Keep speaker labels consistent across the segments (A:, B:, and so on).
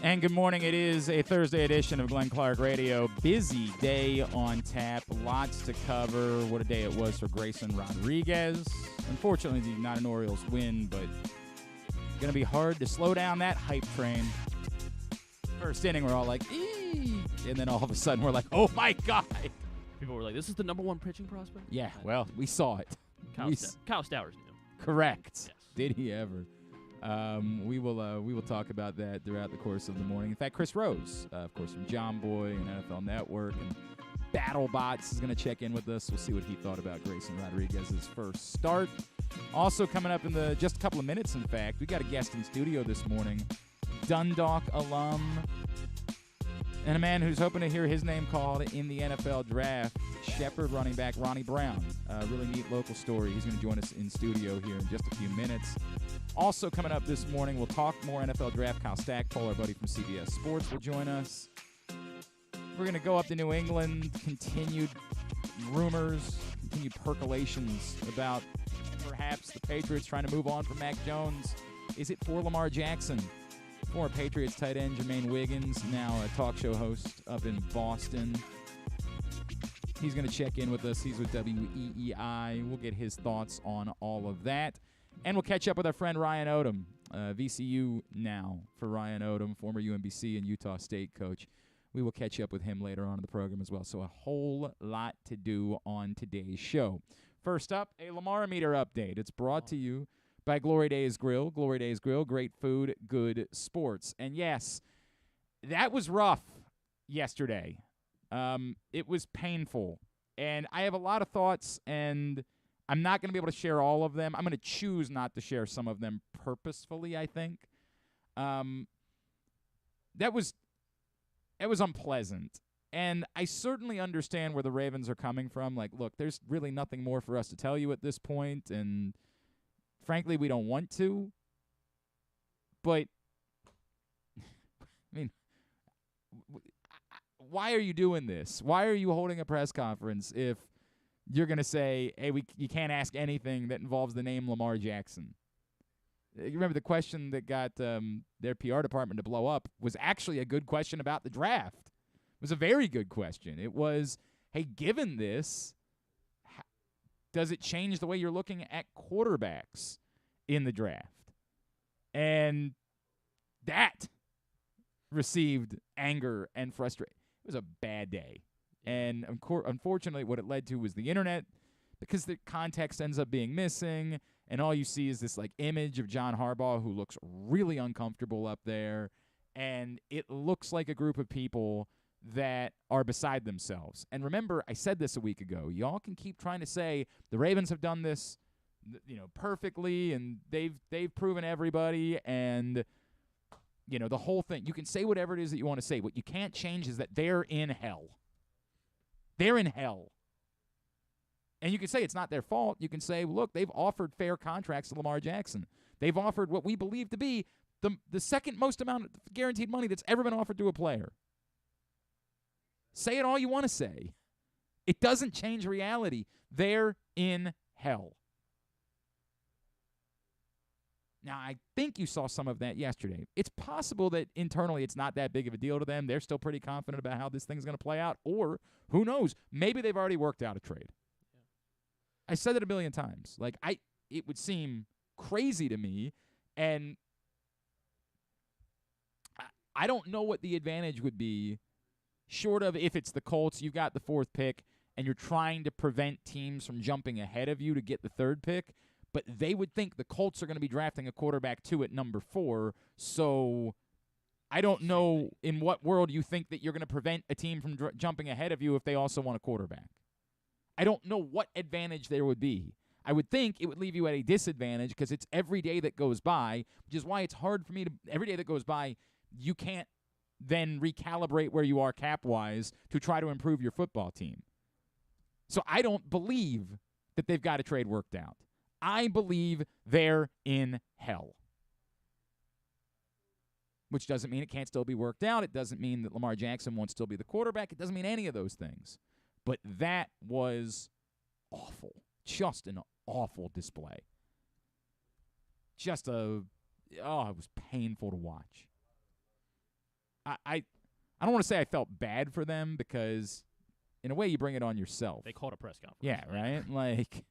A: And good morning. It is a Thursday edition of Glenn Clark Radio. Busy day on tap. Lots to cover. What a day it was for Grayson Rodriguez. Unfortunately, not an Orioles win, but going to be hard to slow down that hype train. First inning, we're all like, eee! And then all of a sudden, we're like, oh my God.
B: People were like, this is the number one pitching prospect?
A: Yeah, well, we saw it.
B: Kyle Stowers knew.
A: Correct.
B: Yes.
A: Did he ever? We will talk about that throughout the course of the morning. In fact, Chris Rose, of course, from John Boy and NFL Network and BattleBots is going to check in with us. We'll see what he thought about Grayson Rodriguez's first start. Also coming up in just a couple of minutes, in fact, we got a guest in studio this morning, Dundalk alum, and a man who's hoping to hear his name called in the NFL draft, Shepherd running back Ronnie Brown. Really neat local story. He's going to join us in studio here in just a few minutes. Also coming up this morning, we'll talk more NFL draft. Kyle Stackpole, our buddy from CBS Sports, will join us. We're going to go up to New England, continued rumors, continued percolations about perhaps the Patriots trying to move on from Mac Jones. Is it for Lamar Jackson? Former Patriots tight end Jermaine Wiggins, now a talk show host up in Boston. He's going to check in with us. He's with WEEI. We'll get his thoughts on all of that. And we'll catch up with our friend Ryan Odom, VCU now for Ryan Odom, former UMBC and Utah State coach. We will catch up with him later on in the program as well. So a whole lot to do on today's show. First up, a Lamar-O-Meter update. It's brought to you by Glory Days Grill. Glory Days Grill, great food, good sports. And yes, that was rough yesterday. It was painful. And I have a lot of thoughts, and I'm not going to be able to share all of them. I'm going to choose not to share some of them purposefully, I think. That was unpleasant. And I certainly understand where the Ravens are coming from. Like, look, there's really nothing more for us to tell you at this point, and frankly, we don't want to. But, I mean, why are you doing this? Why are you holding a press conference if you're going to say, hey, you can't ask anything that involves the name Lamar Jackson? You remember the question that got their PR department to blow up was actually a good question about the draft. It was a very good question. It was, hey, given this, does it change the way you're looking at quarterbacks in the draft? And that received anger and frustration. It was a bad day. And unfortunately, what it led to was the internet, because the context ends up being missing, and all you see is this like image of John Harbaugh who looks really uncomfortable up there, and it looks like a group of people that are beside themselves. And remember, I said this a week ago. Y'all can keep trying to say the Ravens have done this, perfectly, and they've proven everybody, and the whole thing. You can say whatever it is that you want to say. What you can't change is that they're in hell. They're in hell. And you can say it's not their fault. You can say, look, they've offered fair contracts to Lamar Jackson. They've offered what we believe to be the second most amount of guaranteed money that's ever been offered to a player. Say it all you want to say. It doesn't change reality. They're in hell. Now, I think you saw some of that yesterday. It's possible that internally it's not that big of a deal to them. They're still pretty confident about how this thing's going to play out. Or, who knows, maybe they've already worked out a trade. Yeah. I said it a million times. It would seem crazy to me, and I don't know what the advantage would be, short of if it's the Colts, you've got the fourth pick, and you're trying to prevent teams from jumping ahead of you to get the third pick. But they would think the Colts are going to be drafting a quarterback too at number 4. So I don't know in what world you think that you're going to prevent a team from jumping ahead of you if they also want a quarterback. I don't know what advantage there would be. I would think it would leave you at a disadvantage because it's every day that goes by, which is why it's hard for me to – every day that goes by, you can't then recalibrate where you are cap-wise to try to improve your football team. So I don't believe that they've got a trade worked out. I believe they're in hell. Which doesn't mean it can't still be worked out. It doesn't mean that Lamar Jackson won't still be the quarterback. It doesn't mean any of those things. But that was awful. Just an awful display. It was painful to watch. I don't want to say I felt bad for them because, in a way, you bring it on yourself.
B: They called a press conference.
A: Yeah, right? Like,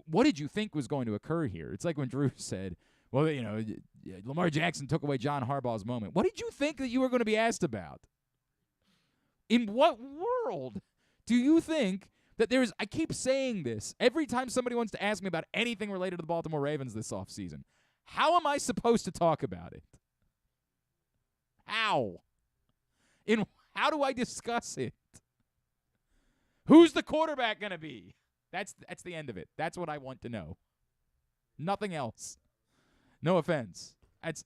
A: what did you think was going to occur here? It's like when Drew said, well, Lamar Jackson took away John Harbaugh's moment. What did you think that you were going to be asked about? In what world do you think that there's – I keep saying this every time somebody wants to ask me about anything related to the Baltimore Ravens this offseason. How am I supposed to talk about it? How? How do I discuss it? Who's the quarterback going to be? That's the end of it. That's what I want to know. Nothing else. No offense. That's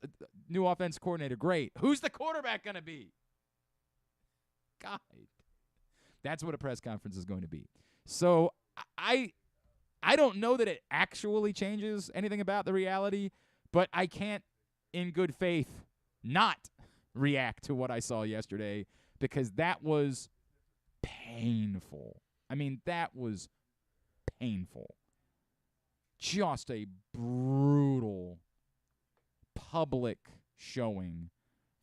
A: new offense coordinator. Great. Who's the quarterback going to be? God. That's what a press conference is going to be. So I don't know that it actually changes anything about the reality, but I can't, in good faith, not react to what I saw yesterday because that was painful. I mean, that was painful. Just a brutal public showing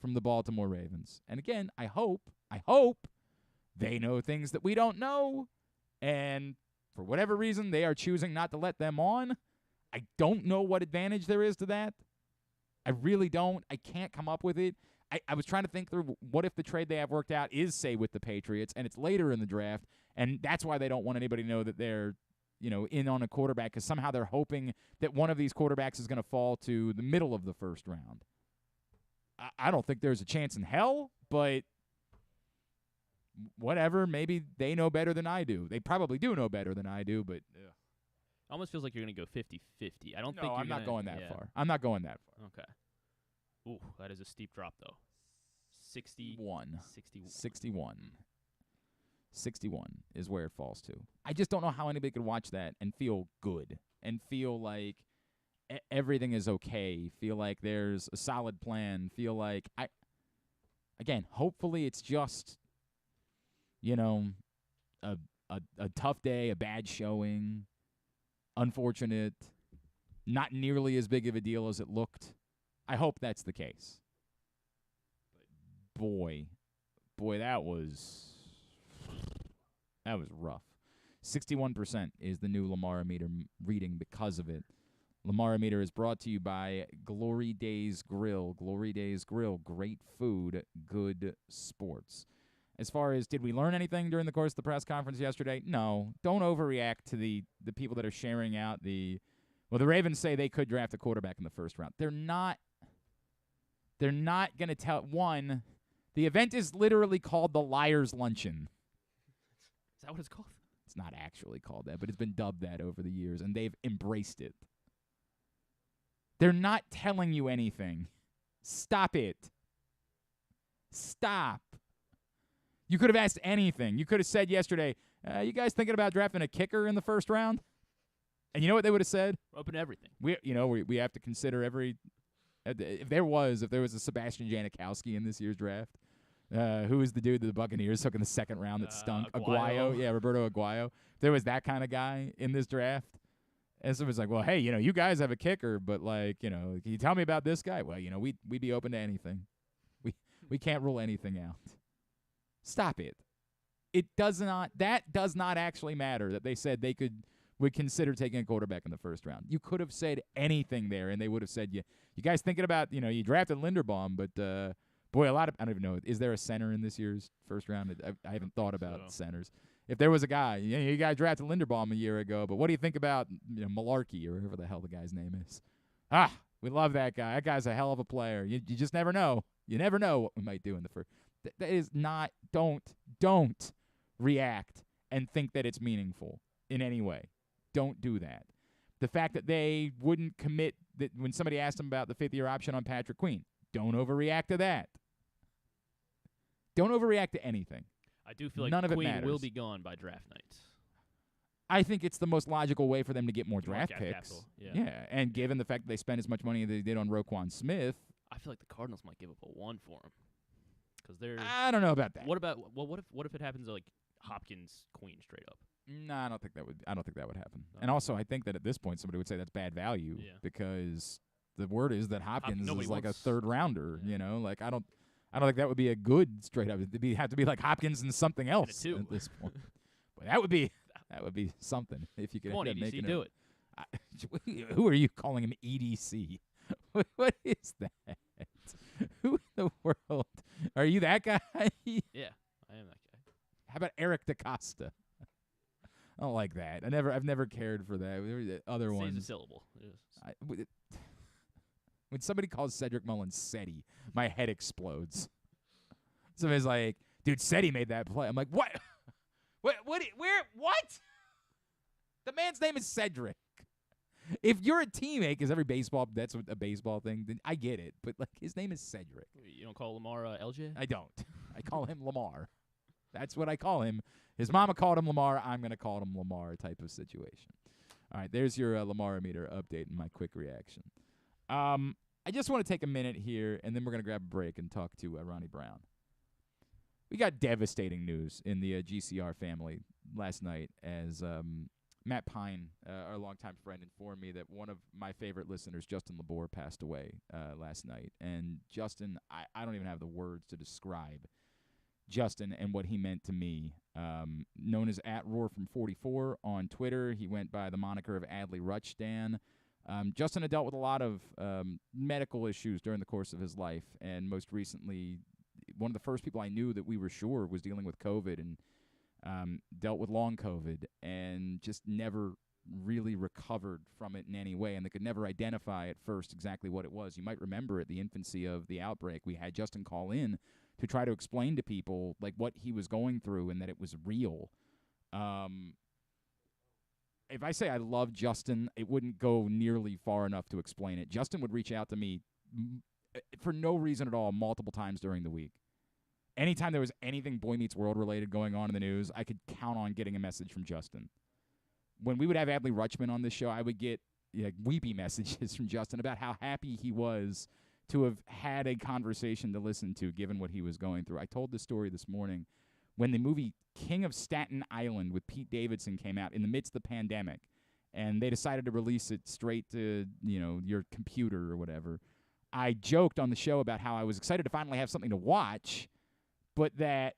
A: from the Baltimore Ravens. And again, I hope they know things that we don't know, and for whatever reason, they are choosing not to let them on. I don't know what advantage there is to that. I really don't. I can't come up with it. I was trying to think through what if the trade they have worked out is, say, with the Patriots, and it's later in the draft, and that's why they don't want anybody to know that they're, in on a quarterback, because somehow they're hoping that one of these quarterbacks is going to fall to the middle of the first round. I don't think there's a chance in hell, but whatever. Maybe they know better than I do. They probably do know better than I do, but
B: almost feels like you're going to go 50-50. I don't think
A: I'm not going that far. I'm not going that far.
B: Okay. Ooh, that is a steep drop, though. 61 is where it falls to. I just don't know how anybody could watch that and feel good and feel like everything is okay, feel like there's a solid plan, feel like again, hopefully it's just, a tough day, a bad showing, unfortunate, not nearly as big of a deal as it looked. I hope that's the case. But boy, that was rough. 61% is the new Lamar-O-Meter reading because of it. Lamar-O-Meter is brought to you by Glory Days Grill. Glory Days Grill, great food, good sports. As far as did we learn anything during the course of the press conference yesterday? No. Don't overreact to the people that are sharing out the Ravens say they could draft a quarterback in the first round. They're not going to tell one. The event is literally called the Liars Luncheon. Is that what it's called?
A: It's not actually called that, but it's been dubbed that over the years, and they've embraced it. They're not telling you anything. Stop it. Stop. You could have asked anything. You could have said yesterday, you guys thinking about drafting a kicker in the first round? And you know what they would have said?
B: Open to everything.
A: We have to consider every if there was a Sebastian Janikowski in this year's draft, who was the dude that the Buccaneers took in the second round that stunk? Aguayo. Yeah, Roberto Aguayo. If there was that kind of guy in this draft, and someone's like, well, hey, you guys have a kicker, but can you tell me about this guy? Well, we'd be open to anything. We can't rule anything out. Stop it. That does not actually matter that they said they would consider taking a quarterback in the first round. You could have said anything there, and they would have said, you guys thinking about, you drafted Linderbaum, but boy, I don't even know. Is there a center in this year's first round? I haven't thought about centers. If there was a guy, you guys drafted Linderbaum a year ago, but what do you think about Malarkey or whoever the hell the guy's name is? We love that guy. That guy's a hell of a player. You just never know. You never know what we might do in the first. That is not. Don't react and think that it's meaningful in any way. Don't do that. The fact that they wouldn't commit that when somebody asked them about the fifth-year option on Patrick Queen, don't overreact to that. Don't overreact to anything.
B: I do feel like
A: None of it
B: Queen
A: matters.
B: will be gone by draft night.
A: I think it's the most logical way for them to get more draft picks.
B: Capital.
A: Yeah, and given the fact that they spent as much money as they did on Roquan Smith,
B: I feel like the Cardinals might give up a 1 for him because they're.
A: I don't know about that.
B: What if it happens to like Hopkins Queen straight up?
A: No, I don't think that would happen. No. And also, I think that at this point, somebody would say that's bad value because the word is that Hopkins is like a
C: wants-
A: third rounder.
C: Yeah.
A: You know, like I don't think that would be a good straight up. It'd have to be like Hopkins and something else
C: two.
A: at this point. But that would be something if you could
C: Come on,
A: end up
C: EDC,
A: making
C: do it.
A: Who are you calling him EDC? What is that? Who in the world are you? That guy?
C: Yeah, I am that guy.
A: How about Eric DaCosta? I don't like that. I've never cared for that. There were the other
C: Saves a
A: ones.
C: syllable.
A: When somebody calls Cedric Mullins SETI, my head explodes. Somebody's like, dude, SETI made that play. I'm like, what? What? The man's name is Cedric. If you're a teammate, because every baseball, that's a baseball thing, then I get it. But, like, his name is Cedric.
C: You don't call Lamar LJ?
A: I don't. I call him Lamar. That's what I call him. His mama called him Lamar. I'm going to call him Lamar type of situation. All right, there's your Lamar-O-Meter update and my quick reaction. I just want to take a minute here, and then we're going to grab a break and talk to Ronnie Brown. We got devastating news in the GCR family last night as Matt Pine, our longtime friend, informed me that one of my favorite listeners, Justin Labor, passed away last night. And Justin, I don't even have the words to describe Justin and what he meant to me. Known as @RoarFrom44 on Twitter. He went by the moniker of Adley Rutschdan. Justin had dealt with a lot of medical issues during the course of his life, and most recently, one of the first people I knew that we were sure was dealing with COVID and dealt with long COVID and just never really recovered from it in any way, and they could never identify at first exactly what it was. You might remember at the infancy of the outbreak, we had Justin call in to try to explain to people like what he was going through and that it was real. If I say I love Justin, it wouldn't go nearly far enough to explain it. Justin would reach out to me for no reason at all multiple times during the week. Anytime there was anything Boy Meets World related going on in the news, I could count on getting a message from Justin. When we would have Adley Rutschman on this show, I would get weepy messages from Justin about how happy he was to have had a conversation to listen to, given what he was going through. I told this story this morning when the movie King of Staten Island with Pete Davidson came out in the midst of the pandemic, and they decided to release it straight to your computer or whatever. I joked on the show about how I was excited to finally have something to watch, but that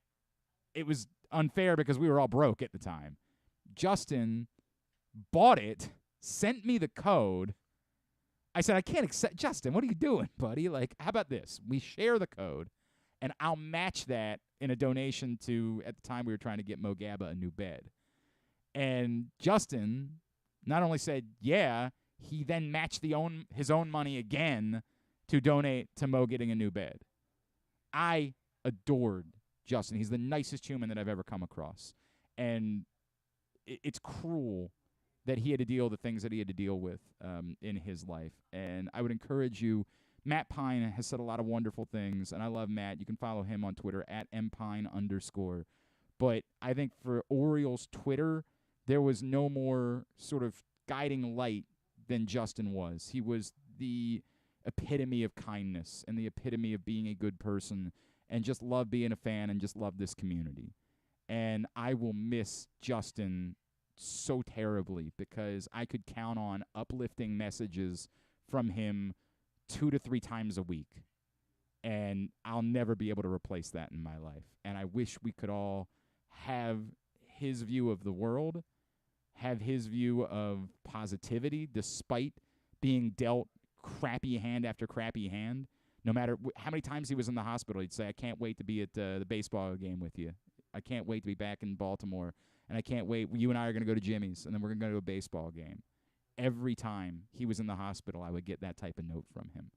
A: it was unfair because we were all broke at the time. Justin bought it, sent me the code. I said, I can't accept. Justin, what are you doing, buddy? Like, how about this? We share the code, and I'll match that in a donation to, at the time we were trying to get Mo Gabba a new bed. And Justin not only said, yeah, he then matched his own money again to donate to Mo getting a new bed. I adored Justin. He's the nicest human that I've ever come across. And it's cruel that he had to deal with the things that he had to deal with in his life. And I would encourage you, Matt Pine has said a lot of wonderful things, and I love Matt. You can follow him on Twitter @mpine_. But I think for Orioles Twitter, there was no more sort of guiding light than Justin was. He was the epitome of kindness and the epitome of being a good person and just love being a fan and just love this community. And I will miss Justin so terribly because I could count on uplifting messages from him 2 to 3 times a week. And I'll never be able to replace that in my life. And I wish we could all have his view of the world, have his view of positivity, despite being dealt crappy hand after crappy hand. No matter how many times he was in the hospital, he'd say, I can't wait to be at the baseball game with you. I can't wait to be back in Baltimore. And I can't wait. You and I are going to go to Jimmy's, and then we're going to go to a baseball game. Every time he was in the hospital, I would get that type of note from him.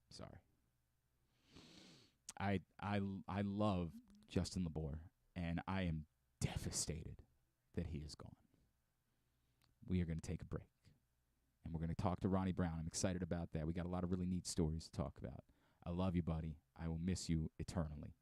A: Sorry. I love Justin Labor, and I am devastated that he is gone. We are going to take a break, and we're going to talk to Ronnie Brown. I'm excited about that. We got a lot of really neat stories to talk about. I love you, buddy. I will miss you eternally.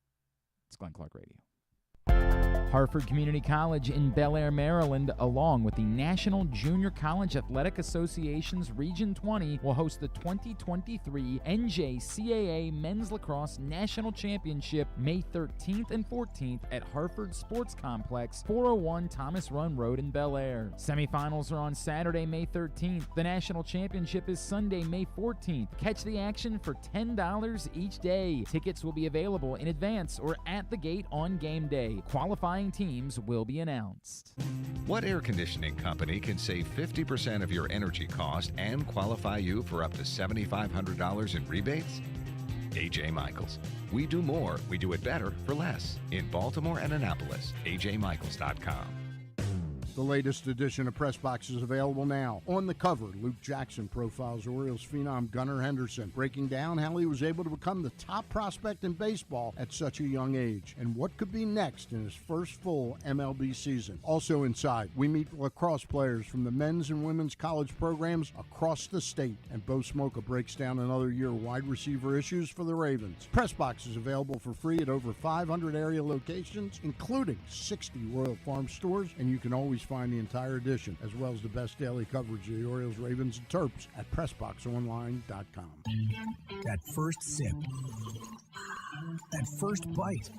A: It's Glenn Clark Radio.
B: Harford Community College in Bel Air, Maryland, along with the National Junior College Athletic Association's Region 20, will host the 2023 NJCAA Men's Lacrosse National Championship May 13th and 14th at Harford Sports Complex, 401 Thomas Run Road in Bel Air. Semifinals are on Saturday, May 13th. The National Championship is Sunday, May 14th. Catch the action for $10 each day. Tickets will be available in advance or at the gate on game day. Qualifying teams will be announced.
D: What air conditioning company can save 50% of your energy cost and qualify you for up to $7,500 in rebates? A.J. Michaels. We do more, we do it better for less. In Baltimore and Annapolis, ajmichaels.com.
E: The latest edition of Press Box is available now. On the cover, Luke Jackson profiles Orioles phenom Gunnar Henderson, breaking down how he was able to become the top prospect in baseball at such a young age, and what could be next in his first full MLB season. Also inside, we meet lacrosse players from the men's and women's college programs across the state, and Bo Smoka breaks down another year of wide receiver issues for the Ravens. Press Box is available for free at over 500 area locations, including 60 Royal Farm stores, and you can always find the entire edition, as well as the best daily coverage of the Orioles, Ravens, and Terps at PressBoxOnline.com.
F: That first sip. That first bite.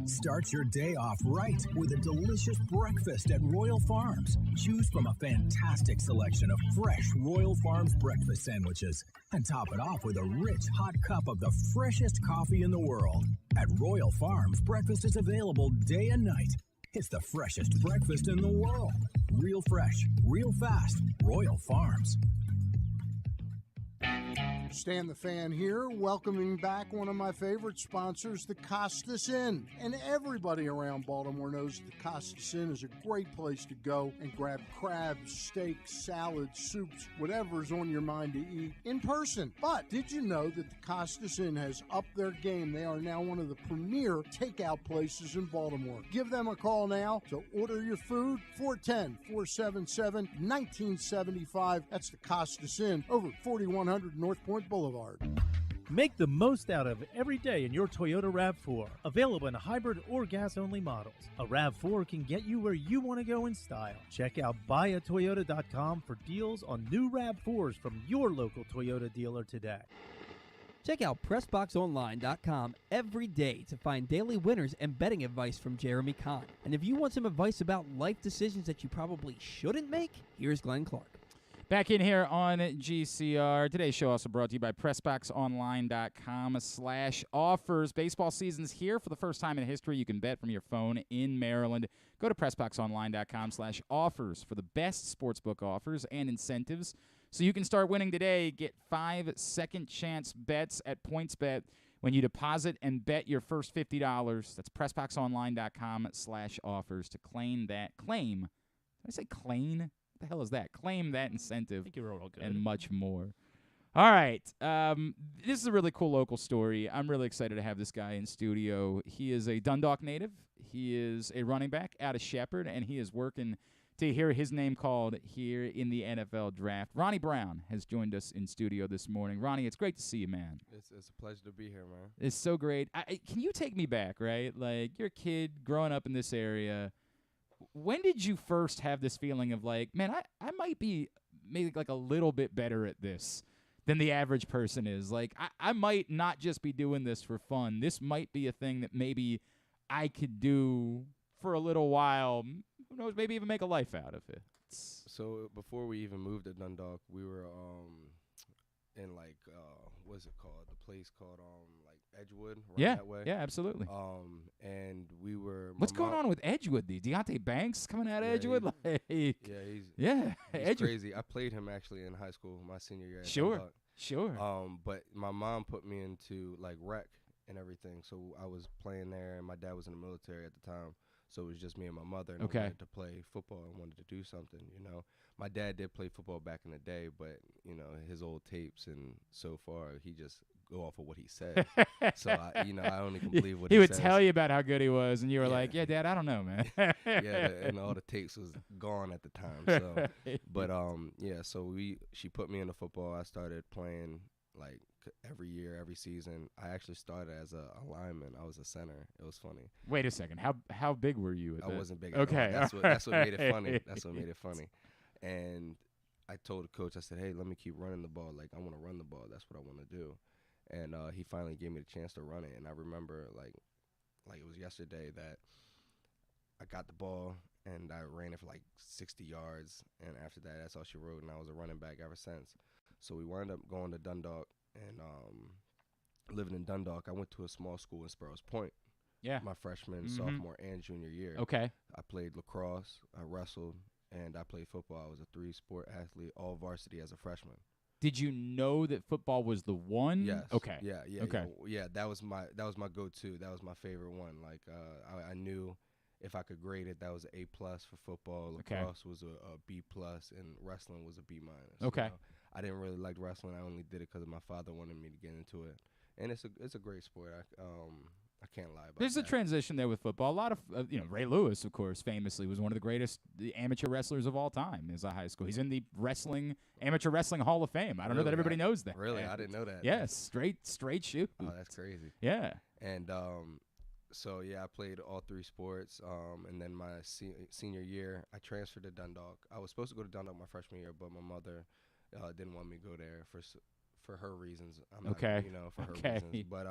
F: Start your day off right with a delicious breakfast at Royal Farms. Choose from a fantastic selection of fresh Royal Farms breakfast sandwiches and top it off with a rich hot cup of the freshest coffee in the world. At Royal Farms, breakfast is available day and night. It's the freshest breakfast in the world. Real fresh, real fast. Royal Farms.
E: Stan the Fan here, welcoming back one of my favorite sponsors, the Costas Inn. And everybody around Baltimore knows the Costas Inn is a great place to go and grab crabs, steaks, salads, soups, whatever's on your mind to eat in person. But did you know that the Costas Inn has upped their game? They are now one of the premier takeout places in Baltimore. Give them a call now to order your food, 410-477-1975. That's the Costas Inn over 4100 North Point Boulevard.
G: Make the most out of every day in your Toyota RAV4. Available in hybrid or gas-only models. A RAV4 can get you where you want to go in style. Check out buyatoyota.com for deals on new RAV4s from your local Toyota dealer today.
H: Check out PressBoxOnline.com every day to find daily winners and betting advice from Jeremy Kahn. And if you want some advice about life decisions that you probably shouldn't make, here's Glenn Clark.
B: Back in here on GCR. Today's show also brought to you by PressBoxOnline.com/offers. Baseball season's here for the first time in history. You can bet from your phone in Maryland. Go to PressBoxOnline.com/offers for the best sportsbook offers and incentives so you can start winning today. Get 5 second chance bets at PointsBet when you deposit and bet your first $50. That's PressBoxOnline.com/offers to claim that. Did I say claim? The hell is that? Claim that incentive.
C: I think you wrote all good.
B: And much more. All right. This is a really cool local story. I'm really excited to have this guy in studio. He is a Dundalk native. He is a running back out of Shepherd, and he is working to hear his name called here in the NFL draft. Ronnie Brown has joined us in studio this morning. Ronnie, it's great to see you, man.
I: It's a pleasure to be here, man.
B: It's so great. Can you take me back, right? Like, you're a kid growing up in this area. When did you first have this feeling of like, man, I might be maybe like a little bit better at this than the average person is? Like, I might not just be doing this for fun. This might be a thing that maybe I could do for a little while. Who knows, maybe even make a life out of it.
I: So before we even moved to Dundalk, we were in like what's it called? The place called like Edgewood, right that way.
B: Yeah, absolutely.
I: And we were.
B: What's going on with Edgewood? The Deontay Banks coming out of Edgewood?
I: He's
B: Edgewood.
I: crazy. I played him actually in high school, my senior year. At
B: Sure.
I: But my mom put me into like rec and everything, so I was playing there, and my dad was in the military at the time. So it was just me and my mother, and I wanted to play football and wanted to do something, you know. My dad did play football back in the day, but, you know, his old tapes and so far, he just go off of what he said. So, I only can believe what he says.
B: He would tell you about how good he was, and you were like, yeah, Dad, I don't know, man.
I: And all the tapes was gone at the time. So, but, so she put me into football. I started playing, like, every year, every season. I actually started as a lineman. I was a center. It was funny.
B: Wait a second. How big were you?
I: I wasn't big.
B: Okay,
I: At all. That's what made it funny. That's what made it funny. And I told the coach, I said, hey, let me keep running the ball. Like, I want to run the ball. That's what I want to do. And he finally gave me the chance to run it. And I remember, like it was yesterday, that I got the ball and I ran it for like 60 yards. And after that, that's all she wrote. And I was a running back ever since. So we wound up going to Dundalk and living in Dundalk. I went to a small school in Sparrows Point.
B: Yeah.
I: My freshman, sophomore, and junior year.
B: Okay.
I: I played lacrosse, I wrestled, and I played football. I was a 3-sport athlete, all varsity as a freshman.
B: Did you know that football was the one?
I: Yes.
B: Okay.
I: Yeah.
B: Okay.
I: Yeah. That was my go-to. That was my favorite one. Like I knew if I could grade it, that was an A+ for football. Lacrosse was a B+, and wrestling was a B-.
B: Okay.
I: You know? I didn't really like wrestling. I only did it because my father wanted me to get into it, and it's a great sport. I can't lie about
B: There's
I: that.
B: a transition there with football. A lot of, Ray Lewis, of course, famously was one of the greatest amateur wrestlers of all time as a high school. He's in the amateur wrestling Hall of Fame. I don't know that everybody knows that.
I: Really? I didn't know that.
B: Yes, straight shoot.
I: Oh, that's crazy.
B: Yeah.
I: And so, yeah, I played all 3 sports. And then my senior year, I transferred to Dundalk. I was supposed to go to Dundalk my freshman year, but my mother didn't want me to go there for her reasons.
B: Okay.
I: For her reasons. But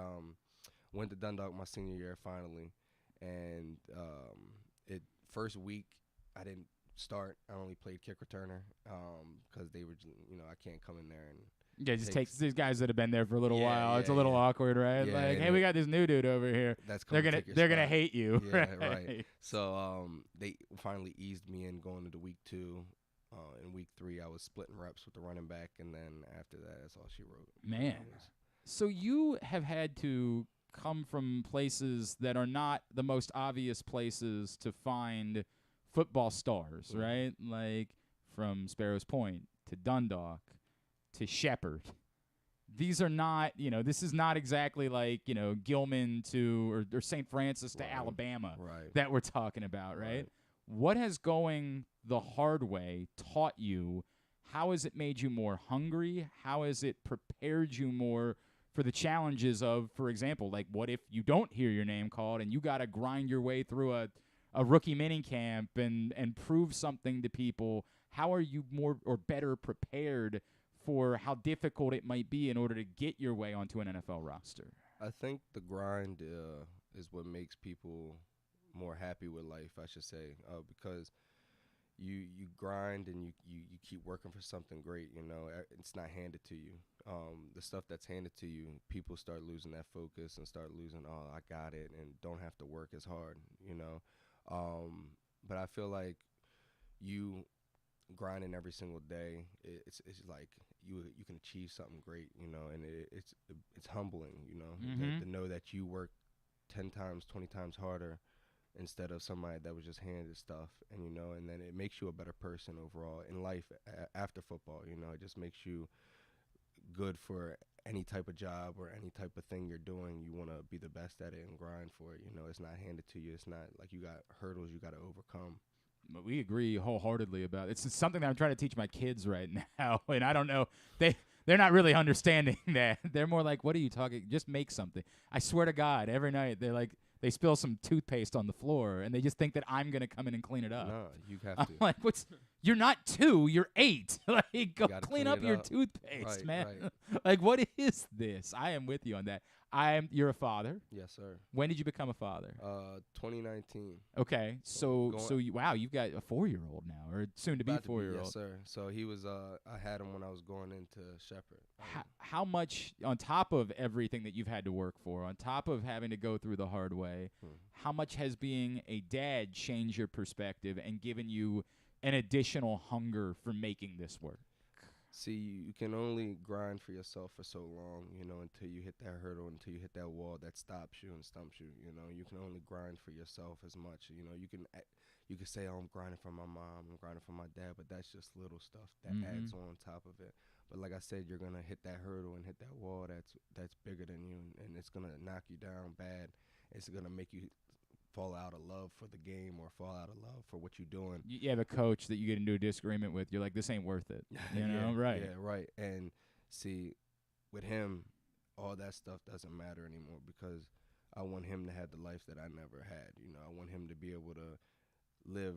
I: went to Dundalk my senior year finally, and first week I didn't start. I only played kick returner because they were, I can't come in there and
B: just takes these guys that have been there for a little while.
I: Yeah,
B: it's a little awkward, right?
I: Yeah,
B: like, hey, we got this new dude over here. They're gonna hate you.
I: Yeah,
B: right.
I: So they finally eased me in going into week 2. In week 3, I was splitting reps with the running back, and then after that, that's all she wrote.
B: Man, so you have had to come from places that are not the most obvious places to find football stars, right? Like from Sparrows Point to Dundalk to Shepherd. These are not, this is not exactly like, Gilman to or St. Francis to Alabama that we're talking about, right? What has going the hard way taught you? How has it made you more hungry? How has it prepared you more for the challenges of, for example, like what if you don't hear your name called and you got to grind your way through a rookie mini camp and prove something to people? How are you more or better prepared for how difficult it might be in order to get your way onto an NFL roster?
I: I think the grind is what makes people more happy with life, I should say, because you grind and you keep working for something great. It's not handed to you. The stuff that's handed to you, people start losing that focus and start losing, I got it, and don't have to work as hard, But I feel like you grinding every single day, it's like you can achieve something great, and it's humbling, to know that you work 10 times, 20 times harder instead of somebody that was just handed stuff, and and then it makes you a better person overall in life after football. It just makes you good for any type of job or any type of thing you're doing. You want to be the best at it and grind for it. It's not handed to you. It's not like you got hurdles you got to overcome.
B: But we agree wholeheartedly about it. It's something that I'm trying to teach my kids right now, and I don't know, they're not really understanding that. They're more like, what are you talking? Just make something. I swear to God, every night they're like, they spill some toothpaste on the floor, and they just think that I'm going to come in and clean it up.
I: No, you have
B: I'm
I: to.
B: like, you're not 2, you're 8. Like, go clean up your toothpaste, man.
I: Right.
B: Like, what is this? I am with you on that. You're a father.
I: Yes, sir.
B: When did you become a father?
I: 2019.
B: Okay, so you've got a 4-year-old now, or soon to be 4-year-old.
I: Yes, sir. So he was. I had him when I was going into Shepherd.
B: How much, on top of everything that you've had to work for, on top of having to go through the hard way, how much has being a dad changed your perspective and given you an additional hunger for making this work?
I: See, you can only grind for yourself for so long, until you hit that hurdle, until you hit that wall that stops you and stumps you. You can only grind for yourself as much. You can say, oh, I'm grinding for my mom, I'm grinding for my dad, but that's just little stuff that adds on top of it. But like I said, you're gonna hit that hurdle and hit that wall that's bigger than you, and it's gonna knock you down bad. It's gonna make you fall out of love for the game or fall out of love for what you're doing.
B: You have a coach that you get into a disagreement with. You're like, this ain't worth it. Right?
I: Yeah, right. And see, with him, all that stuff doesn't matter anymore because I want him to have the life that I never had. You know, I want him to be able to live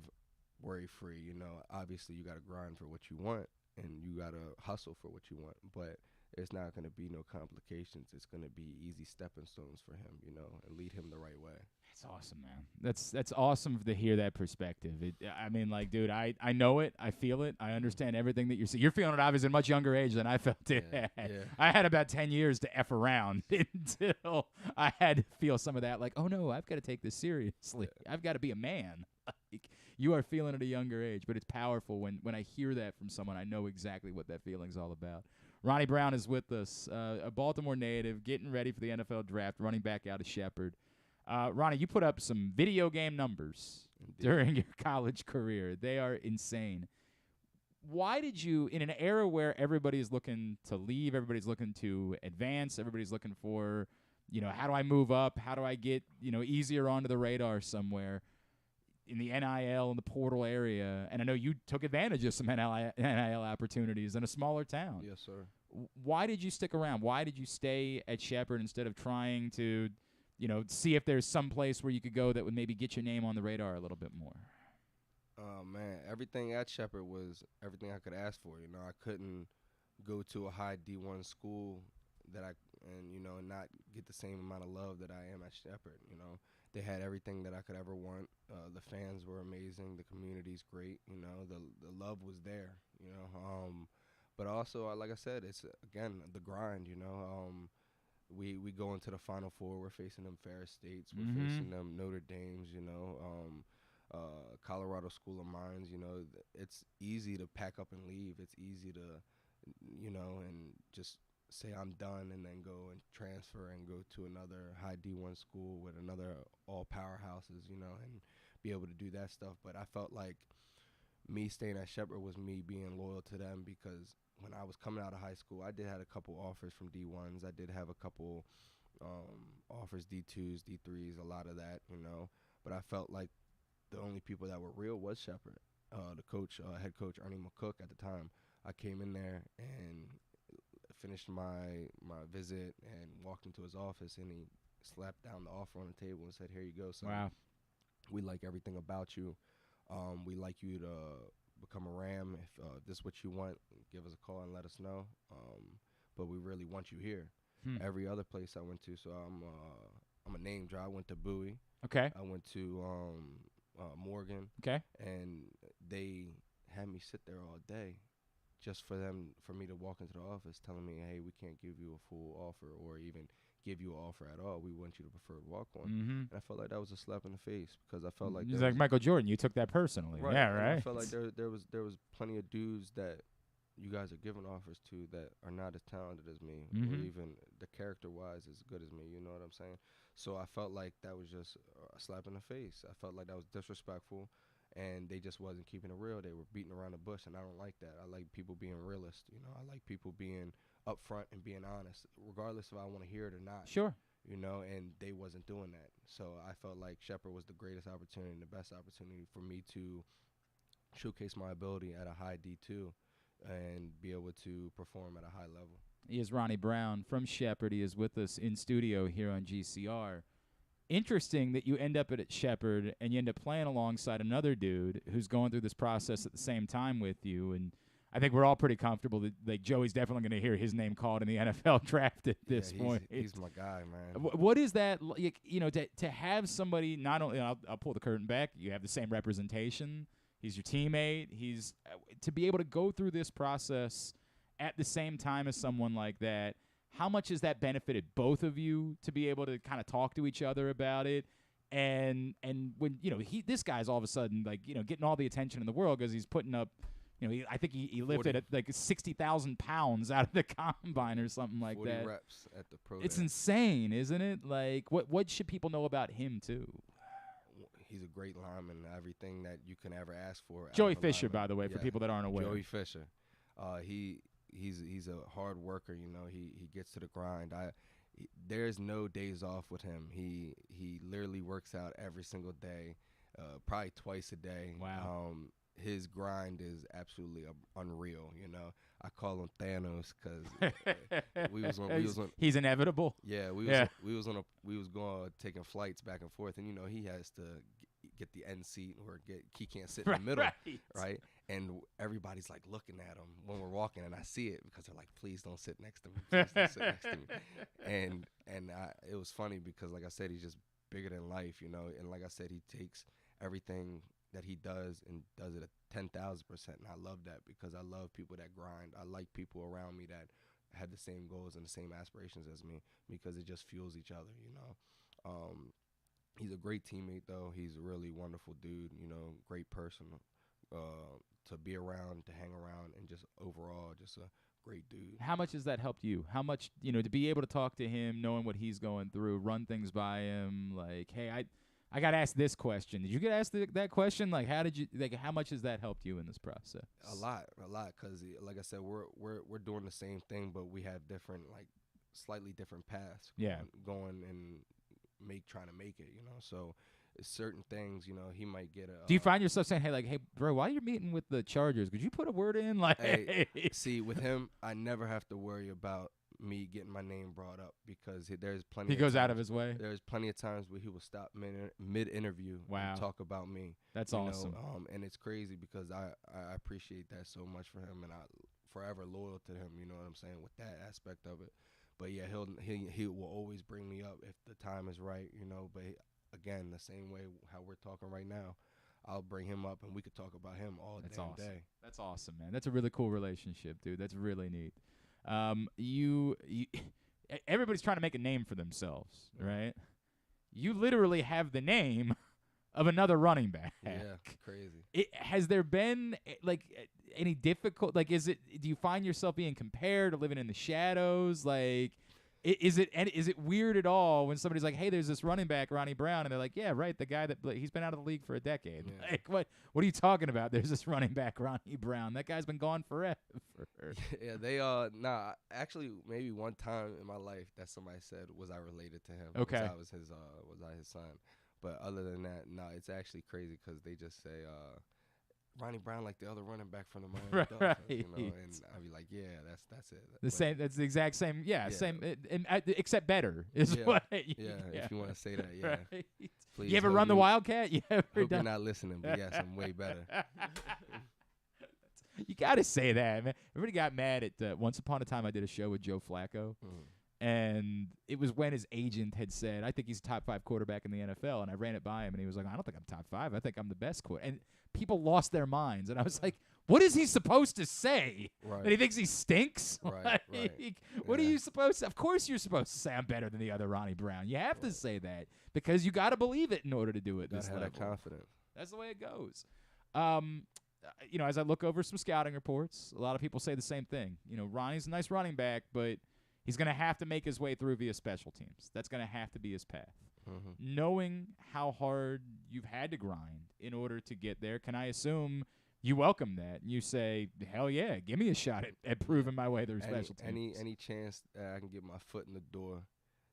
I: worry-free. You know, obviously you got to grind for what you want and you got to hustle for what you want, but it's not going to be no complications. It's going to be easy stepping stones for him, you know, and lead him the right way.
B: That's awesome, man. That's awesome to hear that perspective. I mean, like, dude, I know it. I feel it. I understand everything that you're saying. You're feeling it obviously at a much younger age than I felt it at.
I: Yeah.
B: I had about 10 years to F around until I had to feel some of that, like, oh, no, I've got to take this seriously. I've got to be a man. Like, you are feeling at a younger age, but it's powerful when I hear that from someone. I know exactly what that feeling's all about. Ronnie Brown is with us, a Baltimore native, getting ready for the NFL draft, running back out of Shepherd. Ronnie, you put up some video game numbers during your college career. They are insane. Why did you, in an era where everybody's looking to leave, everybody's looking to advance, everybody's looking for, you know, how do I move up? How do I get, you know, easier onto the radar somewhere? In the NIL and the portal area, and I know you took advantage of some NIL opportunities in a smaller town.
I: Yes, sir.
B: Why did you stick around? Why did you stay at Shepherd instead of trying to, you know, see if there's some place where you could go that would maybe get your name on the radar a little bit more?
I: Oh, man, everything at Shepherd was everything I could ask for. You know, I couldn't go to a high D1 school and not get the same amount of love that I am at Shepherd, you know. They had everything that I could ever want. The fans were amazing. The community's great. You know, the love was there. You know, but also, like I said, it's again the grind. You know, we go into the Final Four. We're facing them Ferris States. We're facing them Notre Dames. You know, Colorado School of Mines. You know, it's easy to pack up and leave. It's easy to, you know, and just say I'm done and then go and transfer and go to another high D1 school with another all powerhouses, you know, and be able to do that stuff. But I felt like me staying at Shepherd was me being loyal to them because when I was coming out of high school, I did have a couple offers from D1s. I did have a couple offers, D2s, D3s, a lot of that, you know. But I felt like the only people that were real was Shepherd. The coach, head coach Ernie McCook at the time, I came in there and finished my visit and walked into his office, and he slapped down the offer on the table and said, "Here you go, son.
B: Wow.
I: We like everything about you. We like you to become a Ram. If this is what you want, give us a call and let us know. But we really want you here." Every other place I went to, so I'm a name drop. I went to Bowie.
B: Okay.
I: I went to Morgan.
B: Okay.
I: And they had me sit there all day, just for me to walk into the office telling me, hey, we can't give you a full offer or even give you an offer at all. We want you to prefer to walk on. And I felt like that was a slap in the face because I felt like
B: it's like Michael Jordan. You took that personally.
I: Right.
B: Yeah,
I: and
B: right.
I: I felt like there was plenty of dudes that you guys are giving offers to that are not as talented as me or even the character-wise as good as me. You know what I'm saying? So I felt like that was just a slap in the face. I felt like that was disrespectful. And they just wasn't keeping it real. They were beating around the bush, and I don't like that. I like people being realist. You know, I like people being upfront and being honest, regardless if I want to hear it or not.
B: Sure.
I: You know, and they wasn't doing that. So I felt like Shepherd was the greatest opportunity and the best opportunity for me to showcase my ability at a high D2 and be able to perform at a high level.
B: He is Ronnie Brown from Shepherd. He is with us in studio here on GCR. Interesting that you end up at Shepherd and you end up playing alongside another dude who's going through this process at the same time with you. And I think we're all pretty comfortable that like Joey's definitely going to hear his name called in the NFL draft at this point.
I: He's my guy, man.
B: What is that like? You know, to have somebody not only I'll pull the curtain back. You have the same representation. He's your teammate. He's to be able to go through this process at the same time as someone like that. How much has that benefited both of you to be able to kind of talk to each other about it? And when, you know, this guy's all of a sudden, like, you know, getting all the attention in the world because he's putting up, you know, I think he lifted at like 60,000 pounds out of the combine or something like
I: 40
B: that.
I: reps at the pro
B: It's
I: day.
B: insane, isn't it? Like, what should people know about him, too?
I: He's a great lineman, everything that you can ever ask for.
B: Joey Fisher, by the way, for people that aren't aware.
I: Joey Fisher. He's a hard worker, you know. He gets to the grind. There's no days off with him. He literally works out every single day, probably twice a day.
B: Wow.
I: his grind is absolutely unreal. You know, I call him Thanos because we was on.
B: He's inevitable.
I: Yeah, we was going taking flights back and forth, and you know he has to get the end seat or he can't sit in the middle, right? And everybody's like looking at him when we're walking, and I see it because they're like, "Please don't sit next to me. Please don't sit next to me." And it was funny because, like I said, he's just bigger than life, you know. And like I said, he takes everything that he does and does it at 10,000%. And I love that because I love people that grind. I like people around me that had the same goals and the same aspirations as me because it just fuels each other, you know. He's a great teammate, though. He's a really wonderful dude, you know, great person to be around, to hang around, and just overall just a great dude.
B: How much has that helped you? How much, you know, to be able to talk to him, knowing what he's going through, run things by him, like, hey, I got asked this question. Did you get asked that question? Like, how much has that helped you in this process?
I: A lot, because like I said, we're doing the same thing, but we have different, like, slightly different paths. Going and trying to make it, you know. So certain things, you know, he might get a.
B: Do you find yourself saying, hey, bro, while you're meeting with the Chargers, could you put a word in? Like,
I: hey, see, with him, I never have to worry about me getting my name brought up because there's plenty.
B: He goes out of his way.
I: There's plenty of times where he will stop mid interview and talk about me.
B: That's awesome.
I: And it's crazy because I appreciate that so much for him, and I forever loyal to him. You know what I'm saying, with that aspect of it. But yeah, he will always bring me up if the time is right. You know, but again, the same way how we're talking right now, I'll bring him up and we could talk about him all day.
B: That's awesome, man. That's a really cool relationship, dude. That's really neat. Everybody's trying to make a name for themselves, right? You literally have the name of another running back.
I: Yeah, crazy.
B: Has there been like any difficult? Like, do you find yourself being compared or living in the shadows? Like, is it weird at all when somebody's like, hey, there's this running back, Ronnie Brown, and they're like, yeah, right, the guy that he's been out of the league for a decade.
I: Yeah.
B: Like, what are you talking about? There's this running back, Ronnie Brown. That guy's been gone forever.
I: Yeah, they actually maybe one time in my life that somebody said, was I related to him?
B: Okay.
I: Was I his son? But other than that, it's actually crazy because they just say Ronnie Brown like the other running back from the Miami Dolphins, you know, and I'd be like, yeah, that's it.
B: That's the exact same, same, except better is what.
I: If you want to say that, yeah.
B: Right.
I: Please,
B: you ever run the Wildcat? You ever
I: hope
B: done?
I: You're not listening, but yes, I'm way better.
B: You got to say that, man. Everybody got mad at once upon a time I did a show with Joe Flacco. And it was when his agent had said, I think he's a top 5 quarterback in the NFL. And I ran it by him, and he was like, I don't think I'm top 5. I think I'm the best quarterback. And people lost their minds. And I was like, what is he supposed to say?
I: Right.
B: That he thinks he stinks?
I: Right.
B: What are you supposed to? Of course you're supposed to say I'm better than the other Ronnie Brown. You have to say that because you got to believe it in order to do it this level.
I: That confidence.
B: That's the way it goes. You know, as I look over some scouting reports, a lot of people say the same thing. You know, Ronnie's a nice running back, but he's going to have to make his way through via special teams. That's going to have to be his path. Knowing how hard you've had to grind in order to get there, can I assume you welcome that? And you say, hell yeah, give me a shot at proving my way through special teams.
I: Any chance that I can get my foot in the door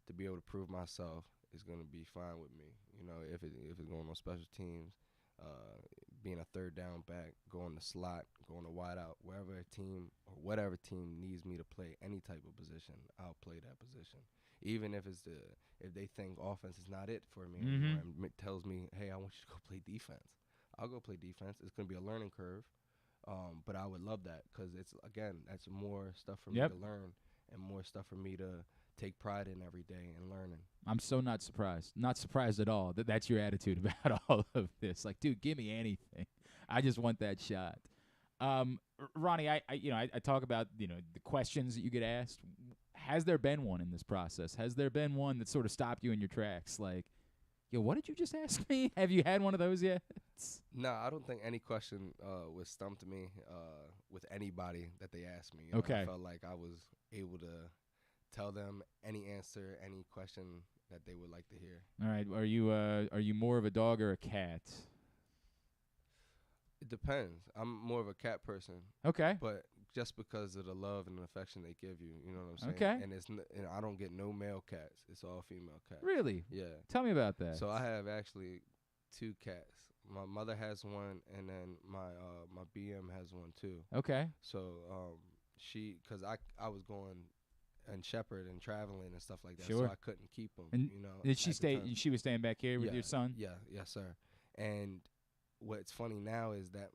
I: to be able to prove myself is going to be fine with me. You know, if it's going on special teams, being a third down back, going to slot, going to wide out, wherever a team or whatever team needs me to play any type of position, I'll play that position. Even if if they think offense is not it for me anymore, and it tells me, hey, I want you to go play defense, I'll go play defense. It's going to be a learning curve, but I would love that because that's more stuff for me to learn and more stuff for me to take pride in every day and learning. I'm
B: so not surprised. Not surprised at all that that's your attitude about all of this. Like, dude, give me anything. I just want that shot. Ronnie, I talk about, the questions that you get asked. Has there been one in this process? Has there been one that sort of stopped you in your tracks? Like, yo, what did you just ask me? Have you had one of those yet?
I: No, I don't think any question was stumped me with anybody that they asked me.
B: Okay.
I: I felt like I was able to tell them any answer, any question that they would like to hear.
B: All right. Are you more of a dog or a cat?
I: It depends. I'm more of a cat person.
B: Okay.
I: But just because of the love and the affection they give you, you know what I'm saying?
B: Okay.
I: And I don't get no male cats. It's all female cats.
B: Really?
I: Yeah.
B: Tell me about that.
I: So I have actually 2 cats. my mother has one, and then my BM has one too.
B: Okay.
I: So cause I was going and shepherd and traveling and stuff like that,
B: Sure.
I: so I couldn't keep them.
B: And
I: you know.
B: did she
I: at the
B: stay?
I: time.
B: She was staying back here with your son.
I: Yeah, yes, sir. And what's funny now is that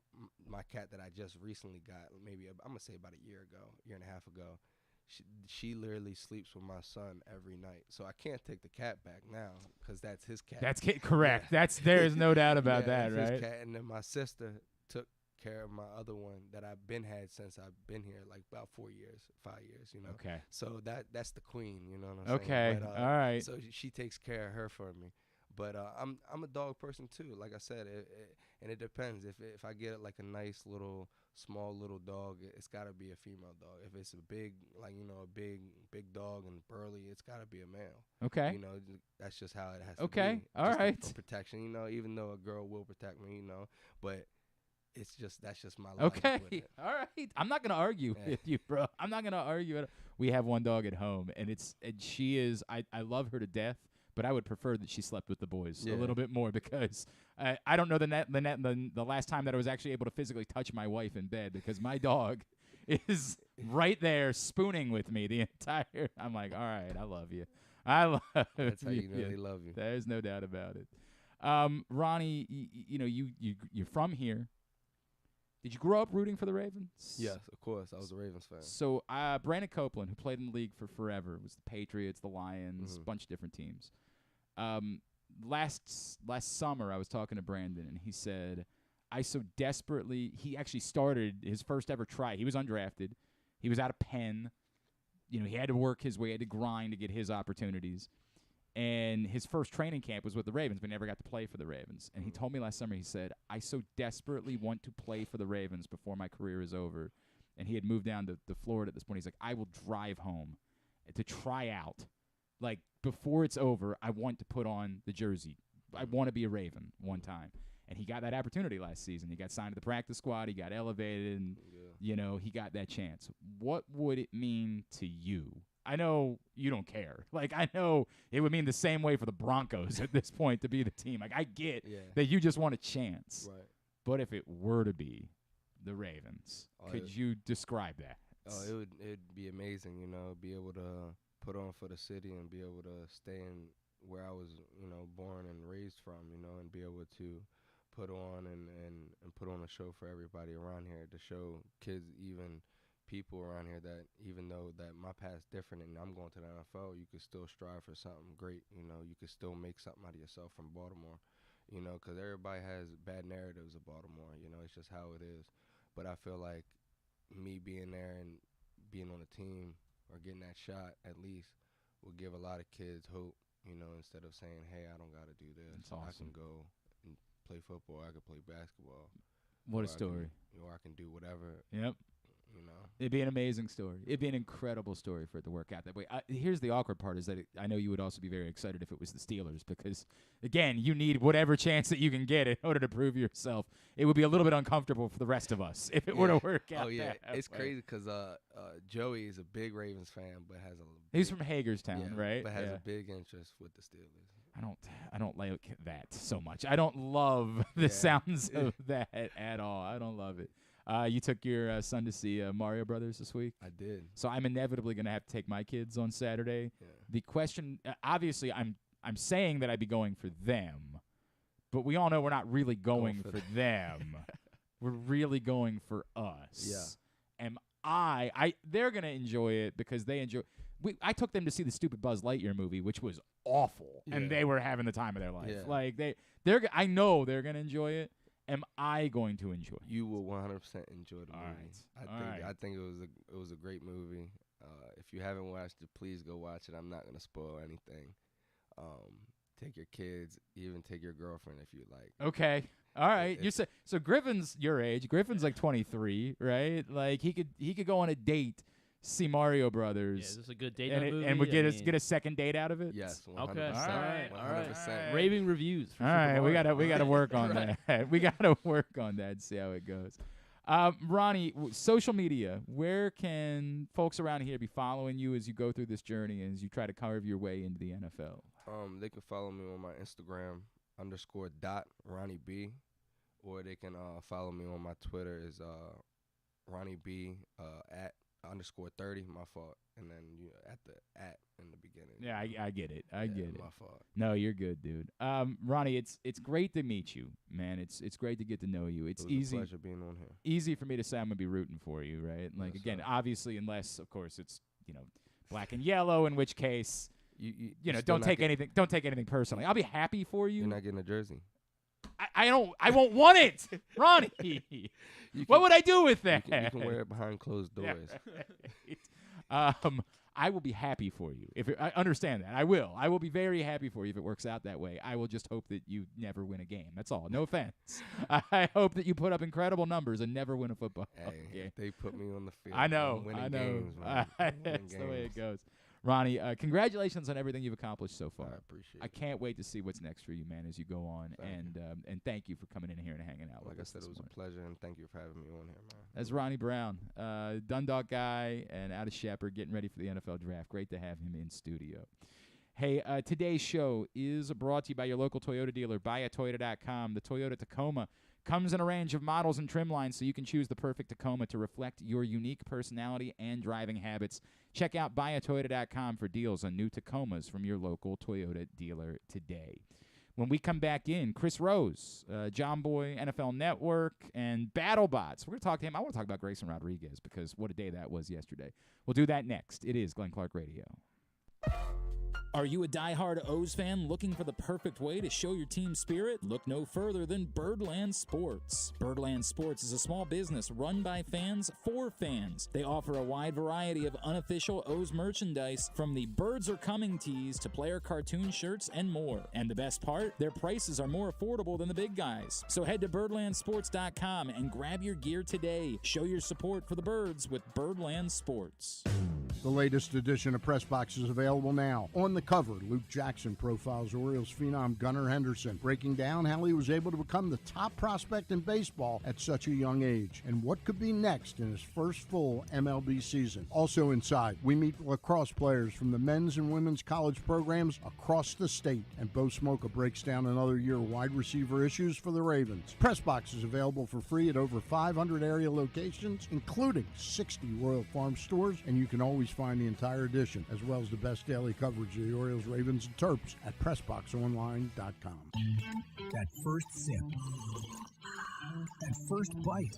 I: my cat that I just recently got, maybe I'm gonna say about a year and a half ago, she literally sleeps with my son every night. So I can't take the cat back now because that's his cat.
B: That's correct.
I: Yeah.
B: There is no doubt about
I: yeah,
B: that,
I: that's
B: right?
I: his cat. And then my sister took care of my other one that I've had since I've been here, like about 5 years, you know.
B: Okay.
I: So that's the queen, you know what I'm
B: Okay.
I: saying? But,
B: all right.
I: So she takes care of her for me. But I'm a dog person too. Like I said, and it depends. If I get like a nice little small little dog, it's got to be a female dog. If it's a big, like, you know, a big dog and burly, it's got to be a male.
B: Okay.
I: You know, that's just how it has to
B: Okay.
I: be.
B: All
I: just
B: right.
I: For protection, you know, even though a girl will protect me, you know, but that's just my life.
B: Okay.
I: With it.
B: All right. I'm not gonna argue with you, bro. I'm not gonna argue. We have one dog at home, and she is. I love her to death. But I would prefer that she slept with the boys a little bit more because I don't know the last time that I was actually able to physically touch my wife in bed because my dog is right there spooning with me the entire. I'm like, all right, I love you. I love you.
I: That's how you know they love you.
B: There's no doubt about it. Ronnie, you know you're from here. Did you grow up rooting for the Ravens?
I: Yes, of course. I was a Ravens fan.
B: So Brandon Copeland, who played in the league for forever, was the Patriots, the Lions, a bunch of different teams. Last summer, I was talking to Brandon, and he said, I so desperately, he actually started his first ever try. He was undrafted. He was out of Penn. You know, he had to work his way, had to grind to get his opportunities. And his first training camp was with the Ravens, but never got to play for the Ravens. And he told me last summer, he said, I so desperately want to play for the Ravens before my career is over. And he had moved down to Florida at this point. He's like, I will drive home to try out. Like, before it's over, I want to put on the jersey. I want to be a Raven one time. And he got that opportunity last season. He got signed to the practice squad. He got elevated, and, you know, he got that chance. What would it mean to you? I know you don't care. Like, I know it would mean the same way for the Broncos at this point to be the team. Like, I get that you just want a chance.
I: Right.
B: But if it were to be the Ravens, could you describe that?
I: Oh, it'd be amazing, you know, be able to put on for the city and be able to stay in where I was, you know, born and raised from, you know, and be able to put on and put on a show for everybody around here, to show kids, even people around here, that even though that my past's different and I'm going to the NFL, you could still strive for something great, you know, you could still make something out of yourself from Baltimore, you know, because everybody has bad narratives of Baltimore, you know, it's just how it is. But I feel like me being there and being on a team or getting that shot at least will give a lot of kids hope, you know, instead of saying, hey, I don't got to do this.
B: That's awesome.
I: I can go and play football. I can play basketball.
B: What a story.
I: Or I can do whatever.
B: Yep.
I: You know.
B: It'd be an amazing story. It'd be an incredible story for it to work out that way. Here's the awkward part is that I know you would also be very excited if it was the Steelers because, again, you need whatever chance that you can get in order to prove yourself. It would be a little bit uncomfortable for the rest of us if it were to work out.
I: Oh, yeah. It's
B: way.
I: crazy because Joey is a big Ravens fan but has a
B: He's from Hagerstown, right?
I: But has a big interest with the Steelers.
B: I don't like that so much. I don't love the sounds of that at all. I don't love it. You took your son to see Mario Brothers this week?
I: I did.
B: So I'm inevitably going to have to take my kids on Saturday.
I: Yeah.
B: The question, obviously, I'm saying that I'd be going for them, but we all know we're not really going for them. We're really going for us. Yeah. They're going to enjoy it because they enjoy. I took them to see the stupid Buzz Lightyear movie, which was awful, and they were having the time of their life.
I: Yeah.
B: Like I know they're going to enjoy it. Am I going to enjoy it?
I: You will 100% enjoy the movie.
B: Right.
I: I think it was a great movie. If you haven't watched it, please go watch it. I'm not gonna spoil anything. Take your kids, even take your girlfriend if you like.
B: Okay. All right. You said so. Griffin's your age. Griffin's like 23, right? Like he could go on a date, see Mario Brothers.
C: Yeah, is this a good date
B: and we get a second date out of it?
I: Yes. 100%.
C: Okay. All right.
I: 100%.
C: Raving reviews.
B: All right. We gotta work on that. We gotta work on that and see how it goes. Ronnie, social media. Where can folks around here be following you as you go through this journey and as you try to carve your way into the NFL?
I: They can follow me on my Instagram _.RonnieB. Or they can follow me on my Twitter is Ronnie B at _30. My fault. And then at in the beginning.
B: Yeah, I get it. I get it.
I: My fault.
B: No, you're good, dude. Ronnie, it's great to meet you, man. It's great to get to know you. It was
I: a pleasure being on here.
B: Easy for me to say I'm gonna be rooting for you, right? Like
I: Yes,
B: again,
I: sir.
B: obviously, unless of course it's black and yellow, in which case
I: You
B: don't take anything personally. I'll be happy for you.
I: You're not getting a jersey.
B: I won't want it, Ronnie. What would I do with that?
I: You can wear it behind closed doors.
B: I will be happy for you. I understand that. I will be very happy for you if it works out that way. I will just hope that you never win a game. That's all. No offense. I hope that you put up incredible numbers and never win a football game.
I: They put me on the field.
B: I know.
I: I'm winning
B: I know.
I: Games, man.
B: That's the way it goes. Ronnie, congratulations on everything you've accomplished so far.
I: I appreciate it.
B: I can't wait to see what's next for you, man, as you go on. And thank you for coming in here and hanging out with us.
I: Like I said, it was a pleasure, and thank you for having me on here, man.
B: That's Ronnie Brown, Dundalk guy and out of Shepherd, getting ready for the NFL draft. Great to have him in studio. Hey, today's show is brought to you by your local Toyota dealer, buyatoyota.com. The Toyota Tacoma comes in a range of models and trim lines, so you can choose the perfect Tacoma to reflect your unique personality and driving habits. Check out buyatoyota.com for deals on new Tacomas from your local Toyota dealer today. When we come back in, Chris Rose, John Boy, NFL Network, and BattleBots. We're going to talk to him. I want to talk about Grayson Rodriguez because what a day that was yesterday. We'll do that next. It is Glenn Clark Radio. Are you a diehard O's fan looking for the perfect way to show your team spirit? Look no further than Birdland Sports. Birdland Sports is a small business run by fans for fans. They offer a wide variety of unofficial O's merchandise, from the Birds Are Coming tees to player cartoon shirts and more. And the best part? Their prices are more affordable than the big guys. So head to birdlandsports.com and grab your gear today. Show your support for the Birds with Birdland Sports.
E: The latest edition of Press Box is available now. On the cover, Luke Jackson profiles Orioles phenom Gunnar Henderson, breaking down how he was able to become the top prospect in baseball at such a young age and what could be next in his first full MLB season. Also inside, we meet lacrosse players from the men's and women's college programs across the state, and Bo Smoka breaks down another year of wide receiver issues for the Ravens. Press Box is available for free at over 500 area locations, including 60 Royal Farm stores, and you can always find the entire edition, as well as the best daily coverage of the Orioles, Ravens, and Terps at PressBoxOnline.com.
F: That first sip. That first bite.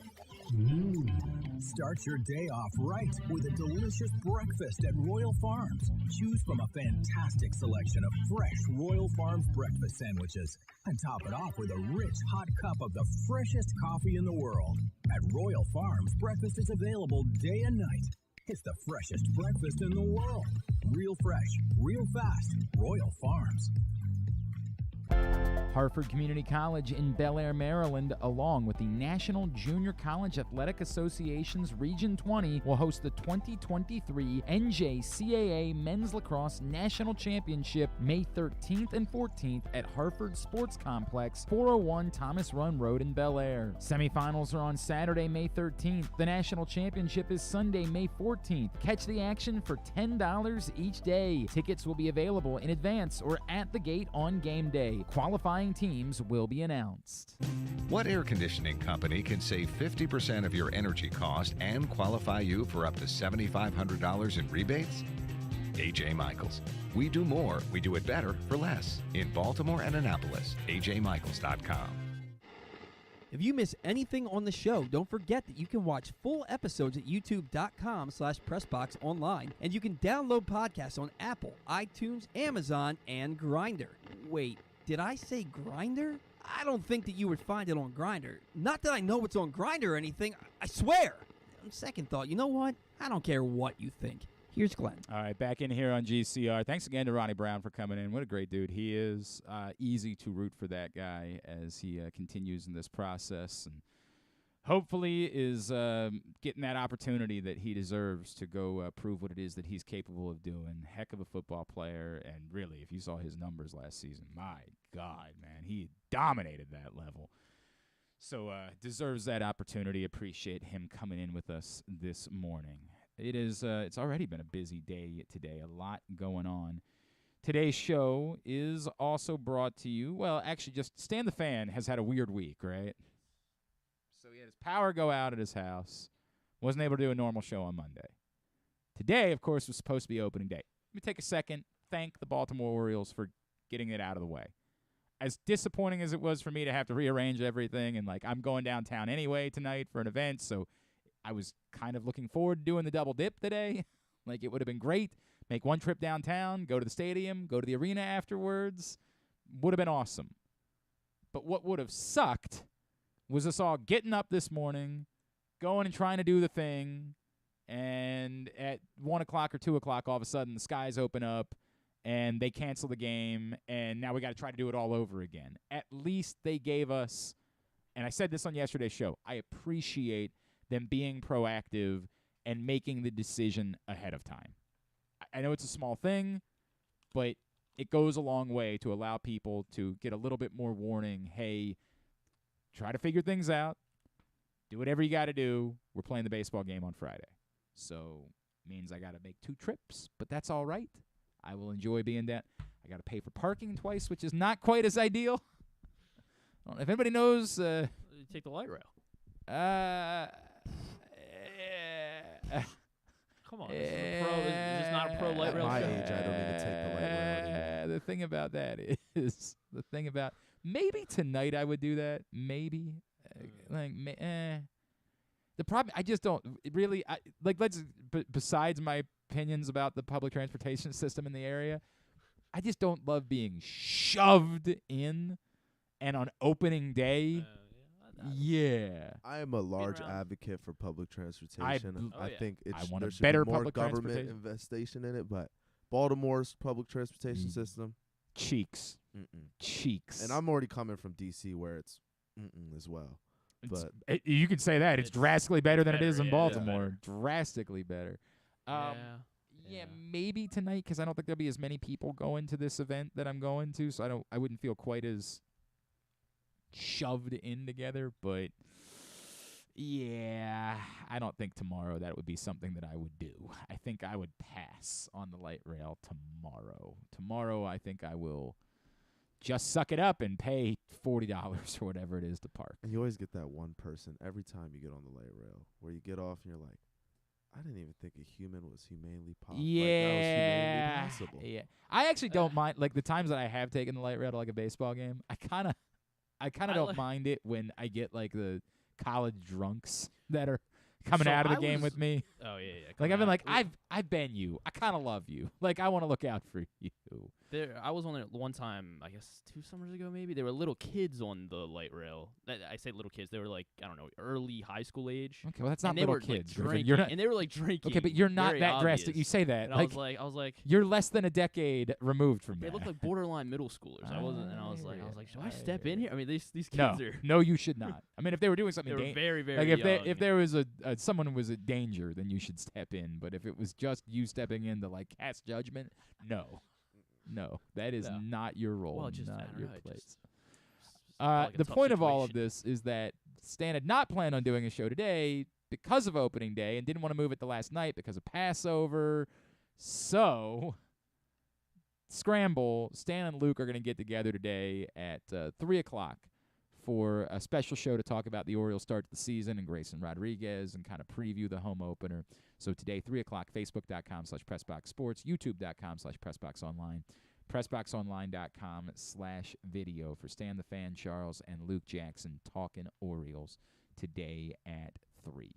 F: Start your day off right with a delicious breakfast at Royal Farms. Choose from a fantastic selection of fresh Royal Farms breakfast sandwiches and top it off with a rich hot cup of the freshest coffee in the world. At Royal Farms, breakfast is available day and night. It's the freshest breakfast in the world. Real fresh, real fast. Royal Farms.
B: Hartford Community College in Bel Air, Maryland, along with the National Junior College Athletic Association's Region 20, will host the 2023 NJCAA Men's Lacrosse National Championship May 13th and 14th at Hartford Sports Complex, 401 Thomas Run Road in Bel Air. Semifinals are on Saturday, May 13th. The National Championship is Sunday, May 14th. Catch the action for $10 each day. Tickets will be available in advance or at the gate on game day. Qualifying teams will be announced.
D: What air conditioning company can save 50% of your energy cost and qualify you for up to $7,500 in rebates? AJ Michaels. We do more, we do it better for less. In Baltimore and Annapolis, ajmichaels.com.
H: If you miss anything on the show, don't forget that you can watch full episodes at youtube.com/pressboxonline, and you can download podcasts on Apple, iTunes, Amazon, and Grindr. Wait, did I say Grindr? I don't think that you would find it on Grindr. Not that I know it's on Grindr or anything, I swear. On second thought, you know what? I don't care what you think. Here's Glenn.
B: All right, back in here on GCR. Thanks again to Ronnie Brown for coming in. What a great dude he is. Easy to root for that guy as he continues in this process, and hopefully is getting that opportunity that he deserves to go prove what it is that he's capable of doing. Heck of a football player, and really, if you saw his numbers last season, my God, man, he dominated that level. So deserves that opportunity. Appreciate him coming in with us this morning. It is. It's already been a busy day today. A lot going on. Today's show is also brought to you. Well, actually, just Stan the Fan has had a weird week, right? his power go out at his house. Wasn't able to do a normal show on Monday. Today, of course, was supposed to be opening day. Let me take a second, thank the Baltimore Orioles for getting it out of the way. As disappointing as it was for me to have to rearrange everything, and, like, I'm going downtown anyway tonight for an event, so I was kind of looking forward to doing the double dip today. Like, it would have been great. Make one trip downtown, go to the stadium, go to the arena afterwards. Would have been awesome. But what would have sucked was us all getting up this morning, going and trying to do the thing, and at 1 o'clock or 2 o'clock, all of a sudden, the skies open up, and they cancel the game, and now we got to try to do it all over again. At least they gave us, and I said this on yesterday's show, I appreciate them being proactive and making the decision ahead of time. I know it's a small thing, but it goes a long way to allow people to get a little bit more warning. Hey, try to figure things out. Do whatever you got to do. We're playing the baseball game on Friday. So means I got to make 2 trips, but that's all right. I will enjoy being down. I got to pay for parking twice, which is not quite as ideal. I don't know if anybody knows.
C: You take the light rail. Come on, this is not a pro light rail.
J: At my age, I don't even take the light rail anymore.
B: The thing about that is maybe tonight I would do that. Maybe the problem, I just don't really besides my opinions about the public transportation system in the area, I just don't love being shoved in, and on opening day. Yeah.
J: I am a large advocate for public transportation. I think there should
B: better
J: be more
B: public
J: government investigation in it, but Baltimore's public transportation system,
B: cheeks. Cheeks.
J: And I'm already coming from D.C. where it's as well. But
B: you could say that. It's drastically better than it is in Baltimore.
C: Yeah.
B: Drastically better. Yeah, maybe tonight, because I don't think there'll be as many people going to this event that I'm going to, so I wouldn't feel quite as shoved in together. But yeah, I don't think tomorrow that would be something that I would do. I think I would pass on the light rail tomorrow. Tomorrow, I think I will just suck it up and pay $40 or whatever it is to park.
J: And you always get that one person every time you get on the light rail where you get off and you're like, I didn't even think a human was humanely possible.
B: Yeah.
J: Like, that was humanely possible.
B: Yeah. I actually don't mind, like, the times that I have taken the light rail to, like, a baseball game, I kind of don't mind it when I get, like, the college drunks that are coming out of the game with me.
C: Oh, yeah.
B: Like, I've been like, I've been you. I kind of love you. Like, I want to look out for you.
C: I was on there one time, I guess 2 summers ago maybe. There were little kids on the light rail. I say little kids. They were like, I don't know, early high school age.
B: Okay, well, that's not little kids.
C: Like, drinking,
B: you're not,
C: and they were like drinking.
B: Okay, but you're not
C: very
B: that
C: obvious.
B: drastic. You say that.
C: And
B: like,
C: I was like,
B: you're less than a decade removed from
C: they
B: that.
C: looked like borderline middle schoolers. I wasn't, and I was like, should I step in here? I mean, these kids are.
B: No, you should not. I mean, if they were doing something,
C: they were very, very
B: like
C: young.
B: if there was someone who was a danger, then you should step in. But if it was just you stepping in to like cast judgment, no, that is not your role,
C: well, just,
B: not your place.
C: Like
B: the point of all of this is that Stan had not planned on doing a show today because of opening day and didn't want to move it to last night because of Passover. So, scramble, Stan and Luke are going to get together today at 3 o'clock for a special show to talk about the Orioles start to the season and Grayson Rodriguez and kind of preview the home opener. So today, 3 o'clock, Facebook.com/PressBoxSports, YouTube.com/PressBoxOnline, PressBoxOnline.com/video for Stan the Fan, Charles, and Luke Jackson talking Orioles today at 3.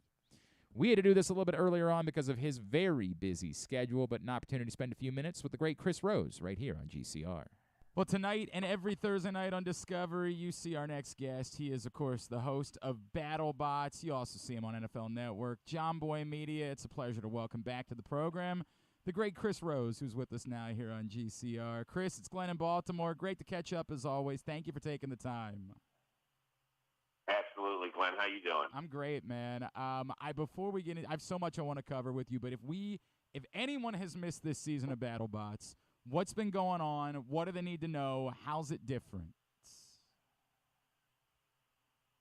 B: We had to do this a little bit earlier on because of his very busy schedule, but an opportunity to spend a few minutes with the great Chris Rose right here on GCR. Well, tonight and every Thursday night on Discovery, you see our next guest. He is, of course, the host of BattleBots. You also see him on NFL Network. John Boy Media, it's a pleasure to welcome back to the program the great Chris Rose, who's with us now here on GCR. Chris, it's Glenn in Baltimore. Great to catch up as always. Thank you for taking the time.
K: Absolutely, Glenn. How you doing?
B: I'm great, man. Before we get in, I have so much I want to cover with you, but if anyone has missed this season of BattleBots, what's been going on? What do they need to know? How's it different?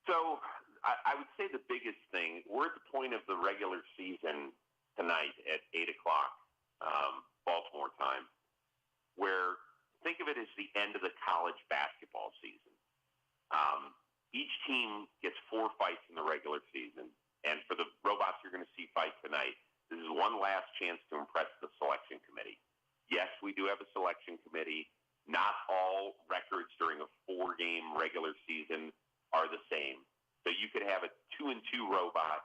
K: So I would say the biggest thing, we're at the point of the regular season tonight at 8 o'clock Baltimore time, where think of it as the end of the college basketball season. each team gets 4 fights in the regular season. And for the robots you're going to see fight tonight, this is one last chance to impress the selection committee. Yes, we do have a selection committee. Not all records during a 4-game regular season are the same. So you could have a 2-2 robot,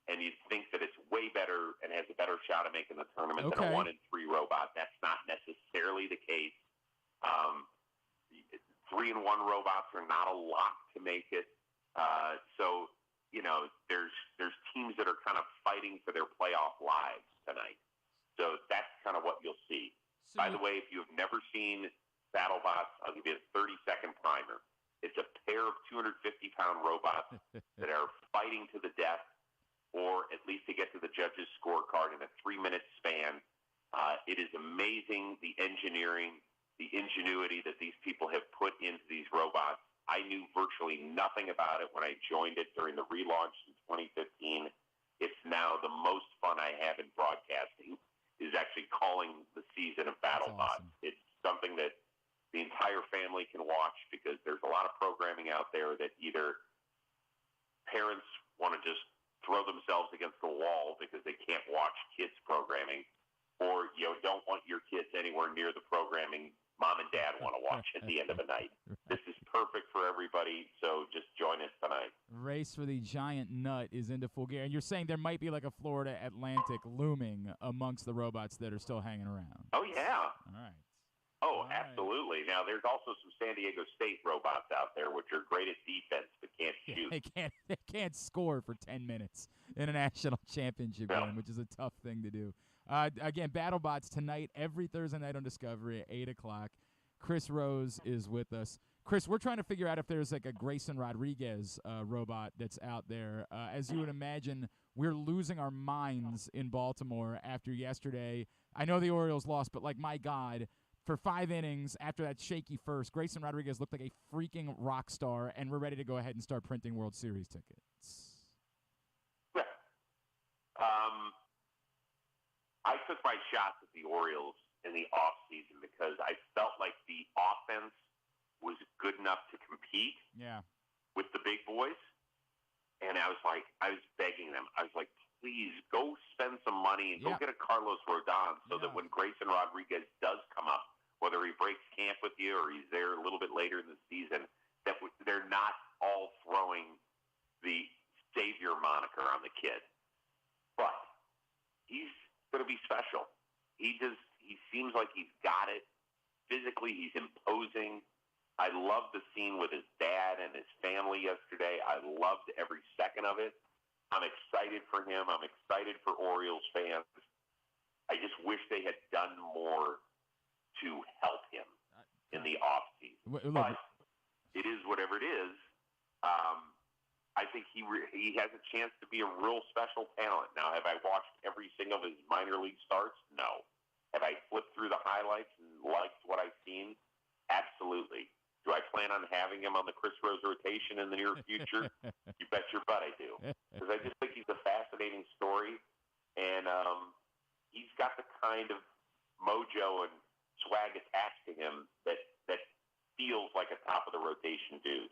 K: and you'd think that it's way better and has a better shot at making the tournament than a 1-3 robot. That's not necessarily the case. 3-1 robots are not a lot to make it. So, you know, there's teams that are kind of fighting for their playoff lives tonight. So that's kind of what you'll see. So, by the way, if you have never seen BattleBots, I'll give you a 30-second primer. It's a pair of 250-pound robots that are fighting to the death, or at least to get to the judges' scorecard in a 3-minute span. It is amazing, the engineering, the ingenuity that these people have put into these robots. I knew virtually nothing about it when I joined it during the relaunch in 2015. It's now the most fun I have in broadcasting, is actually calling the season of BattleBots. Awesome. It's something that the entire family can watch, because there's a lot of programming out there that either parents want to just throw themselves against the wall because they can't watch kids programming, or you don't want your kids anywhere near the programming mom and dad want to watch at the end of the night. This is perfect for everybody, so just join us tonight.
B: Race for the Giant Nut is into full gear. And you're saying there might be like a Florida Atlantic looming amongst the robots that are still hanging around.
K: Oh, yeah.
B: All right.
K: Oh, absolutely. Now, there's also some San Diego State robots out there which are great at defense but can't shoot.
B: They can't score for 10 minutes in a national championship game, which is a tough thing to do. Again, BattleBots tonight, every Thursday night on Discovery at 8 o'clock. Chris Rose is with us. Chris, we're trying to figure out if there's like a Grayson Rodriguez robot that's out there. As you would imagine, we're losing our minds in Baltimore after yesterday. I know the Orioles lost, but like, my God, for 5 innings after that shaky first, Grayson Rodriguez looked like a freaking rock star, and we're ready to go ahead and start printing World Series tickets.
K: I took my shots at the Orioles in the offseason because I felt like the offense was good enough to compete with the big boys. And I was begging them. I was like, please go spend some money and go get a Carlos Rodon so that when Grayson Rodriguez does come up, whether he breaks camp with you or he's there a little bit later in the season, that they're not all throwing the savior moniker on the kid. But he's going to be special. He seems like he's got it. Physically, he's imposing. I loved the scene with his dad and his family yesterday. I loved every second of it. I'm excited for him. I'm excited for Orioles fans. I just wish they had done more to help him in the offseason. But it is whatever it is. I think he has a chance to be a real special talent. Now, have I watched every single of his minor league starts? No. Have I flipped through the highlights and liked what I've seen? Absolutely. Do I plan on having him on the Chris Rose rotation in the near future? You bet your butt I do. Because I just think he's a fascinating story, and he's got the kind of mojo and swag attached to him that feels like a top-of-the-rotation dude.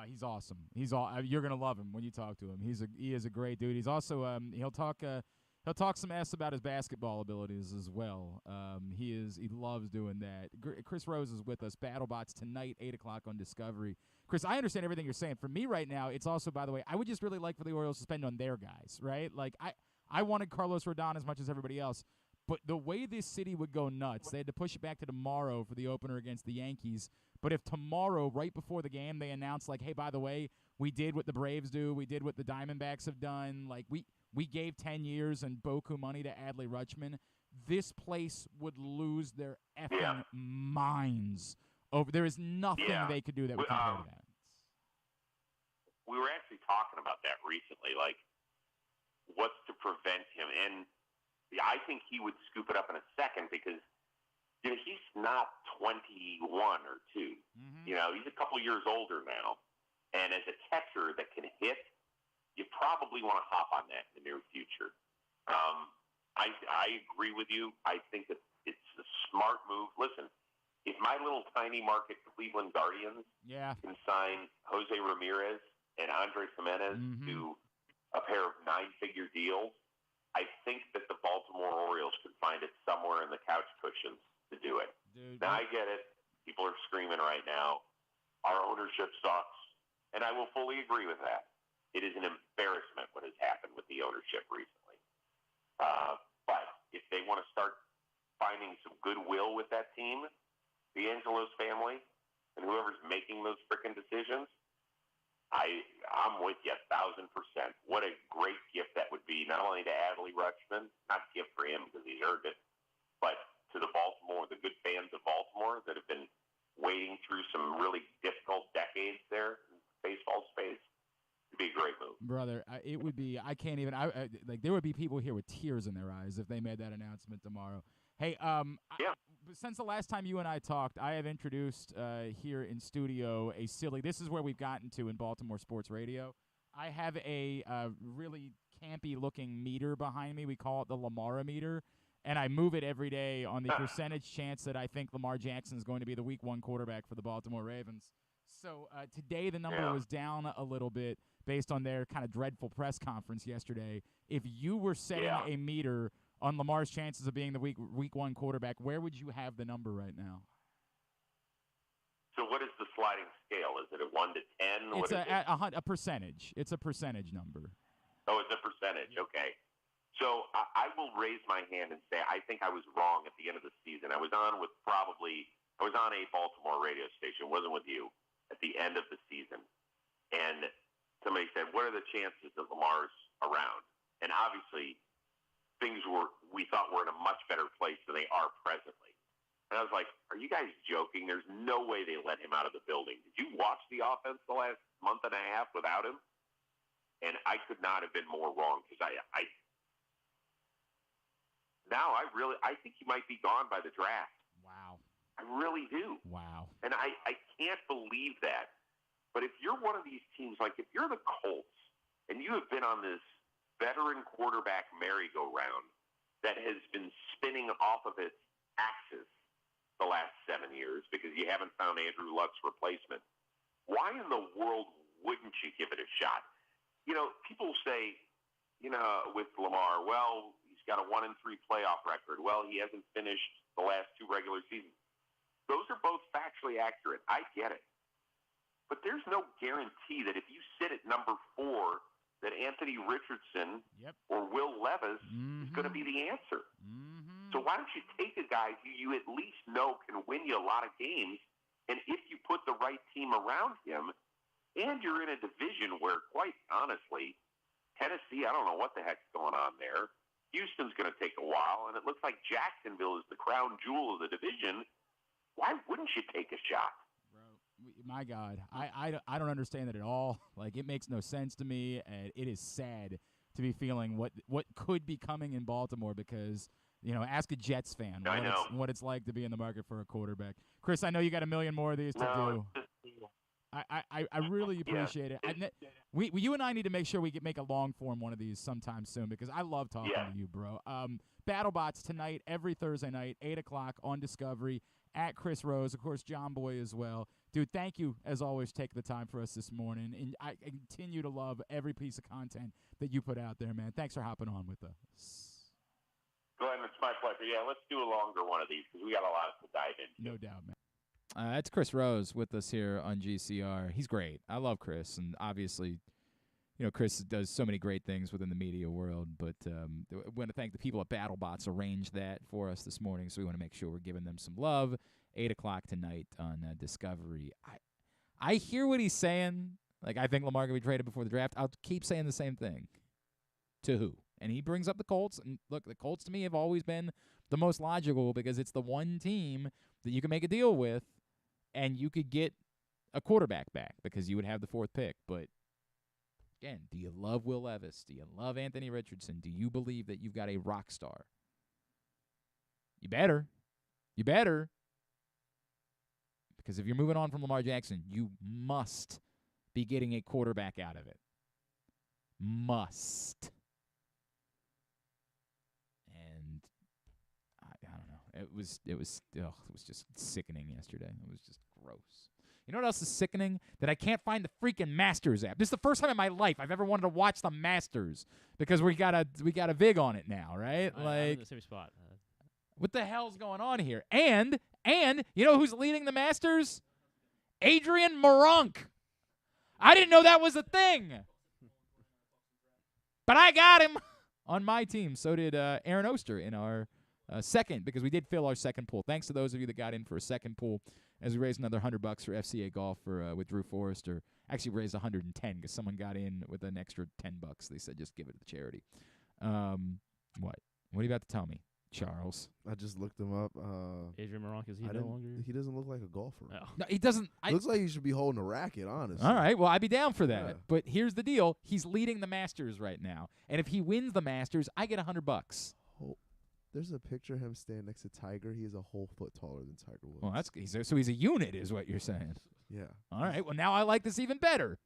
B: He's awesome. You're gonna love him when you talk to him. He is a great dude. He's also he'll talk some mess about his basketball abilities as well. He loves doing that. Chris Rose is with us. BattleBots tonight, 8 o'clock on Discovery. Chris, I understand everything you're saying. For me right now, it's also, by the way, I would just really like for the Orioles to spend on their guys, right? Like I wanted Carlos Rodon as much as everybody else, but the way this city would go nuts, they had to push it back to tomorrow for the opener against the Yankees. But if tomorrow, right before the game, they announce, like, hey, by the way, we did what the Braves do, we did what the Diamondbacks have done, like, we gave 10 years and Boku money to Adley Rutschman, this place would lose their effing minds. There is nothing they could do that would compare to that.
K: We were actually talking about that recently, like, what's to prevent him? And I think he would scoop it up in a second because he's not 21 or 2. Mm-hmm. He's a couple years older now. And as a catcher that can hit, you probably want to hop on that in the near future. I agree with you. I think that it's a smart move. Listen, if my little tiny market Cleveland Guardians can sign Jose Ramirez and Andres Jimenez to a pair of 9-figure deals, I think that the Baltimore Orioles could find it somewhere in the couch cushions to do it.
B: Dude,
K: now, I get it. People are screaming right now, our ownership sucks, and I will fully agree with that. It is an embarrassment what has happened with the ownership recently. But if they want to start finding some goodwill with that team, the Angelos family, and whoever's making those frickin' decisions, I'm with you 1,000%. What a great gift that would be, not only to Adley Rutschman, not a gift for him because he earned it, but to the good fans of Baltimore that have been wading through some really difficult decades there in baseball space. It'd be a great move.
B: Brother, it would be, I can't even, there would be people here with tears in their eyes if they made that announcement tomorrow. Hey, since the last time you and I talked, I have introduced here in studio this is where we've gotten to in Baltimore sports radio. I have a really campy-looking meter behind me. We call it the Lamar-O-Meter, and I move it every day on the percentage chance that I think Lamar Jackson is going to be the Week 1 quarterback for the Baltimore Ravens. So today the number was down a little bit based on their kind of dreadful press conference yesterday. If you were setting a meter on Lamar's chances of being the Week 1 quarterback, where would you have the number right now?
K: So what is the sliding scale? Is it a 1 to 10?
B: It's a percentage. It's a percentage number.
K: Oh, it's a percentage. Okay. So I will raise my hand and say I think I was wrong at the end of the season. I was on a Baltimore radio station. It wasn't with you at the end of the season. And somebody said, what are the chances that Lamar's around? And obviously we thought were in a much better place than they are presently. And I was like, are you guys joking? There's no way they let him out of the building. Did you watch the offense the last month and a half without him? And I could not have been more wrong because I think he might be gone by the draft.
B: Wow.
K: I really do.
B: Wow.
K: And I can't believe that. But if you're one of these teams, like if you're the Colts and you have been on this veteran quarterback merry-go-round that has been spinning off of its axis the last 7 years because you haven't found Andrew Luck's replacement, why in the world wouldn't you give it a shot? You know, people say, with Lamar, well, he's got a 1-3 playoff record. Well, he hasn't finished the last 2 regular seasons. Those are both factually accurate. I get it. But there's no guarantee that if you sit at number 4, that Anthony Richardson or Will Levis is going to be the answer. So why don't you take a guy who you at least know can win you a lot of games, and if you put the right team around him, and you're in a division where, quite honestly, Tennessee, I don't know what the heck's going on there. Houston's going to take a while, and it looks like Jacksonville is the crown jewel of the division. Why wouldn't you take a shot?
B: My God, I don't understand it at all. Like, it makes no sense to me, and it is sad to be feeling what could be coming in Baltimore because, ask a Jets fan what it's like to be in the market for a quarterback. Chris, I know you got a million more of these to do. I really appreciate it. You and I need to make sure we make a long form one of these sometime soon because I love talking to you, bro. BattleBots tonight, every Thursday night, 8 o'clock on Discovery, at Chris Rose, of course, John Boy as well. Dude, thank you, as always, taking the time for us this morning. And I continue to love every piece of content that you put out there, man. Thanks for hopping on with us.
K: Glenn, it's my pleasure. Yeah, let's do a longer one of these because we got a lot to dive into.
B: No doubt, man. That's Chris Rose with us here on GCR. He's great. I love Chris, and obviously, Chris does so many great things within the media world, but I want to thank the people at BattleBots arranged that for us this morning, so we want to make sure we're giving them some love. 8 o'clock tonight on Discovery. I hear what he's saying. Like, I think Lamar can be traded before the draft. I'll keep saying the same thing. To who? And he brings up the Colts. And look, the Colts to me have always been the most logical because it's the one team that you can make a deal with and you could get a quarterback back because you would have the 4th pick. But, again, do you love Will Levis? Do you love Anthony Richardson? Do you believe that you've got a rock star? You better. You better. Because if you're moving on from Lamar Jackson, you must be getting a quarterback out of it. Must. And I don't know. It was just sickening yesterday. It was just gross. You know what else is sickening? That I can't find the freaking Masters app. This is the first time in my life I've ever wanted to watch the Masters because we got a VIG on it now, right?
C: I'm
B: Like,
C: in the same spot.
B: what the hell's going on here? And you know who's leading the Masters? Adrian Moronk. I didn't know that was a thing. But I got him on my team. So did Aaron Oster in our second, because we did fill our second pool. Thanks to those of you that got in for a second pool, as we raised another $100 for FCA Golf with Drew Forrester. Actually raised 110 because someone got in with an extra $10. They said just give it to the charity. What are you about to tell me, Charles?
J: I just looked him up.
C: Adrian Moronk, is he no longer?
J: He doesn't look like a golfer.
B: No, he doesn't.
J: Looks like he should be holding a racket, honestly.
B: All right, well, I'd be down for that.
J: Yeah.
B: But here's the deal. He's leading the Masters right now. And if he wins the Masters, I get $100.
J: Oh, there's a picture of him standing next to Tiger. He is a whole foot taller than Tiger Woods.
B: Well, so he's a unit is what you're saying.
J: Yeah.
B: All right, well, now I like this even better.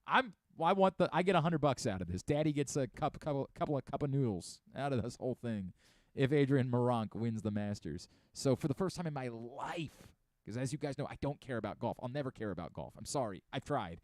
B: I get $100 out of this. Daddy gets a couple of noodles out of this whole thing if Adrian Moronk wins the Masters. So for the first time in my life, because as you guys know, I don't care about golf. I'll never care about golf. I'm sorry. I've tried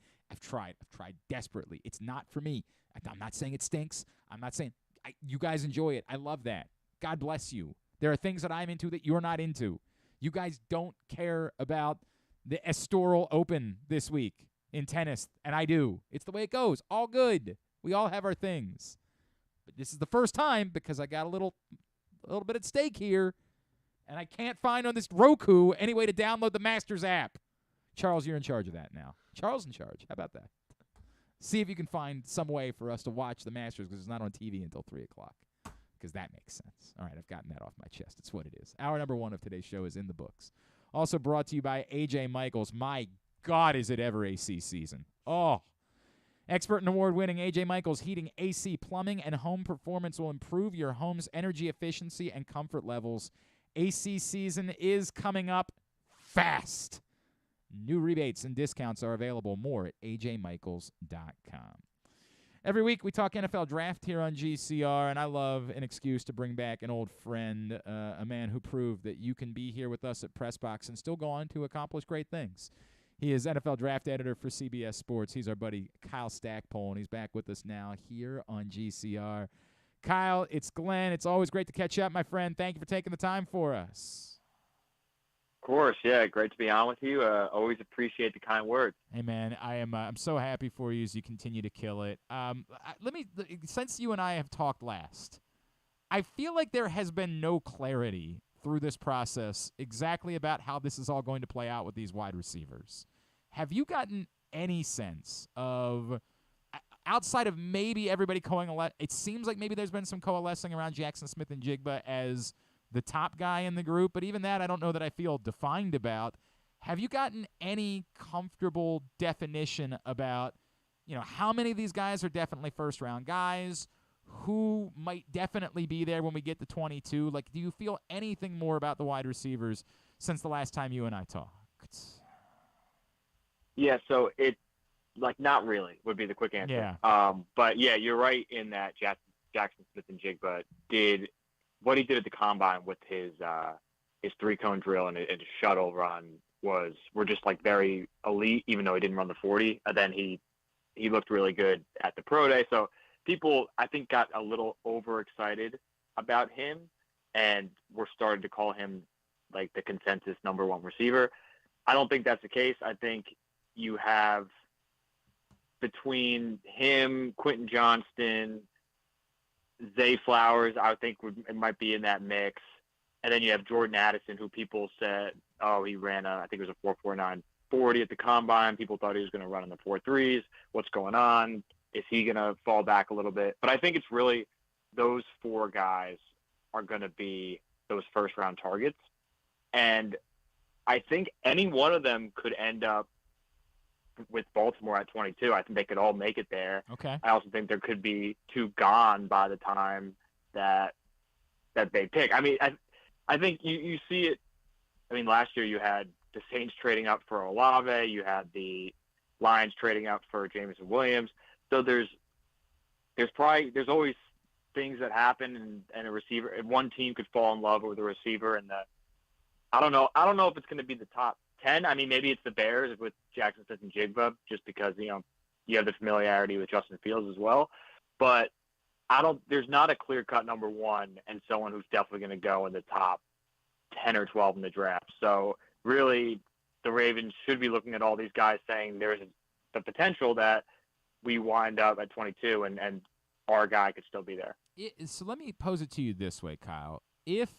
B: desperately. It's not for me. I'm not saying it stinks. I'm not saying you guys enjoy it. I love that. God bless you. There are things that I'm into that you're not into. You guys don't care about the Estoril Open this week in tennis, and I do. It's the way it goes. All good. We all have our things. But this is the first time because I got a little bit at stake here, and I can't find on this Roku any way to download the Masters app. Charles, you're in charge of that now. Charles in charge. How about that? See if you can find some way for us to watch the Masters because it's not on TV until 3 o'clock. Because that makes sense. All right, I've gotten that off my chest. It's what it is. Hour number 1 of today's show is in the books. Also brought to you by A.J. Michaels. My God, is it ever AC season. Oh. Expert and award-winning A.J. Michaels Heating, AC, Plumbing, and Home Performance will improve your home's energy efficiency and comfort levels. AC season is coming up fast. New rebates and discounts are available. More at ajmichaels.com. Every week we talk NFL draft here on GCR, and I love an excuse to bring back an old friend, a man who proved that you can be here with us at PressBox and still go on to accomplish great things. He is NFL draft editor for CBS Sports. He's our buddy Kyle Stackpole, and he's back with us now here on GCR. Kyle, it's Glenn. It's always great to catch up, my friend. Thank you for taking the time for us.
L: Of course, yeah, great to be on with you. Always appreciate the kind words.
B: Hey, man, I'm so happy for you as you continue to kill it. Since you and I have talked last, I feel like there has been no clarity through this process exactly about how this is all going to play out with these wide receivers. Have you gotten any sense of, outside of maybe everybody it seems like maybe there's been some coalescing around Jackson Smith and Jigba as the top guy in the group, but even that I don't know that I feel defined about. Have you gotten any comfortable definition about, how many of these guys are definitely first-round guys, who might definitely be there when we get to 22? Like, do you feel anything more about the wide receivers since the last time you and I talked?
L: Yeah, so not really would be the quick answer.
B: Yeah.
L: But, yeah, you're right in that Jackson Smith and Jigba did – what he did at the combine with his 3-cone drill and his shuttle run were just like very elite, even though he didn't run the 40. And then he looked really good at the pro day. So people, I think, got a little overexcited about him and were starting to call him like the consensus number 1 receiver. I don't think that's the case. I think you have between him, Quentin Johnston, Zay Flowers, I think it might be in that mix. And then you have Jordan Addison, who people said, he ran I think it was a 4.49 40 at the combine. People thought he was going to run in the 4.3s. What's going on? Is he going to fall back a little bit? But I think it's really those 4 guys are going to be those first-round targets. And I think any one of them could end up with Baltimore at 22. I think they could all make it there.
B: Okay.
L: I also think there could be 2 gone by the time that they pick. I mean, I think you see it. I mean, last year you had the Saints trading up for Olave. You had the Lions trading up for Jameson Williams. So there's always things that happen, and a receiver, and one team could fall in love with a receiver, and I don't know if it's going to be the top 10. I mean, maybe it's the Bears with Jackson Smith and Jigba, just because you have the familiarity with Justin Fields as well. But there's not a clear-cut number one and someone who's definitely going to go in the top 10 or 12 in the draft. So really, the Ravens should be looking at all these guys saying there's the potential that we wind up at 22 and our guy could still be there.
B: So let me pose it to you this way, Kyle. If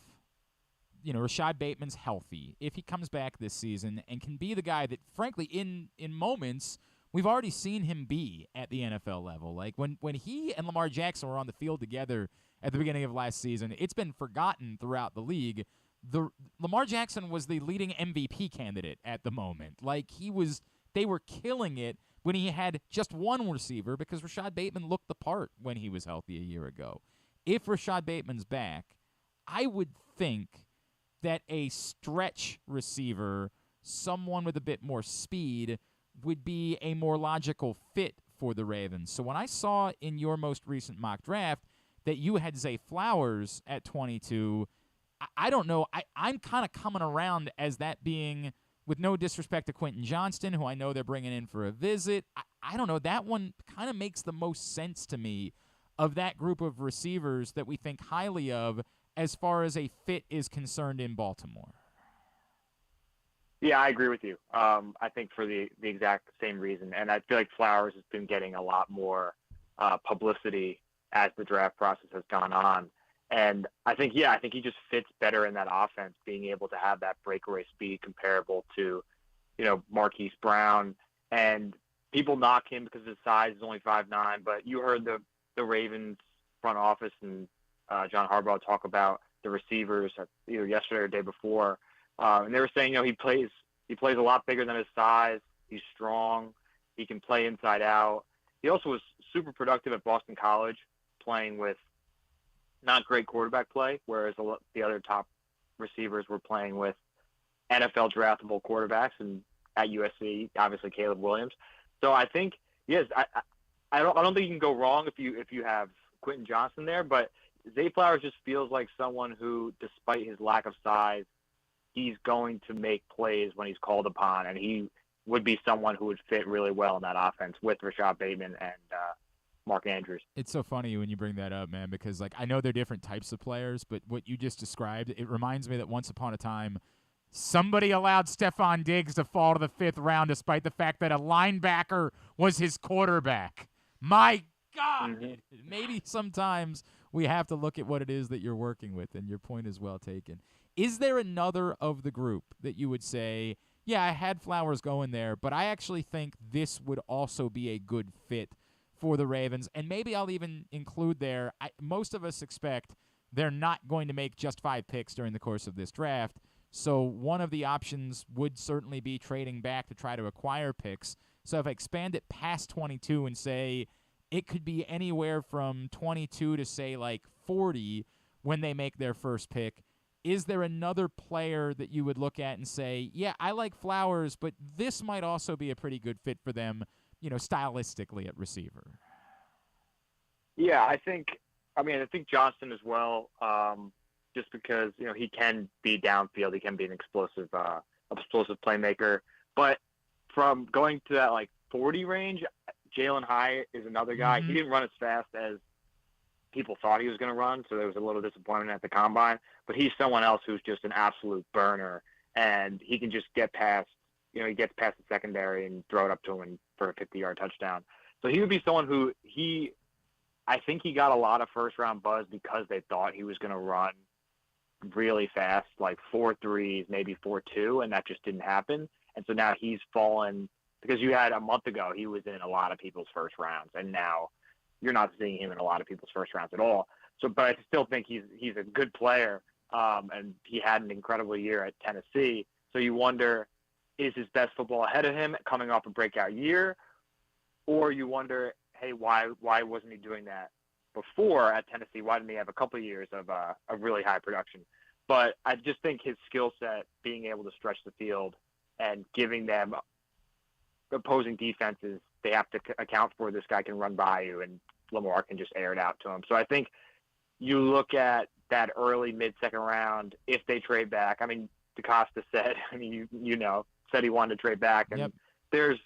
B: Rashad Bateman's healthy, if he comes back this season and can be the guy that, frankly, in moments – we've already seen him be at the NFL level. Like when he and Lamar Jackson were on the field together at the beginning of last season, it's been forgotten throughout the league. Lamar Jackson was the leading MVP candidate at the moment. Like they were killing it when he had just one receiver because Rashad Bateman looked the part when he was healthy a year ago. If Rashad Bateman's back, I would think that a stretch receiver, someone with a bit more speed, would be a more logical fit for the Ravens. So when I saw in your most recent mock draft that you had Zay Flowers at 22, I don't know. I'm kind of coming around as that being, with no disrespect to Quentin Johnston, who I know they're bringing in for a visit. I don't know. That one kind of makes the most sense to me of that group of receivers that we think highly of as far as a fit is concerned in Baltimore.
L: Yeah, I agree with you. I think for the exact same reason. And I feel like Flowers has been getting a lot more publicity as the draft process has gone on. And I think he just fits better in that offense, being able to have that breakaway speed comparable to, Marquise Brown. And people knock him because his size is only 5'9", but you heard the Ravens front office and John Harbaugh talk about the receivers either yesterday or the day before. And they were saying, he plays a lot bigger than his size. He's strong. He can play inside out. He also was super productive at Boston College, playing with not great quarterback play, whereas the other top receivers were playing with NFL draftable quarterbacks, and at USC, obviously Caleb Williams. So I think, yes, I don't think you can go wrong if you have Quentin Johnston there, but Zay Flowers just feels like someone who, despite his lack of size, he's going to make plays when he's called upon, and he would be someone who would fit really well in that offense with Rashad Bateman and Mark Andrews.
B: It's so funny when you bring that up, man, because I know they're different types of players, but what you just described, it reminds me that once upon a time, somebody allowed Stephon Diggs to fall to the 5th round despite the fact that a linebacker was his quarterback. My God! Mm-hmm. Maybe sometimes we have to look at what it is that you're working with, and your point is well taken. Is there another of the group that you would say, yeah, I had Flowers going there, but I actually think this would also be a good fit for the Ravens? And maybe I'll even include there, most of us expect they're not going to make just 5 picks during the course of this draft, so one of the options would certainly be trading back to try to acquire picks. So if I expand it past 22 and say it could be anywhere from 22 to, say, like 40 when they make their first pick, is there another player that you would look at and say, yeah, I like Flowers, but this might also be a pretty good fit for them, stylistically at receiver?
L: Yeah, I think Johnston as well, just because, he can be downfield. He can be an explosive playmaker. But from going to that, 40 range, Jalen Hyatt is another guy. Mm-hmm. He didn't run as fast as people thought he was going to run, so there was a little disappointment at the combine. But he's someone else who's just an absolute burner, and he can just get past, he gets past the secondary and throw it up to him for a 50-yard touchdown. So he would be someone who I think he got a lot of first-round buzz because they thought he was going to run really fast, like 4.3s, maybe 4.2, and that just didn't happen. And so now he's fallen because you had a month ago he was in a lot of people's first rounds, and now you're not seeing him in a lot of people's first rounds at all. So, but I still think he's a good player, and he had an incredible year at Tennessee. So you wonder, is his best football ahead of him coming off a breakout year? Or you wonder, hey, why wasn't he doing that before at Tennessee? Why didn't he have a couple of years of really high production? But I just think his skill set, being able to stretch the field and giving them opposing defenses, they have to account for this guy can run by you and Lamar can just air it out to him. So I think you look at that early mid-second round, if they trade back, I mean, DaCosta said, I mean, said he wanted to trade back. And there's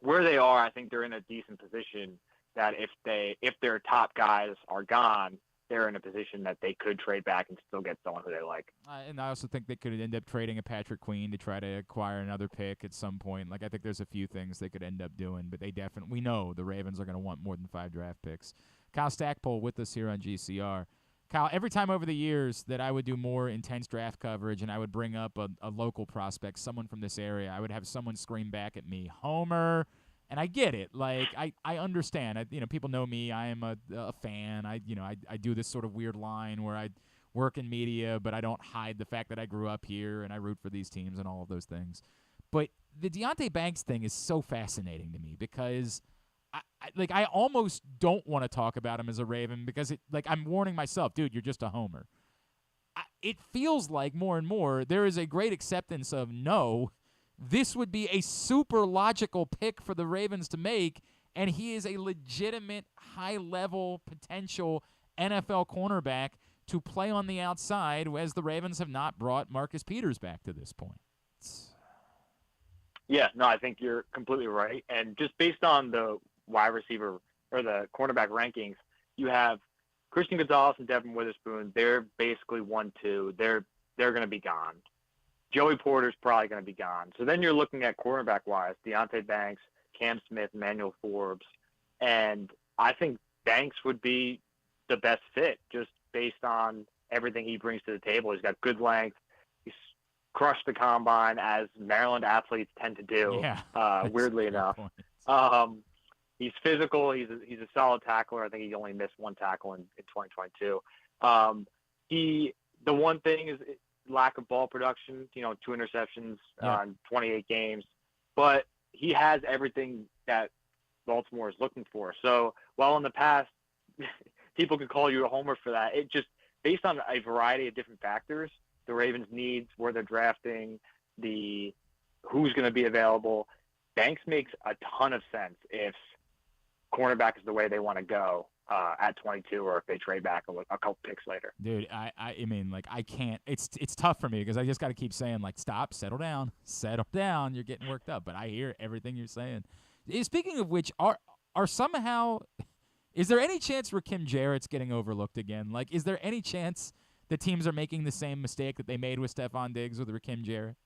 L: where they are, I think they're in a decent position that if their top guys are gone, they're in a position that they could trade back and still get someone who they like.
B: And I also think they could end up trading a Patrick Queen to try to acquire another pick at some point. Like, I think there's a few things they could end up doing, but we know the Ravens are going to want more than 5 draft picks. Kyle Stackpole with us here on GCR. Kyle, every time over the years that I would do more intense draft coverage and I would bring up a local prospect, someone from this area, I would have someone scream back at me, Homer. And I get it. Like, I understand. People know me. I am a fan. I do this sort of weird line where I work in media, but I don't hide the fact that I grew up here and I root for these teams and all of those things. But the Deonte Banks thing is so fascinating to me because I almost don't want to talk about him as a Raven because I'm warning myself, dude, you're just a homer. It feels like more and more there is a great acceptance of no, this would be a super logical pick for the Ravens to make, and he is a legitimate high-level potential NFL cornerback to play on the outside, as the Ravens have not brought Marcus Peters back to this point.
L: Yeah, no, I think you're completely right. And just based on the wide receiver or the cornerback rankings, you have Christian Gonzalez and Devin Witherspoon. They're basically 1-2. They're going to be gone. Joey Porter's probably going to be gone. So then you're looking at cornerback-wise, Deonte Banks, Cam Smith, Manuel Forbes. And I think Banks would be the best fit just based on everything he brings to the table. He's got good length. He's crushed the combine, as Maryland athletes tend to do, weirdly enough. He's physical. He's a solid tackler. I think he only missed 1 tackle in 2022. The one thing is lack of ball production, 2 interceptions on 28 games. But he has everything that Baltimore is looking for. So while in the past people could call you a homer for that, it just based on a variety of different factors, the Ravens' needs, where they're drafting, who's going to be available, Banks makes a ton of sense if cornerback is the way they want to go at 22, or if they trade back a couple picks later.
B: Dude, I mean, like, I can't. It's tough for me because I just got to keep saying, like, stop, settle down. You're getting worked up. But I hear everything you're saying. Speaking of which, are somehow, is there any chance Rakim Jarrett's getting overlooked again? Like, is there any chance the teams are making the same mistake that they made with Stephon Diggs with Rakim Jarrett?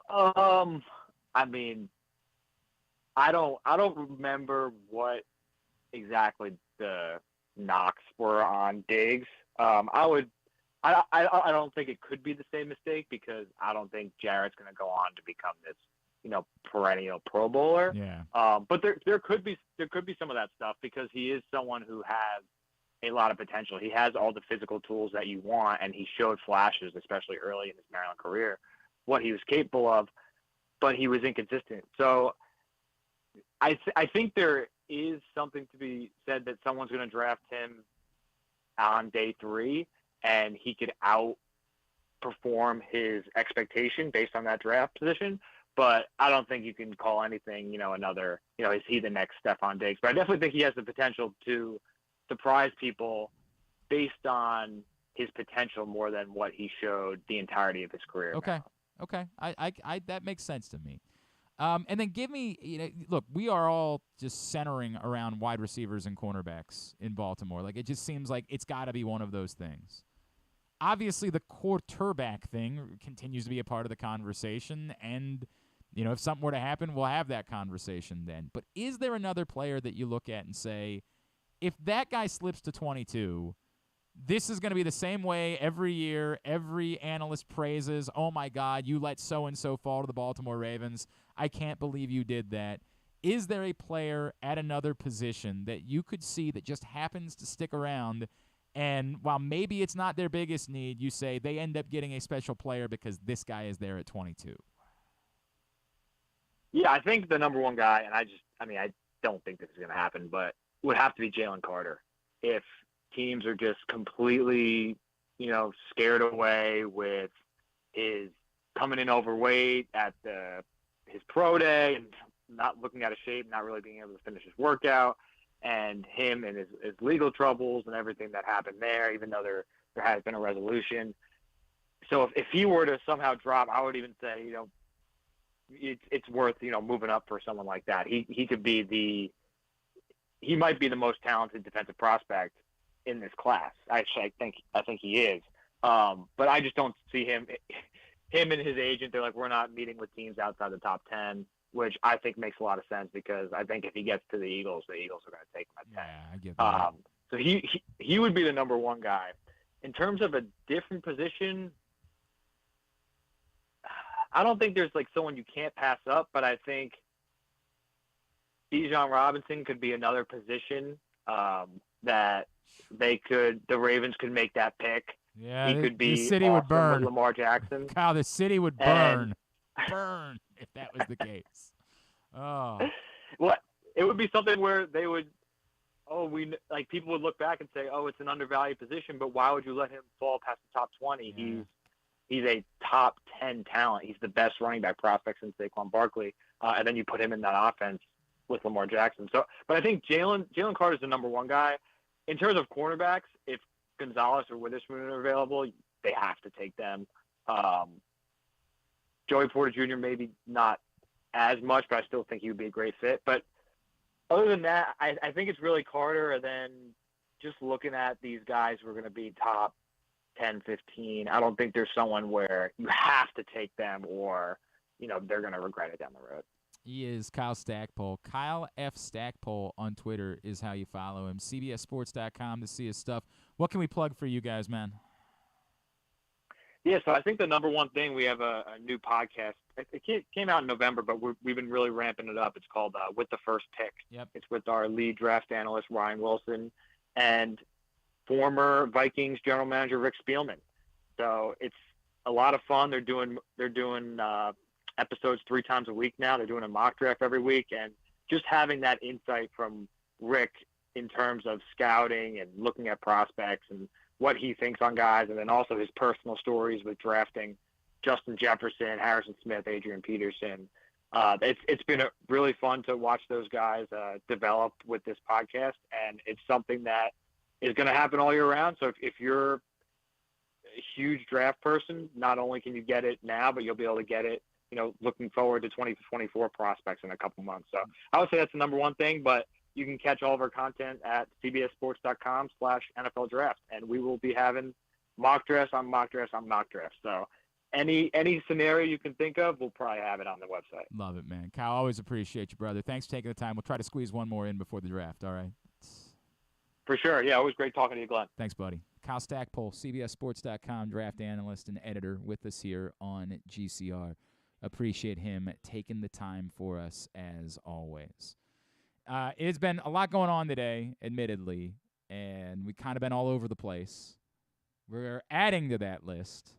L: I mean, I don't remember what exactly the knocks were on Diggs. I don't think it could be the same mistake because I don't think Jarrett's going to go on to become this, perennial Pro Bowler.
B: Yeah.
L: But there could be some of that stuff because he is someone who has a lot of potential. He has all the physical tools that you want, and he showed flashes, especially early in his Maryland career, what he was capable of, but he was inconsistent. So I think there is something to be said that someone's going to draft him on day 3, and he could outperform his expectation based on that draft position. But I don't think you can call anything, another, is he the next Stephon Diggs? But I definitely think he has the potential to surprise people based on his potential more than what he showed the entirety of his career.
B: Okay. I that makes sense to me. And then give me, look, we are all just centering around wide receivers and cornerbacks in Baltimore. Like, it just seems like it's got to be one of those things. Obviously, the quarterback thing continues to be a part of the conversation, and, if something were to happen, we'll have that conversation then. But is there another player that you look at and say, if that guy slips to 22, this is going to be the same way every year. Every analyst praises, oh, my God, you let so-and-so fall to the Baltimore Ravens. I can't believe you did that. Is there a player at another position that you could see that just happens to stick around, and while maybe it's not their biggest need, you say they end up getting a special player because this guy is there at 22?
L: Yeah, I think the number one guy, and I don't think this is going to happen, but would have to be Jalen Carter. If teams are just completely, scared away with his coming in overweight at his pro day and not looking out of shape, not really being able to finish his workout, and him and his legal troubles and everything that happened there, even though there has been a resolution. So if he were to somehow drop, I would even say, it's worth, moving up for someone like that. He could be he might be the most talented defensive prospect in this class. Actually, I think he is. But I just don't see him and his agent. They're like, we're not meeting with teams outside the top 10, which I think makes a lot of sense because I think if he gets to the Eagles are going to take him at 10.
B: Yeah, I get that.
L: So he would be the number one guy. In terms of a different position, I don't think there's like someone you can't pass up, but I think Bijan Robinson could be another position that the Ravens could make that pick.
B: Yeah,
L: he could be
B: the city would burn.
L: Lamar Jackson.
B: Kyle, the city would burn. Burn if that was the case. Oh.
L: Well, it would be something where they would, people would look back and say, it's an undervalued position, but why would you let him fall past the top 20? Yeah. He's a top 10 talent. He's the best running back prospect since Saquon Barkley. And then you put him in that offense with Lamar Jackson. So, but I think Jalen Carter's the number one guy. In terms of cornerbacks, if Gonzalez or Witherspoon are available, they have to take them. Joey Porter Jr. maybe not as much, but I still think he would be a great fit. But other than that, I think it's really Carter, and then just looking at these guys who are going to be top 10, 15, I don't think there's someone where you have to take them or, they're going to regret it down the road.
B: He is Kyle Stackpole. Kyle F. Stackpole on Twitter is how you follow him. CBSSports.com to see his stuff. What can we plug for you guys, man?
L: Yeah, so I think the number one thing, we have a new podcast. It came out in November, but we've been really ramping it up. It's called With the First Pick.
B: Yep.
L: It's with our lead draft analyst, Ryan Wilson, and former Vikings general manager, Rick Spielman. So it's a lot of fun. They're doing episodes 3 times a week now. They're doing a mock draft every week, and just having that insight from Rick in terms of scouting and looking at prospects and what he thinks on guys, and then also his personal stories with drafting Justin Jefferson, Harrison Smith, Adrian Peterson. It's been really fun to watch those guys develop with this podcast, and it's something that is going to happen all year round. So if you're a huge draft person, not only can you get it now, but you'll be able to get it, looking forward to 2024 prospects in a couple months. So I would say that's the number one thing, but you can catch all of our content at cbssports.com/NFL draft. And we will be having mock drafts on mock drafts on mock drafts. So any scenario you can think of, we'll probably have it on the website.
B: Love it, man. Kyle, always appreciate you, brother. Thanks for taking the time. We'll try to squeeze one more in before the draft, all right?
L: For sure. Yeah, always great talking to you, Glenn.
B: Thanks, buddy. Kyle Stackpole, CBSSports.com draft analyst and editor with us here on GCR. Appreciate him taking the time for us as always. It's been a lot going on today, admittedly, and we've kind of been all over the place. We're adding to that list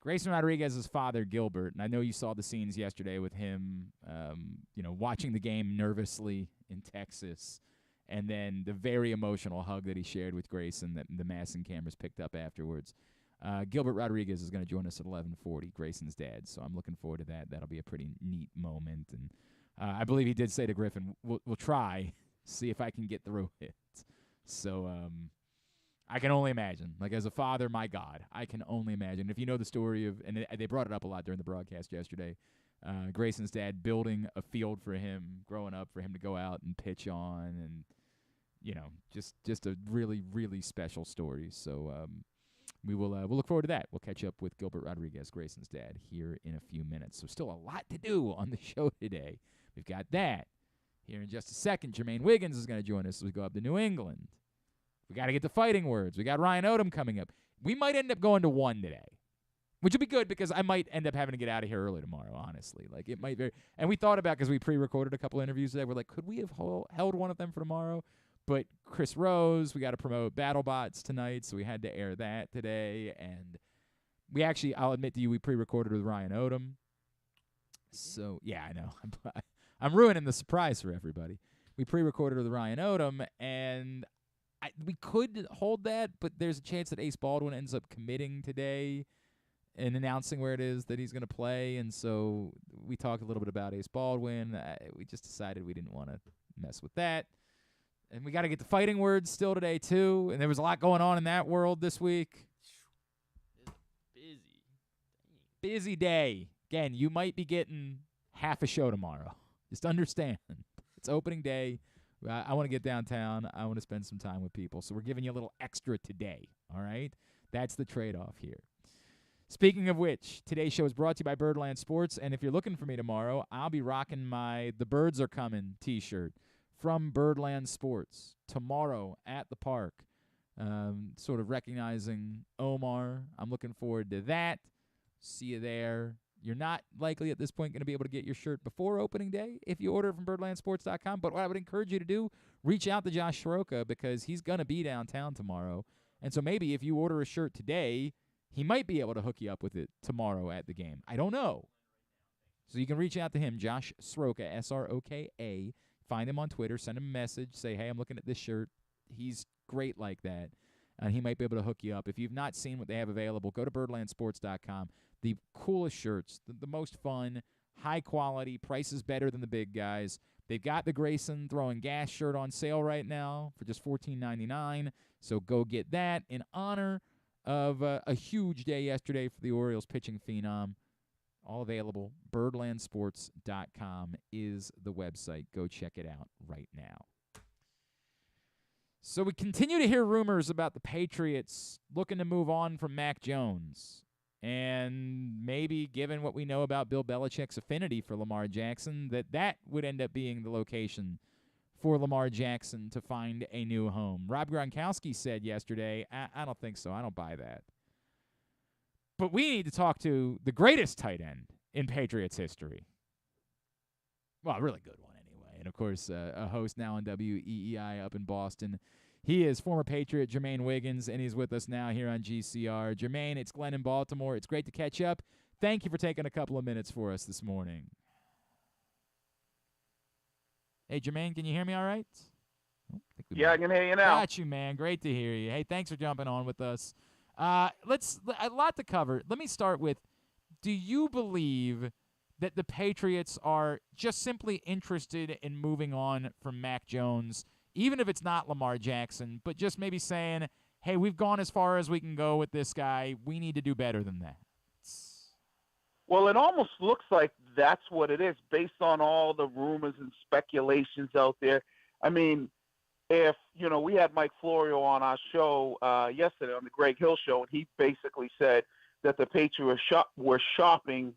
B: Grayson Rodriguez's father, Gilbert, and I know you saw the scenes yesterday with him, watching the game nervously in Texas, and then the very emotional hug that he shared with Grayson that the Masson cameras picked up afterwards. Gilbert Rodriguez is going to join us at 11:40, Grayson's dad, so I'm looking forward to that. That'll be a pretty neat moment, and I believe he did say to Griffin, we'll try, see if I can get through it. So I can only imagine. Like, as a father, my God, I can only imagine. If you know the story of, and they brought it up a lot during the broadcast yesterday, Grayson's dad building a field for him growing up for him to go out and pitch on, and, just a really, really special story. So we'll look forward to that. We'll catch up with Gilbert Rodriguez, Grayson's dad, here in a few minutes. So still a lot to do on the show today. We've got that. Here in just a second, Jermaine Wiggins is going to join us as we go up to New England. We got to get the fighting words. We got Ryan Odom coming up. We might end up going to 1 today, which would be good because I might end up having to get out of here early tomorrow, honestly. Like, it might be. And we thought about, because we pre-recorded a couple interviews today, we're like, could we have held one of them for tomorrow? But Chris Rose, we got to promote BattleBots tonight, so we had to air that today. And we actually, I'll admit to you, we pre-recorded with Ryan Odom. So, yeah, I know. I'm ruining the surprise for everybody. We pre-recorded with Ryan Odom, and we could hold that, but there's a chance that Ace Baldwin ends up committing today and announcing where it is that he's going to play. And so we talked a little bit about Ace Baldwin. We just decided we didn't want to mess with that. And we got to get the fighting words still today, too. And there was a lot going on in that world this week. Busy day. Again, you might be getting half a show tomorrow. Just understand. It's opening day. I want to get downtown. I want to spend some time with people. So we're giving you a little extra today, all right? That's the trade-off here. Speaking of which, today's show is brought to you by Birdland Sports. And if you're looking for me tomorrow, I'll be rocking my The Birds Are Coming t-shirt from Birdland Sports tomorrow at the park. Sort of recognizing Omar. I'm looking forward to that. See you there. You're not likely at this point going to be able to get your shirt before opening day if you order it from birdlandsports.com. But what I would encourage you to do, reach out to Josh Soroka because he's going to be downtown tomorrow. And so maybe if you order a shirt today, he might be able to hook you up with it tomorrow at the game. I don't know. So you can reach out to him, Josh Soroka, S-R-O-K-A. Find him on Twitter. Send him a message. Say, hey, I'm looking at this shirt. He's great like that. And he might be able to hook you up. If you've not seen what they have available, go to birdlandsports.com. The coolest shirts, the most fun, high quality, prices better than the big guys. They've got the Grayson Throwing Gas shirt on sale right now for just $14.99. So go get that in honor of a huge day yesterday for the Orioles pitching phenom. All available. Birdlandsports.com is the website. Go check it out right now. So we continue to hear rumors about the Patriots looking to move on from Mac Jones. And maybe, given what we know about Bill Belichick's affinity for Lamar Jackson, that would end up being the location for Lamar Jackson to find a new home. Rob Gronkowski said yesterday, I don't think so. I don't buy that. But we need to talk to the greatest tight end in Patriots history. Well, a really good one anyway. And, of course, a host now on WEEI up in Boston. He is former Patriot Jermaine Wiggins, and he's with us now here on GCR. Jermaine, it's Glenn in Baltimore. It's great to catch up. Thank you for taking a couple of minutes for us this morning. Hey, Jermaine, can you hear me all right?
M: Yeah, I can hear you now.
B: Got you, man. Great to hear you. Hey, thanks for jumping on with us. A lot to cover. Let me start with, do you believe that the Patriots are just simply interested in moving on from Mac Jones, even if it's not Lamar Jackson, but just maybe saying, hey, we've gone as far as we can go with this guy. We need to do better than that?
M: Well, it almost looks like that's what it is based on all the rumors and speculations out there. I mean, if, we had Mike Florio on our show yesterday on the Greg Hill show, and he basically said that the Patriots were shopping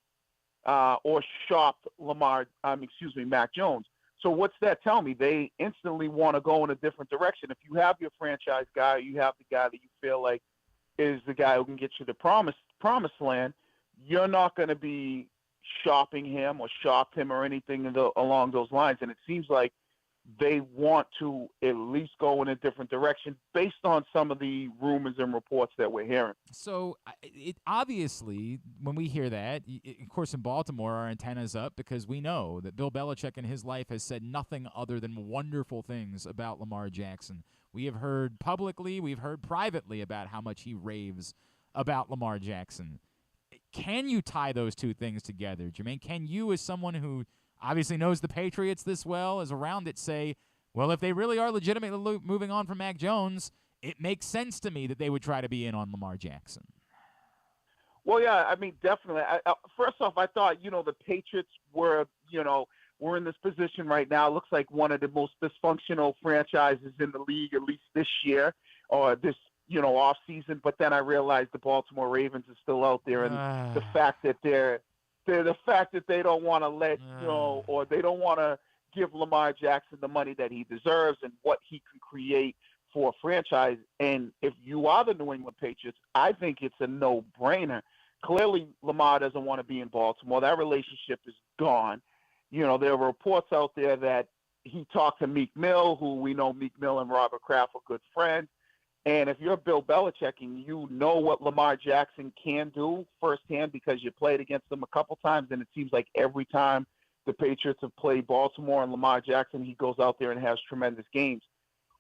M: or shopped Mac Jones. So what's that tell me? They instantly want to go in a different direction. If you have your franchise guy, you have the guy that you feel like is the guy who can get you the promised land, you're not going to be shopping him or shop him or anything along those lines. And it seems like they want to at least go in a different direction based on some of the rumors and reports that we're hearing.
B: So obviously, when we hear that, of course, in Baltimore, our antenna's up because we know that Bill Belichick in his life has said nothing other than wonderful things about Lamar Jackson. We have heard publicly, we've heard privately about how much he raves about Lamar Jackson. Can you tie those two things together, Jermaine? Can you, as someone who obviously knows the Patriots this well, is around it, say, well, if they really are legitimately moving on from Mac Jones, it makes sense to me that they would try to be in on Lamar Jackson?
M: Well, yeah, I mean, definitely. First off, I thought, the Patriots were, we're in this position right now. It looks like one of the most dysfunctional franchises in the league, at least this year or this, off season. But then I realized the Baltimore Ravens are still out there, and the fact that the fact that they don't want to let or they don't want to give Lamar Jackson the money that he deserves and what he can create for a franchise. And if you are the New England Patriots, I think it's a no-brainer. Clearly, Lamar doesn't want to be in Baltimore. That relationship is gone. There are reports out there that he talked to Meek Mill, who we know Meek Mill and Robert Kraft are good friends. And if you're Bill Belichick and you know what Lamar Jackson can do firsthand because you played against him a couple times, and it seems like every time the Patriots have played Baltimore and Lamar Jackson, he goes out there and has tremendous games.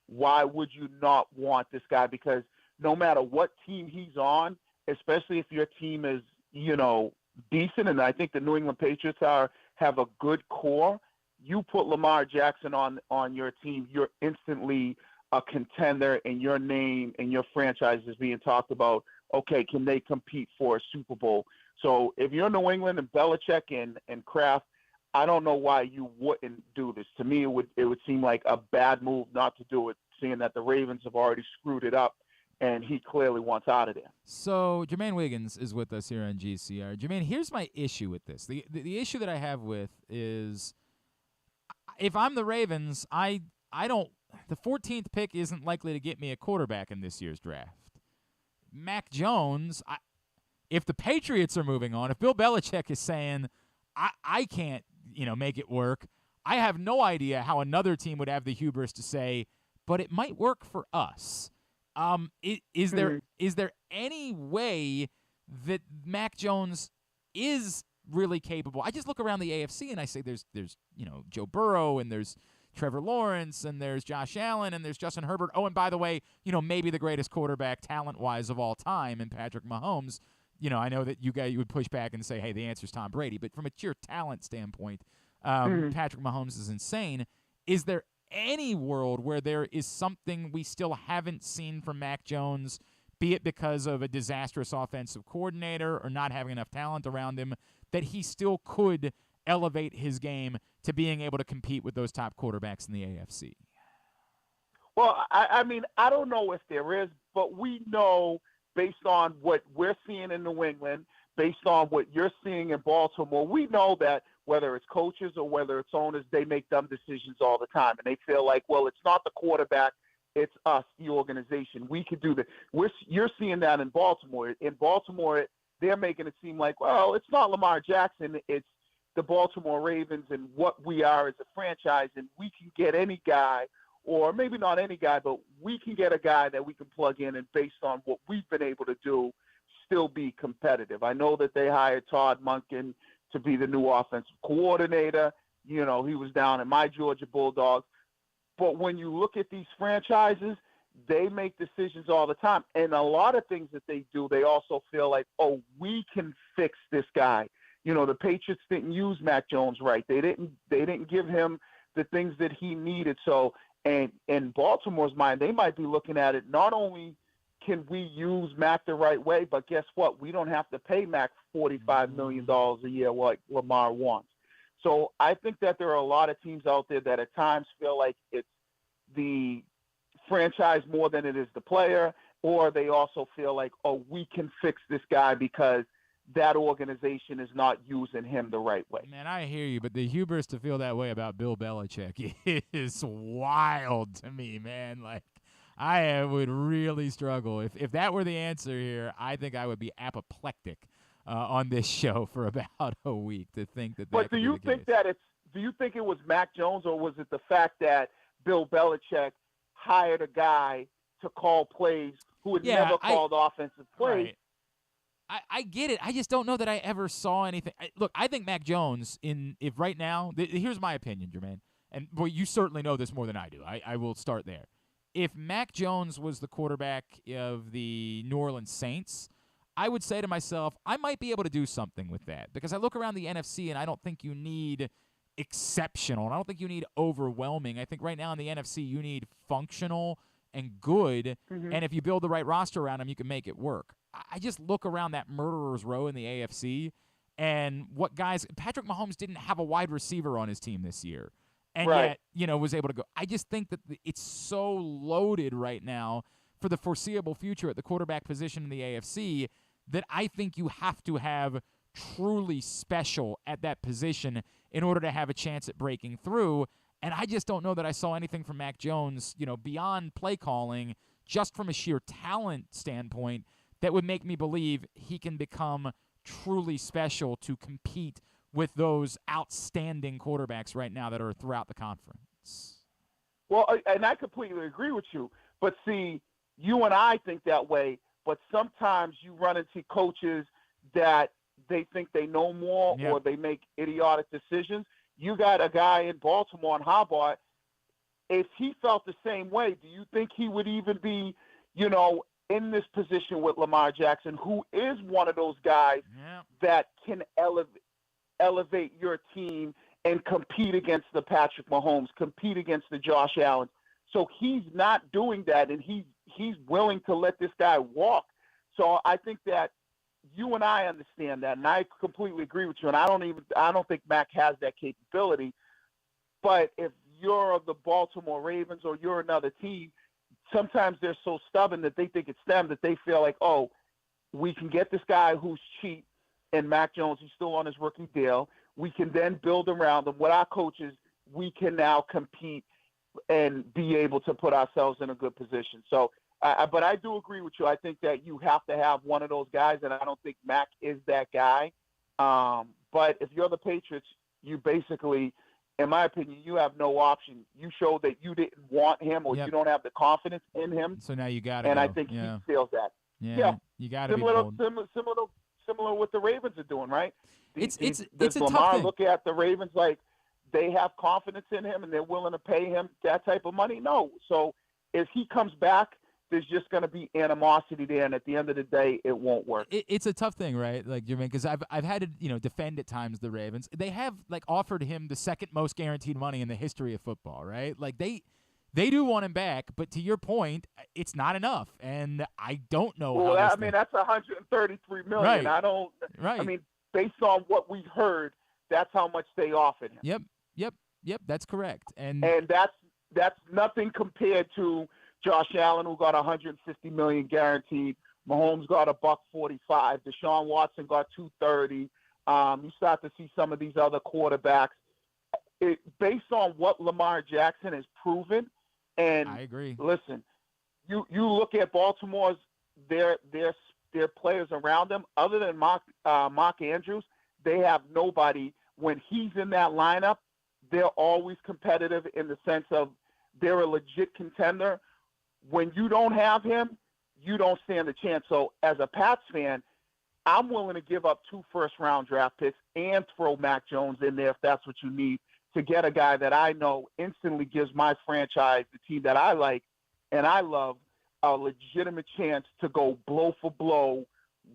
M: Why would you not want this guy? Because no matter what team he's on, especially if your team is, decent, and I think the New England Patriots have a good core, you put Lamar Jackson on your team, you're instantly a contender, and your name and your franchise is being talked about. Okay, can they compete for a Super Bowl? So if you're New England and Belichick and Kraft, I don't know why you wouldn't do this. To me, it would seem like a bad move not to do it, seeing that the Ravens have already screwed it up, and he clearly wants out of there.
B: So Jermaine Wiggins is with us here on GCR. Jermaine, here's my issue with this. The issue that I have with is, if I'm the Ravens, I don't. The 14th pick isn't likely to get me a quarterback in this year's draft. Mac Jones, if the Patriots are moving on, if Bill Belichick is saying, I can't, make it work, I have no idea how another team would have the hubris to say, but it might work for us. Is there any way that Mac Jones is really capable? I just look around the AFC and I say there's Joe Burrow, and there's Trevor Lawrence, and there's Josh Allen, and there's Justin Herbert. Oh, and by the way, maybe the greatest quarterback talent-wise of all time, and Patrick Mahomes. I know that you would push back and say, hey, the answer's Tom Brady. But from a sheer talent standpoint, Patrick Mahomes is insane. Is there any world where there is something we still haven't seen from Mac Jones, be it because of a disastrous offensive coordinator or not having enough talent around him, that he still could elevate his game to being able to compete with those top quarterbacks in the AFC?
M: Well, I mean, I don't know if there is, but we know, based on what we're seeing in New England, based on what you're seeing in Baltimore, we know that whether it's coaches or whether it's owners, they make dumb decisions all the time. And they feel like, well, it's not the quarterback, it's us, the organization. We could do that. You're seeing that in Baltimore. In Baltimore, they're making it seem like, well, it's not Lamar Jackson, it's the Baltimore Ravens and what we are as a franchise, and we can get any guy, or maybe not any guy, but we can get a guy that we can plug in, and based on what we've been able to do, still be competitive. I know that they hired Todd Monken to be the new offensive coordinator. He was down at my Georgia Bulldogs. But when you look at these franchises, they make decisions all the time. And a lot of things that they do, they also feel like, oh, we can fix this guy. The Patriots didn't use Mac Jones right. They didn't give him the things that he needed. So, and in Baltimore's mind, they might be looking at it, not only can we use Mac the right way, but guess what? We don't have to pay Mac $45 million a year like Lamar wants. So I think that there are a lot of teams out there that at times feel like it's the franchise more than it is the player, or they also feel like, oh, we can fix this guy because that organization is not using him the right way.
B: Man, I hear you, but the hubris to feel that way about Bill Belichick is wild to me, man. Like, I would really struggle. If that were the answer here, I think I would be apoplectic on this show for about a week to think that.
M: But do you think it was Mac Jones, or was it the fact that Bill Belichick hired a guy to call plays who had never called offensive plays?
B: Right. I get it. I just don't know that I ever saw anything. Look, I think Mac Jones, if right now, here's my opinion, Jermaine, and boy, you certainly know this more than I do. I will start there. If Mac Jones was the quarterback of the New Orleans Saints, I would say to myself, I might be able to do something with that, because I look around the NFC and I don't think you need exceptional, and I don't think you need overwhelming. I think right now in the NFC you need functional and good, and if you build the right roster around them, you can make it work. I just look around that murderer's row in the AFC, and what guys – Patrick Mahomes didn't have a wide receiver on his team this year, and yet, was able to go. I just think that it's so loaded right now for the foreseeable future at the quarterback position in the AFC that I think you have to have truly special at that position in order to have a chance at breaking through. And I just don't know that I saw anything from Mac Jones, beyond play calling, just from a sheer talent standpoint, that would make me believe he can become truly special to compete with those outstanding quarterbacks right now that are throughout the conference.
M: Well, and I completely agree with you. But see, you and I think that way, but sometimes you run into coaches that they think they know more or they make idiotic decisions. You got a guy in Baltimore on Harbaugh. If he felt the same way, do you think he would even be, in this position with Lamar Jackson, who is one of those guys that can elevate your team and compete against the Patrick Mahomes, compete against the Josh Allen. So he's not doing that, and he's willing to let this guy walk. So I think that you and I understand that, and I completely agree with you. And I don't think Mac has that capability. But if you're the Baltimore Ravens or you're another team, sometimes they're so stubborn that they think it's them, that they feel like, oh, we can get this guy who's cheap, and Mac Jones, he's still on his rookie deal. We can then build around him. With our coaches, we can now compete and be able to put ourselves in a good position. So, but I do agree with you. I think that you have to have one of those guys, and I don't think Mac is that guy. But if you're the Patriots, you basically, in my opinion, you have no option. You show that you didn't want him, or you don't have the confidence in him.
B: So now you got to.
M: And I think he feels that.
B: Yeah, you got to be bold.
M: Similar what the Ravens are doing, right?
B: It's a
M: Lamar
B: tough thing.
M: Look at the Ravens like they have confidence in him and they're willing to pay him that type of money? No. So if he comes back, there's just going to be animosity there, and at the end of the day, it won't work.
B: It's a tough thing, right? Like, Jermaine, because I've had to defend at times the Ravens. They have offered him the second most guaranteed money in the history of football, right? Like they do want him back, but to your point, it's not enough, and I don't know.
M: Well, that's $133 million.
B: Right.
M: I mean, based on what we heard, that's how much they offered him.
B: Yep. That's correct, and
M: that's nothing compared to Josh Allen, who got $150 million guaranteed. Mahomes got $145. Deshaun Watson got $230. You start to see some of these other quarterbacks. Based on what Lamar Jackson has proven, and
B: I agree.
M: Listen, you look at Baltimore's their players around them. Other than Mark Andrews, they have nobody. When he's in that lineup, they're always competitive in the sense of they're a legit contender. When you don't have him, you don't stand a chance. So as a Pats fan, I'm willing to give up 2 first-round draft picks and throw Mac Jones in there if that's what you need to get a guy that I know instantly gives my franchise, the team that I like and I love, a legitimate chance to go blow for blow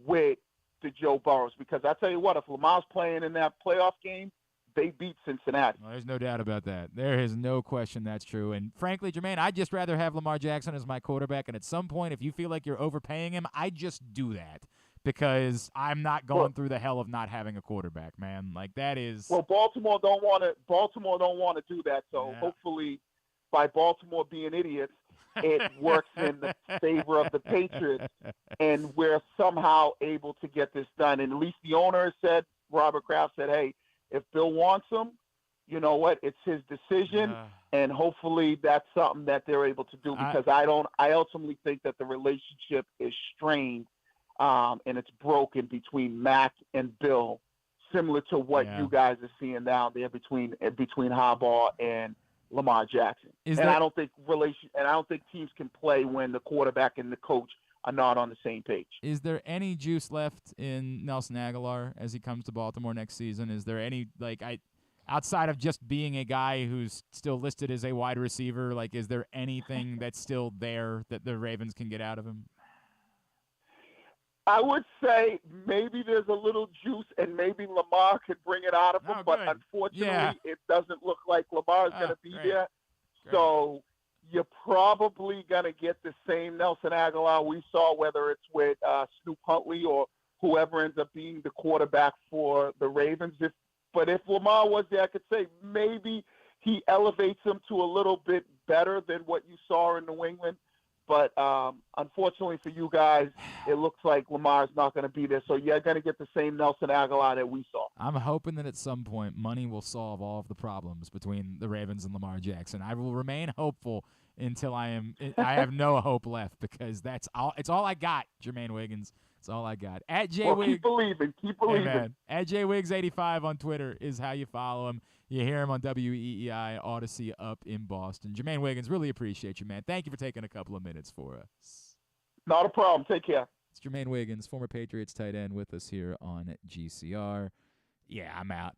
M: with the Joe Burrows. Because I tell you what, if Lamar's playing in that playoff game, they beat Cincinnati.
B: Well, there's no doubt about that. There is no question that's true. And frankly, Jermaine, I'd just rather have Lamar Jackson as my quarterback. And at some point, if you feel like you're overpaying him, I just do that because I'm not going through the hell of not having a quarterback, man. Like that is.
M: Well, Baltimore don't want to do that. So hopefully, by Baltimore being idiots, it works in the favor of the Patriots, and we're somehow able to get this done. And at least the owner said, Robert Kraft said, hey, if Bill wants him, you know what? It's his decision, and hopefully that's something that they're able to do because I ultimately think that the relationship is strained and it's broken between Mac and Bill, similar to what you guys are seeing down there between Harbaugh and Lamar Jackson. I don't think teams can play when the quarterback and the coach are not on the same page.
B: Is there any juice left in Nelson Aguilar as he comes to Baltimore next season? Is there any outside of just being a guy who's still listed as a wide receiver, is there anything that's still there that the Ravens can get out of him?
M: I would say maybe there's a little juice, and maybe Lamar could bring it out of him, but unfortunately, it doesn't look like Lamar is going to be there. Great. So you're probably going to get the same Nelson Aguilar we saw, whether it's with Snoop Huntley or whoever ends up being the quarterback for the Ravens. But if Lamar was there, I could say maybe he elevates him to a little bit better than what you saw in New England. But unfortunately for you guys, it looks like Lamar's not going to be there. So you're going to get the same Nelson Aguilar that we saw.
B: I'm hoping that at some point money will solve all of the problems between the Ravens and Lamar Jackson. I will remain hopeful until I have no hope left because that's all. It's all I got, Jermaine Wiggins. It's all I got. At JWiggs.
M: Keep believing. Keep believing.
B: Amen. At JWiggs85 on Twitter is how you follow him. You hear him on WEEI Odyssey up in Boston. Jermaine Wiggins, really appreciate you, man. Thank you for taking a couple of minutes for us.
M: Not a problem. Take care.
B: It's Jermaine Wiggins, former Patriots tight end, with us here on GCR. Yeah, I'm out.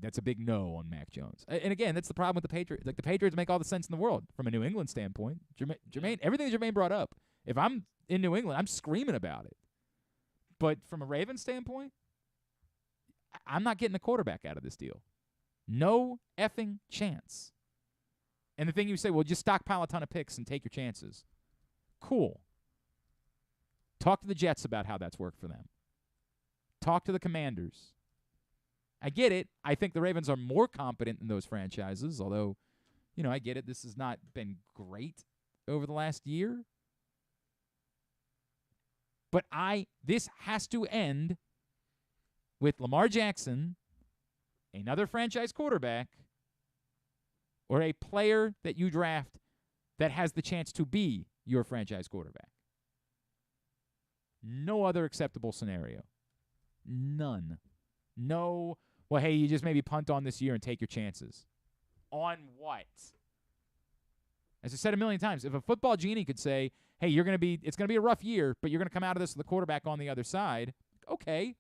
B: That's a big no on Mac Jones. And again, that's the problem with the Patriots. The Patriots make all the sense in the world from a New England standpoint. Jermaine, everything that Jermaine brought up, if I'm in New England, I'm screaming about it. But from a Ravens standpoint, I'm not getting a quarterback out of this deal. No effing chance. And the thing you say, well, just stockpile a ton of picks and take your chances. Cool. Talk to the Jets about how that's worked for them. Talk to the Commanders. I get it. I think the Ravens are more competent than those franchises, although, I get it. This has not been great over the last year. But this has to end with Lamar Jackson, another franchise quarterback, or a player that you draft that has the chance to be your franchise quarterback. No other acceptable scenario. None. No, well, hey, you just maybe punt on this year and take your chances. On what? As I said a million times, if a football genie could say, hey, it's going to be a rough year, but you're going to come out of this with the quarterback on the other side, okay,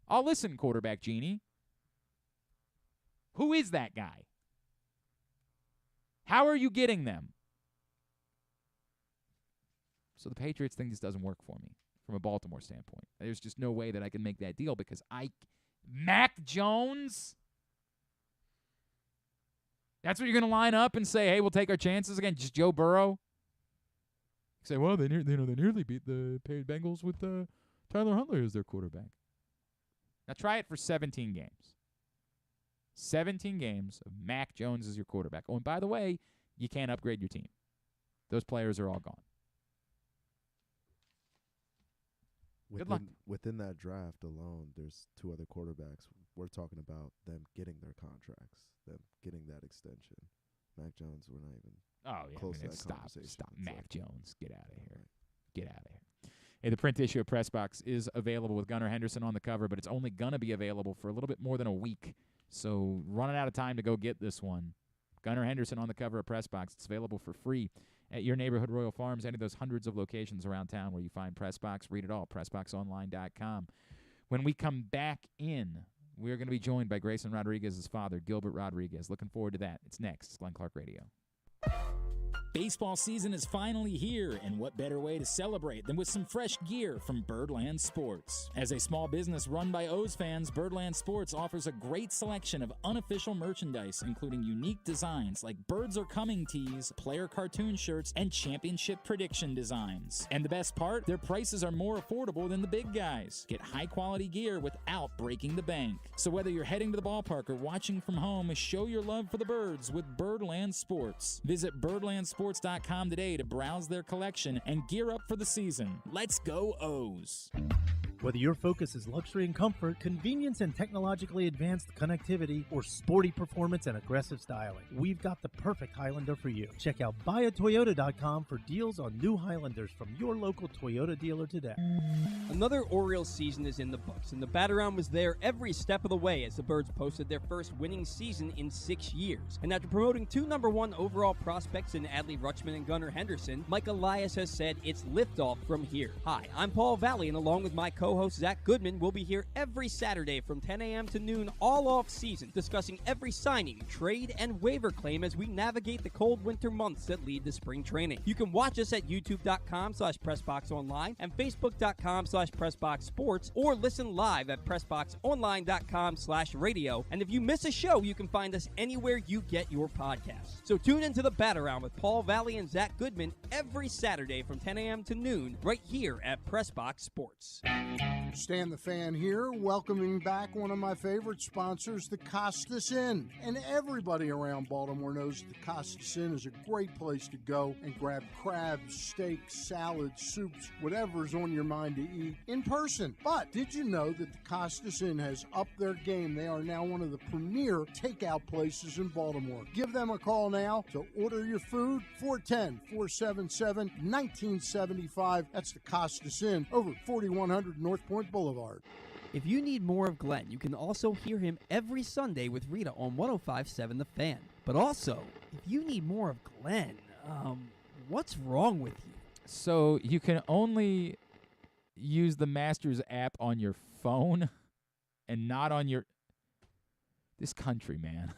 B: I'll listen, quarterback genie. Who is that guy? How are you getting them? So the Patriots thing just doesn't work for me from a Baltimore standpoint. There's just no way that I can make that deal because Mac Jones? That's what you're going to line up and say, hey, we'll take our chances against Joe Burrow? You say, well, they nearly beat the Bengals with Tyler Huntley as their quarterback. Now try it for 17 games. 17 games of Mac Jones as your quarterback. Oh, and by the way, you can't upgrade your team. Those players are all gone. Good luck.
J: Within that draft alone, there's 2 other quarterbacks. We're talking about them getting their contracts, them getting that extension. Mac Jones, we're not even close to that conversation.
B: Stop. Mac Jones, get out of here. Get out of here. Hey, the print issue of Press Box is available with Gunnar Henderson on the cover, but it's only going to be available for a little bit more than a week. So running out of time to go get this one. Gunnar Henderson on the cover of Press Box. It's available for free at your neighborhood Royal Farms, any of those hundreds of locations around town where you find Press Box. Read it all, PressBoxOnline.com. When we come back in, we're going to be joined by Grayson Rodriguez's father, Gilbert Rodriguez. Looking forward to that. It's next. It's Glenn Clark Radio.
N: Baseball season is finally here, and what better way to celebrate than with some fresh gear from Birdland Sports. As a small business run by O's fans, Birdland Sports offers a great selection of unofficial merchandise, including unique designs like Birds Are Coming tees, player cartoon shirts, and championship prediction designs. And the best part, their prices are more affordable than the big guys. Get high-quality gear without breaking the bank. So whether you're heading to the ballpark or watching from home, show your love for the birds with Birdland Sports. Visit birdlandsports.com today to browse their collection and gear up for the season. Let's go O's.
G: Whether your focus is luxury and comfort, convenience and technologically advanced connectivity, or sporty performance and aggressive styling, we've got the perfect Highlander for you. Check out buyatoyota.com for deals on new Highlanders from your local Toyota dealer today.
H: Another Orioles season is in the books, and the Bat-Around was there every step of the way as the Birds posted their first winning season in 6 years. And after promoting 2 #1 overall prospects in Adley Rutschman and Gunnar Henderson, Mike Elias has said it's liftoff from here. Hi, I'm Paul Valley, and along with my co-host Zach Goodman, we'll be here every Saturday from 10 a.m. to noon all off season, discussing every signing, trade, and waiver claim as we navigate the cold winter months that lead to spring training. You can watch us at youtube.com/PressBoxOnline and facebook.com/PressBoxSports, or listen live at PressBoxOnline.com/radio. And if you miss a show, you can find us anywhere you get your podcasts. So tune into the Bat-Around with Paul Valley and Zach Goodman every Saturday from 10 a.m. to noon right here at PressBox Sports.
E: Stan the Fan here, welcoming back one of my favorite sponsors, the Costas Inn. And everybody around Baltimore knows the Costas Inn is a great place to go and grab crabs, steaks, salads, soups, whatever's on your mind to eat in person. But did you know that the Costas Inn has upped their game? They are now one of the premier takeout places in Baltimore. Give them a call now to order your food, 410-477-1975. That's the Costas Inn over 4100 North Point Boulevard.
H: If you need more of Glenn, you can also hear him every Sunday with Rita on 105.7 The Fan. But also, if you need more of Glenn, what's wrong with you?
B: So you can only use the Masters app on your phone and not on your... This country, man.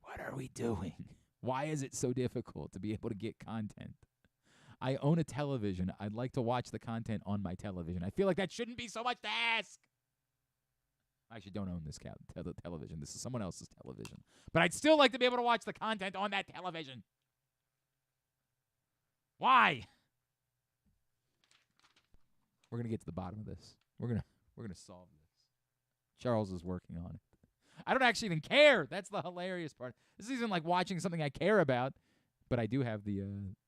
B: What are we doing? Why is it so difficult to be able to get content? I own a television. I'd like to watch the content on my television. I feel like that shouldn't be so much to ask. I actually don't own this television. This is someone else's television. But I'd still like to be able to watch the content on that television. Why? We're going to get to the bottom of this. We're going to solve this. Charles is working on it. I don't actually even care. That's the hilarious part. This isn't like watching something I care about. But I do have the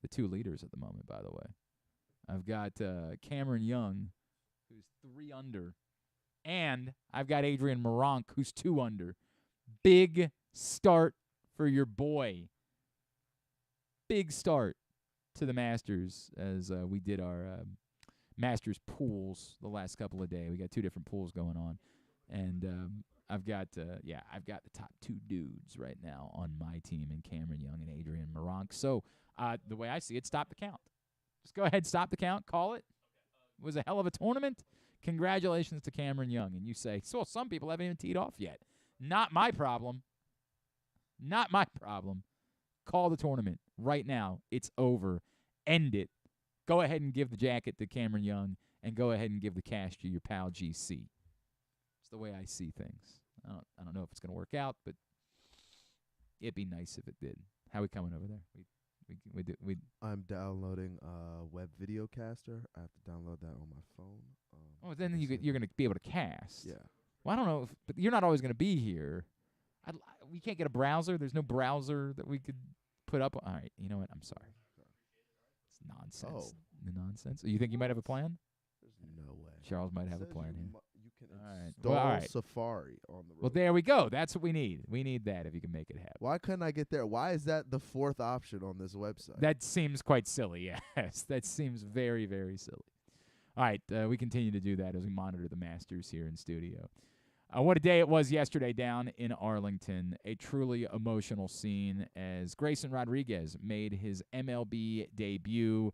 B: 2 leaders at the moment, by the way. I've got Cameron Young, who's 3 under. And I've got Adrian Moronk, who's 2 under. Big start for your boy. Big start to the Masters as we did our Masters pools the last couple of days. We got 2 different pools going on. And I've got the top 2 dudes right now on my team in Cameron Young and Adrian Moronk. So the way I see it, stop the count. Just go ahead, stop the count, call it. It was a hell of a tournament. Congratulations to Cameron Young. And you say, so some people haven't even teed off yet. Not my problem. Not my problem. Call the tournament right now. It's over. End it. Go ahead and give the jacket to Cameron Young and go ahead and give the cash to your pal GC. It's the way I see things. I don't know if it's going to work out, but it'd be nice if it did. How we coming over there?
J: I'm downloading web video caster. I have to download that on my phone.
B: Then you're going to be able to cast.
J: Yeah.
B: Well, I don't know, but you're not always going to be here. We can't get a browser. There's no browser that we could put up. All right, you know what? I'm sorry. It's nonsense. The nonsense. You think you might have a plan?
J: There's no way.
B: Charles might have a plan here.
J: You can
B: install
J: Safari on the road.
B: Well, there we go. That's what we need. We need that if you can make it happen.
J: Why couldn't I get there? Why is that the 4th option on this website?
B: That seems quite silly, yes. That seems very, very silly. All right, we continue to do that as we monitor the Masters here in studio. What a day it was yesterday down in Arlington. A truly emotional scene as Grayson Rodriguez made his MLB debut.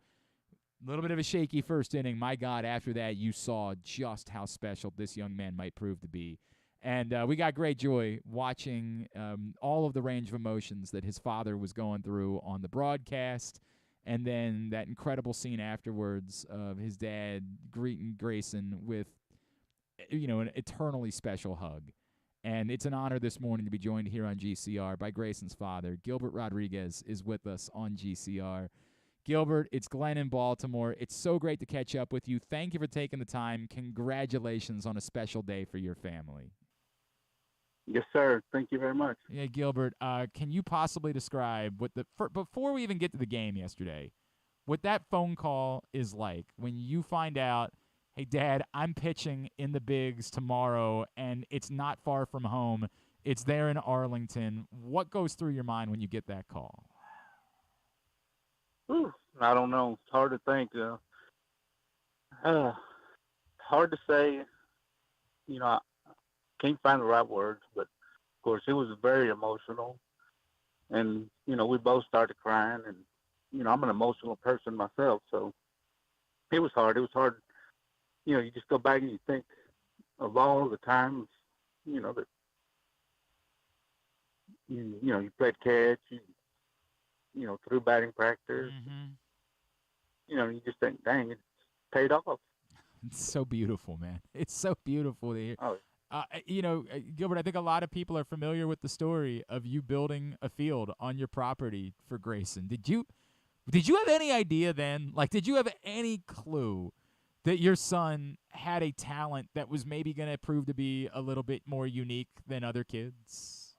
B: A little bit of a shaky first inning. My God, after that, you saw just how special this young man might prove to be. And we got great joy watching all of the range of emotions that his father was going through on the broadcast. And then that incredible scene afterwards of his dad greeting Grayson with, an eternally special hug. And it's an honor this morning to be joined here on GCR by Grayson's father. Gilbert Rodriguez is with us on GCR. Gilbert, it's Glenn in Baltimore. It's so great to catch up with you. Thank you for taking the time. Congratulations on a special day for your family.
M: Yes, sir. Thank you very much.
B: Yeah, Gilbert, can you possibly describe before we even get to the game yesterday, what that phone call is like when you find out, hey, Dad, I'm pitching in the bigs tomorrow, and it's not far from home. It's there in Arlington. What goes through your mind when you get that call?
M: I don't know. It's hard to think. Hard to say. I can't find the right words, but of course it was very emotional. And, we both started crying, and, I'm an emotional person myself, so it was hard. It was hard. You just go back and you think of all the times, that, you played catch, through batting practice.
B: Mm-hmm.
M: You just think, dang, it's paid off.
B: It's so beautiful, man. It's so beautiful to hear.
M: Oh.
B: Gilbert, I think a lot of people are familiar with the story of you building a field on your property for Grayson. Did you have any idea then? Like, did you have any clue that your son had a talent that was maybe going to prove to be a little bit more unique than other kids?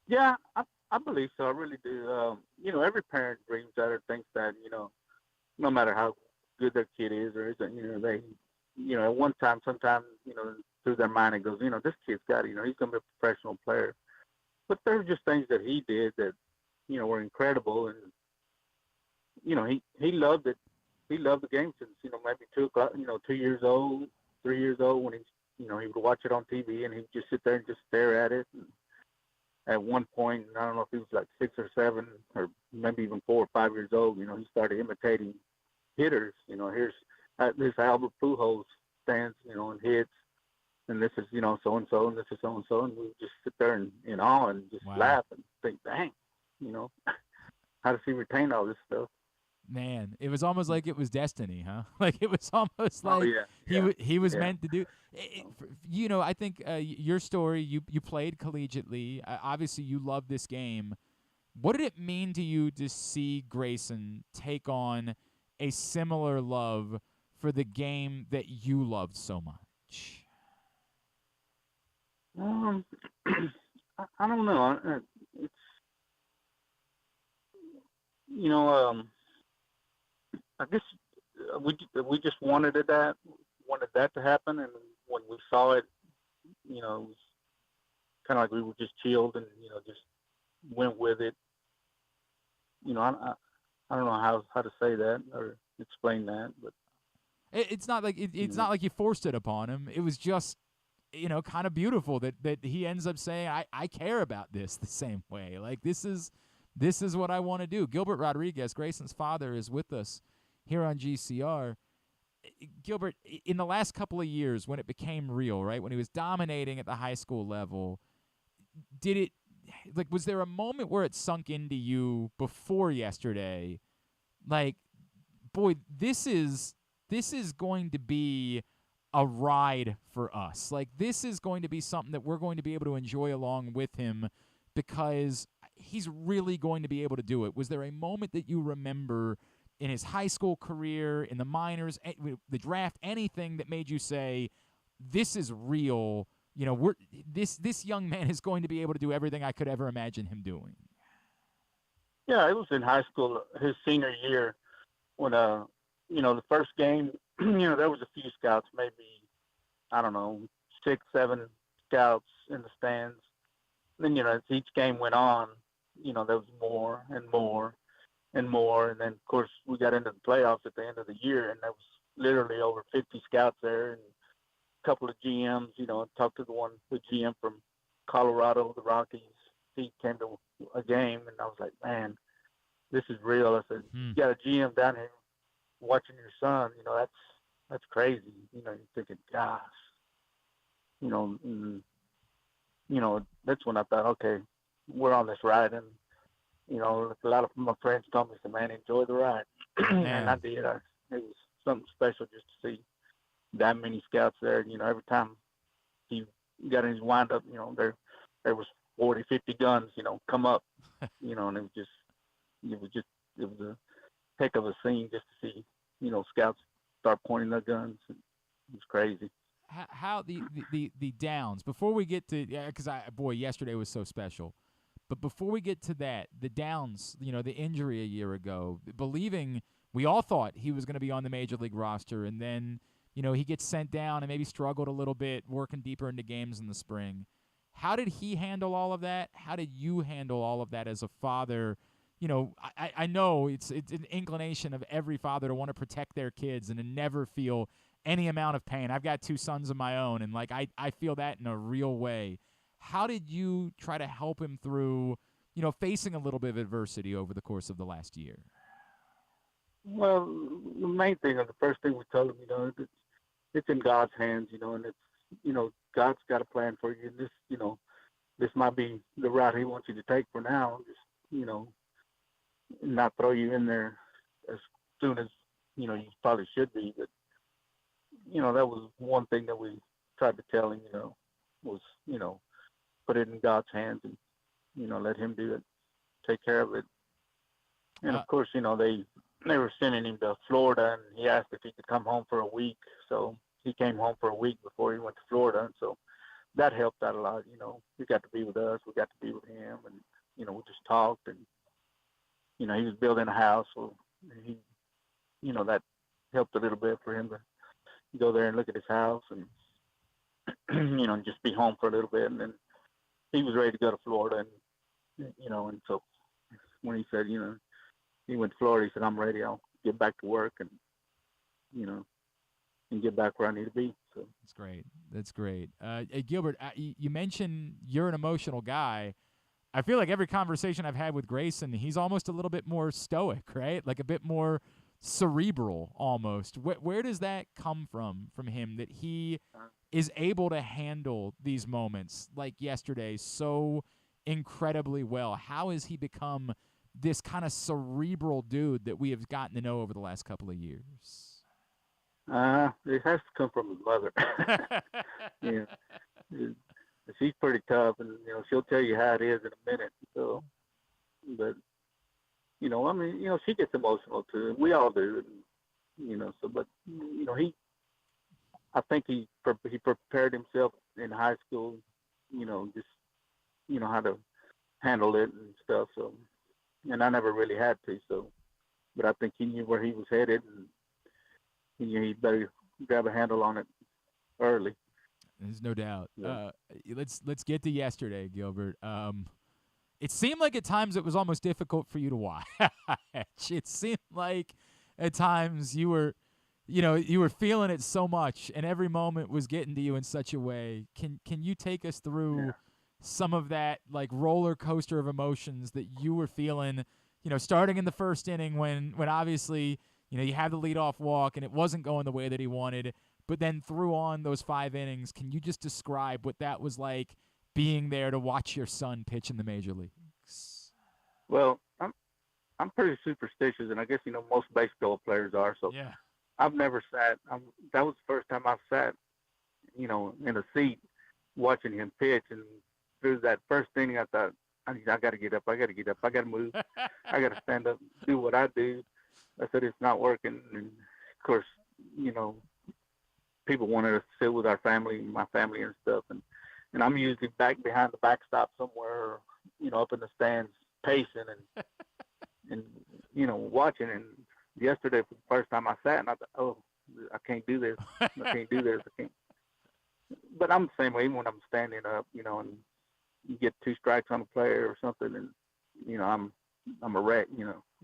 M: Yeah, I believe so. I really do. Every parent dreams that or thinks that, no matter how good their kid is or isn't, they, at one time, sometimes, through their mind it goes, this kid's got it, he's going to be a professional player. But there were just things that he did that, were incredible. And, he loved it. He loved the game since, maybe 2 years old, 3 years old when he would watch it on TV and he'd just sit there and just stare at it. And at one point, I don't know if he was like 6 or 7 or maybe even 4 or 5 years old, he started imitating hitters. Here's this Albert Pujols stands, and hits, and this is, so-and-so, and this is so-and-so, and we would just sit there in awe and just laugh and think, dang, how does he retain all this stuff?
B: Man, it was almost like it was destiny, huh? Like it was almost like he was meant to do. I think your story. You played collegiately. Obviously, you love this game. What did it mean to you to see Grayson take on a similar love for the game that you loved so much?
M: I don't know. It's I guess we just wanted that to happen, and when we saw it, it was kind of like we were just chilled and just went with it. I don't know how to say that or explain that, but
B: it's not like it's not like you forced it upon him. It was just kind of beautiful that he ends up saying, I care about this the same way. Like this is what I want to do. Gilbert Rodriguez, Grayson's father, is with us here on GCR. Gilbert, in the last couple of years when it became real, right, when he was dominating at the high school level, was there a moment where it sunk into you before yesterday, like, boy, this is going to be a ride for us. Like, this is going to be something that we're going to be able to enjoy along with him because he's really going to be able to do it. Was there a moment that you remember in his high school career, in the minors, the draft, anything that made you say, this is real? This young man is going to be able to do everything I could ever imagine him doing.
M: Yeah, it was in high school, his senior year, when the first game, there was a few scouts, maybe, I don't know, 6, 7 scouts in the stands. Then, as each game went on, there was more and more and more. And then, of course, we got into the playoffs at the end of the year, and there was literally over 50 scouts there and a couple of GMs. I talked to the GM from Colorado, the Rockies. He came to a game, and I was like, man, this is real. I said, you got a GM down here watching your son, that's crazy. You're thinking, gosh, that's when I thought, okay, we're on this ride. And, a lot of my friends told me, man, enjoy the ride. And I did. It was something special just to see that many scouts there. Every time he got in his windup, there was 40, 50 guns, come up, and it was a heck of a scene just to see, scouts start pointing their guns. It was crazy.
B: How the downs, before we get to, because yesterday was so special, but before we get to that, the downs, the injury a year ago, believing we all thought he was going to be on the major league roster, and then, he gets sent down and maybe struggled a little bit working deeper into games in the spring. How did he handle all of that? How did you handle all of that as a father? I know it's an inclination of every father to want to protect their kids and to never feel any amount of pain. I've got 2 sons of my own, and I feel that in a real way. How did you try to help him through, facing a little bit of adversity over the course of the last year?
M: Well, the main thing, or the first thing we told him, it's in God's hands, and it's, God's got a plan for you. And this, this might be the route he wants you to take for now. Just, not throw you in there as soon as, you probably should be. But, that was one thing that we tried to tell him, was, put it in God's hands and, let him do it, take care of it. And, of course, they were sending him to Florida, and he asked if he could come home for a week. So he came home for a week before he went to Florida. And so that helped out a lot. He got to be with us. We got to be with him. And, we just talked. And, he was building a house. So he, that helped a little bit for him to go there and look at his house and, and just be home for a little bit. And then he was ready to go to Florida. And, and so when he said, he went to Florida, he said, I'm ready. I'll get back to work and, and get back where I need to be. So
B: that's great. That's great. Gilbert, you mentioned you're an emotional guy. I feel like every conversation I've had with Grayson, he's almost a little bit more stoic, right? Like a bit more cerebral almost. Where does that come from him, that he is able to handle these moments like yesterday so incredibly well? How has he become this kind of cerebral dude that we have gotten to know over the last couple of years?
O: It has to come from his mother. She's pretty tough, and she'll tell you how it is in a minute. So, but she gets emotional too. We all do, So, but I think he prepared himself in high school. Just how to handle it and stuff. So, and I never really had to. So, but I think he knew where he was headed, and he knew he better grab a handle on it early.
B: There's no doubt.
O: Yeah.
B: Let's get to yesterday, Gilbert. It seemed like at times it was almost difficult for you to watch. It seemed like at times you were feeling it so much, and every moment was getting to you in such a way. Can you take us through some of that like roller coaster of emotions that you were feeling? Starting in the first inning when obviously you had the leadoff walk and it wasn't going the way that he wanted. But then through on those 5 innings, can you just describe what that was like being there to watch your son pitch in the major leagues?
O: Well, I'm pretty superstitious, and I guess most baseball players are. So
B: yeah.
O: I've never sat. That was the first time I've sat, in a seat watching him pitch. And through that first inning, I thought, I got to get up. I got to get up. I got to move. I got to stand up, do what I do. I said it's not working, and of course, people wanted us to sit with our family, my family and stuff. And I'm usually back behind the backstop somewhere, up in the stands, pacing and watching. And yesterday, for the first time I sat, and I thought, oh, I can't do this. I can't do this. I can't. But I'm the same way, even when I'm standing up, and you get 2 strikes on a player or something, and, I'm a wreck,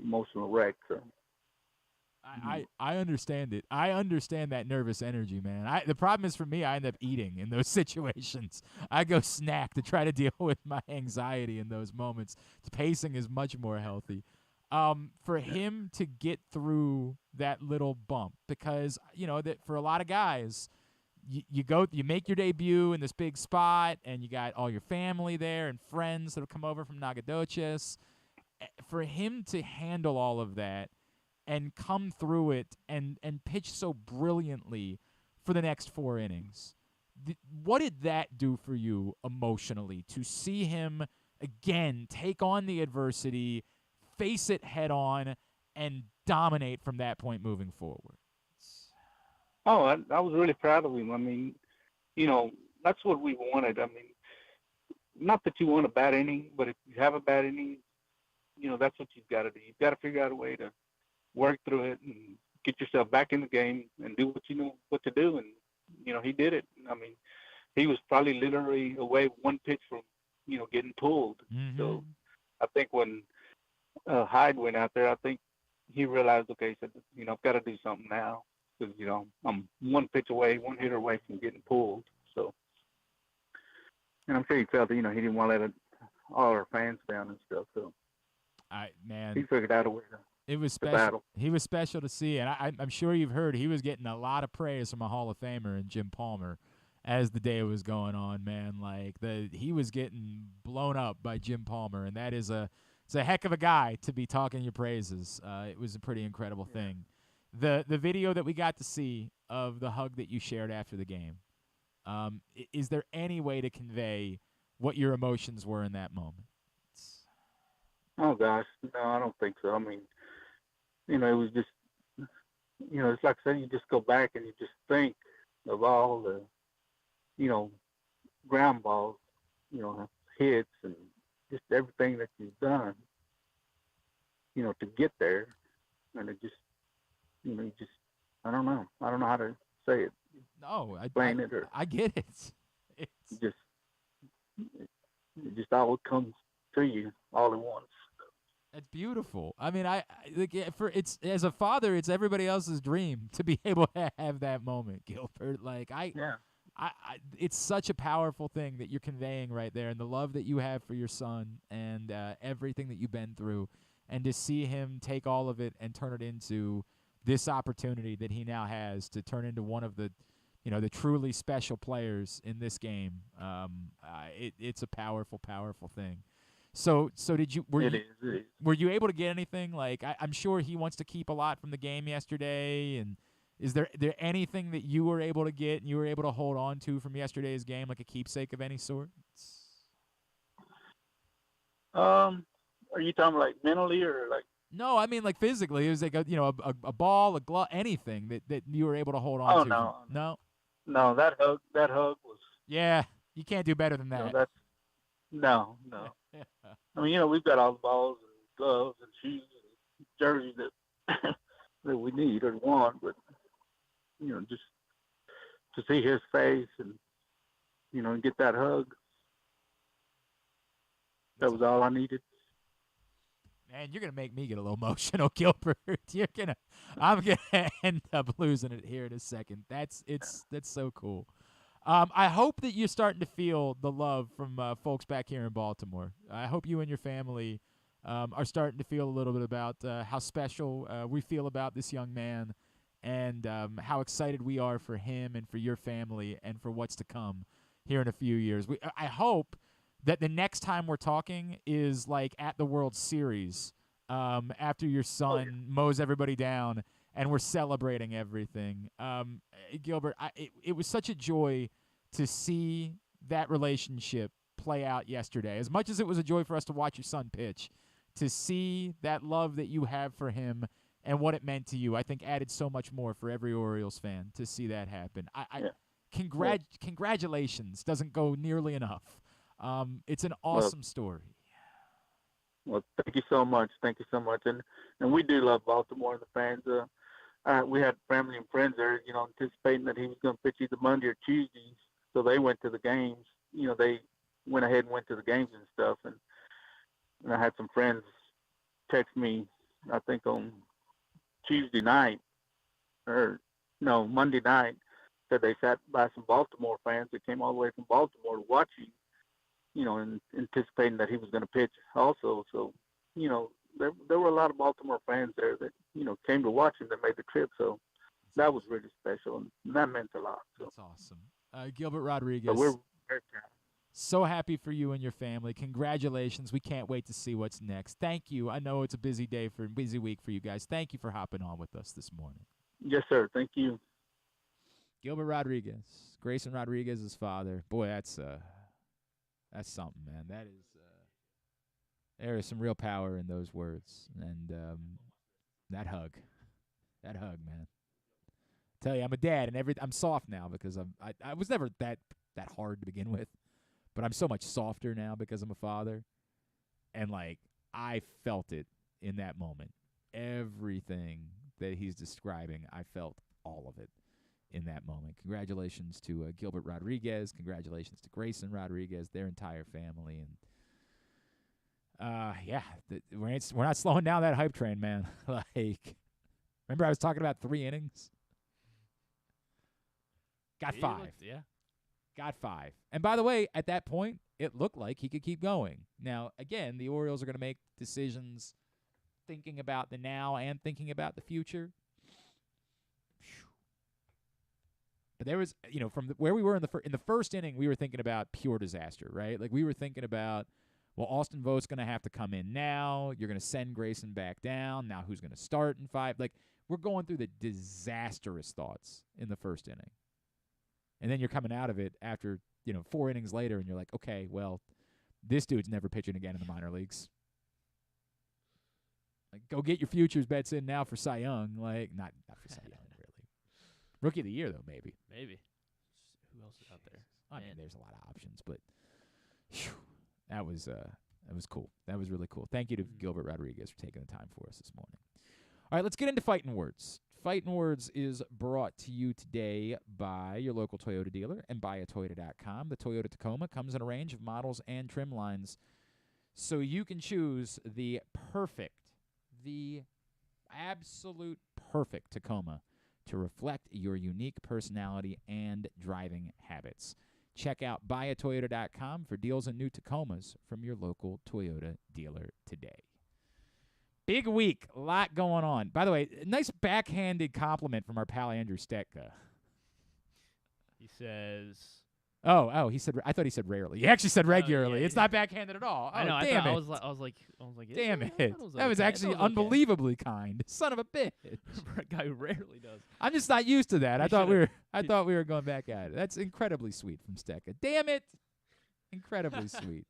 O: emotional wreck. So.
B: I understand it. I understand that nervous energy, man. The problem is for me, I end up eating in those situations. I go snack to try to deal with my anxiety in those moments. Pacing is much more healthy. For him to get through that little bump, because that for a lot of guys, you make your debut in this big spot, and you got all your family there and friends that have come over from Nacogdoches. For him to handle all of that and come through it and pitch so brilliantly for the next 4 innings. What did that do for you emotionally, to see him, again, take on the adversity, face it head on, and dominate from that point moving forward?
O: Oh, I was really proud of him. I mean, that's what we wanted. I mean, not that you want a bad inning, but if you have a bad inning, that's what you've got to do. You've got to figure out a way to work through it and get yourself back in the game and do what you know what to do. And, he did it. I mean, he was probably literally away 1 pitch from, getting pulled.
B: Mm-hmm.
O: So I think when Hyde went out there, I think he realized, okay, he said, I've got to do something now because, I'm 1 pitch away, 1 hitter away from getting pulled. So, and I'm sure he felt that, he didn't want to let all our fans down and stuff. So he figured out a way to.
B: It was special. He was special to see, and I'm sure you've heard he was getting a lot of praise from a Hall of Famer and Jim Palmer as the day was going on. Man, he was getting blown up by Jim Palmer, and it's a heck of a guy to be talking your praises. It was a pretty incredible thing. The video that we got to see of the hug that you shared after the game. Is there any way to convey what your emotions were in that moment?
O: Oh gosh, no, I don't think so. I mean, it was just, it's like I said, you just go back and you just think of all the, ground balls, hits and just everything that you've done, to get there. And it just, I don't know. I don't know how to say it.
B: No,
O: I
B: get it.
O: It just all comes to you all at once.
B: It's beautiful. I mean, it's as a father, it's everybody else's dream to be able to have that moment, Gilbert. It's such a powerful thing that you're conveying right there, and the love that you have for your son, and everything that you've been through, and to see him take all of it and turn it into this opportunity that he now has to turn into one of the, the truly special players in this game. It's a powerful, powerful thing. So did you?
O: It is.
B: Were you able to get anything? Like I'm sure he wants to keep a lot from the game yesterday. And is there anything that you were able to get and you were able to hold on to from yesterday's game, like a keepsake of any sort?
O: Are you talking like mentally or like?
B: No, I mean like physically. It was like a ball, a glove, anything that you were able to hold on to.
O: No. No, that hug was.
B: Yeah, you can't do better than that.
O: No. I mean, we've got all the balls and gloves and shoes and jerseys that that we need or want, but just to see his face and get that hug, that was all I needed.
B: Man, you're gonna make me get a little emotional, Gilbert. I'm gonna end up losing it here in a second. That's so cool. I hope that you're starting to feel the love from folks back here in Baltimore. I hope you and your family are starting to feel a little bit about how special we feel about this young man and how excited we are for him and for your family and for what's to come here in a few years. I hope that the next time we're talking is like at the World Series after your son mows everybody down and we're celebrating everything. Gilbert, it was such a joy to see that relationship play out yesterday. As much as it was a joy for us to watch your son pitch, to see that love that you have for him and what it meant to you, I think added so much more for every Orioles fan to see that happen. Congratulations doesn't go nearly enough. It's an awesome story.
O: Well, thank you so much. And we do love Baltimore and the fans. We had family and friends there, anticipating that he was going to pitch either Monday or Tuesday. So they went to the games. They went ahead and went to the games and stuff. And I had some friends text me, I think on Tuesday night, Monday night, said they sat by some Baltimore fans that came all the way from Baltimore to watch him, and anticipating that he was going to pitch also. So, there were a lot of Baltimore fans there that, came to watch him that made the trip. So that was really special, and that meant a lot. So.
B: That's awesome. Gilbert Rodriguez,
O: so we're very proud.
B: So happy for you and your family. Congratulations. We can't wait to see what's next. Thank you. I know it's a busy week for you guys. Thank you for hopping on with us this morning.
O: Yes, sir. Thank you.
B: Gilbert Rodriguez, Grayson Rodriguez's father. Boy, that's something, man. That is there is some real power in those words. And that hug, man. Tell you, I'm a dad, and I'm soft now because I was never that hard to begin with, but I'm so much softer now because I'm a father, and like I felt it in that moment. Everything that he's describing, I felt all of it in that moment. Congratulations to Gilbert Rodriguez. Congratulations to Grayson Rodriguez, their entire family, and we're not slowing down that hype train, man. Like, remember I was talking about 3 innings. Got 5. Got 5. And by the way, at that point, it looked like he could keep going. Now, again, the Orioles are going to make decisions thinking about the now and thinking about the future. But there was, from where we were in the first inning, we were thinking about pure disaster, right? Like we were thinking about, well, Austin Voigt's going to have to come in now. You're going to send Grayson back down. Now who's going to start in 5? Like we're going through the disastrous thoughts in the first inning. And then you're coming out of it after, 4 innings later, and you're like, okay, well, this dude's never pitching again in the minor leagues. Like, go get your futures bets in now for Cy Young. Like, not for Cy Young, really. Rookie of the year, though, maybe.
C: Maybe. Who else is out there?
B: I mean, there's a lot of options, but that was cool. That was really cool. Thank you to Gilbert Rodriguez for taking the time for us this morning. All right, let's get into Fighting Words. Fighting Words is brought to you today by your local Toyota dealer and buyatoyota.com. The Toyota Tacoma comes in a range of models and trim lines, so you can choose the absolute perfect Tacoma to reflect your unique personality and driving habits. Check out buyatoyota.com for deals on new Tacomas from your local Toyota dealer today. Big week, a lot going on. By the way, nice backhanded compliment from our pal Andrew Stetka.
C: He says,
B: Oh, he said. I thought he said rarely. He actually said regularly.
C: yeah,
B: it's not backhanded at all. Oh,
C: I know.
B: Damn it.
C: I was like,
B: damn
C: yeah,
B: it. That was
C: okay.
B: actually
C: That was okay.
B: unbelievably kind. Son of a bitch.
C: For a guy who rarely does.
B: I'm just not used to that.
C: He
B: I thought
C: should've-
B: we were going back at it. That's incredibly sweet from Stecca. Damn it. Incredibly sweet.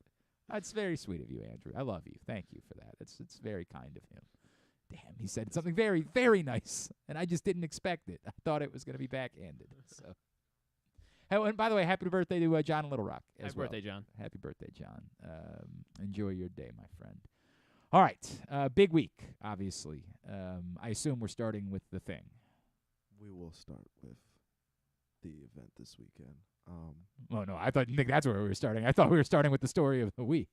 B: That's very sweet of you, Andrew. I love you. Thank you for that. It's very kind of him. Damn, he said something very, very nice, and I just didn't expect it. I thought it was going to be backhanded. So. Oh, and by the way, happy birthday to John in Little Rock as
C: Happy
B: well.
C: birthday, John.
B: Happy birthday, John. Enjoy your day, my friend. All right, big week, obviously. I assume we're starting with the thing.
J: We will start with the event this weekend.
B: Oh, no, I think that's where we were starting. I thought we were starting with the story of the week.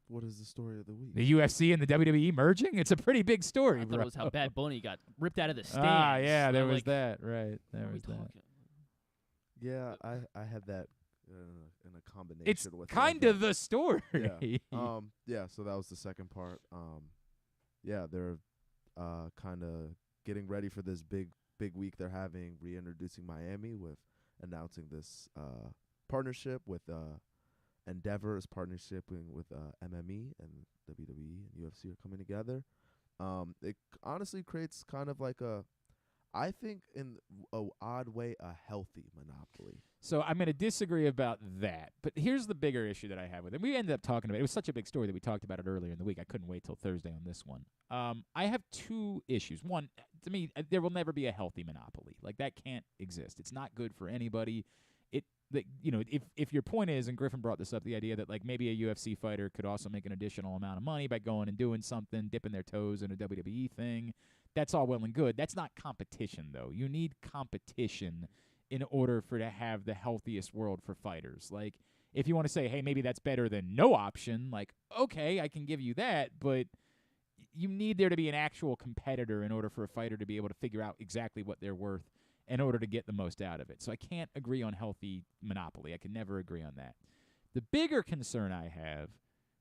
J: What is the story of the week?
B: The UFC and the WWE merging? It's a pretty big story,
C: I
B: bro.
C: thought it was how Bad Bunny got ripped out of the stands.
B: Ah, yeah,
C: So,
B: there was
C: like,
B: that. Right, there
C: what are we
B: was that.
C: talking?
J: Yeah, I had that in a combination
B: It's
J: with
B: kind of the story.
J: Yeah. Yeah, so that was the second part. Yeah, they're kind of getting ready for this big week they're having, reintroducing Miami with announcing this partnership with Endeavor is partnershiping with MME, and WWE and UFC are coming together. It honestly creates kind of like I think in a odd way, a healthy monopoly.
B: So I'm going to disagree about that. But here's the bigger issue that I have with it. We ended up talking about it. It was such a big story that we talked about it earlier in the week. I couldn't wait till Thursday on this one. I have two issues. One, to me, there will never be a healthy monopoly. Like, that can't exist. It's not good for anybody. If your point is, and Griffin brought this up, the idea that like maybe a UFC fighter could also make an additional amount of money by going and doing something, dipping their toes in a WWE thing, that's all well and good. That's not competition, though. You need competition in order to have the healthiest world for fighters. Like, if you want to say, hey, maybe that's better than no option, like, okay, I can give you that, but you need there to be an actual competitor in order for a fighter to be able to figure out exactly what they're worth in order to get the most out of it. So I can't agree on healthy monopoly. I can never agree on that. The bigger concern I have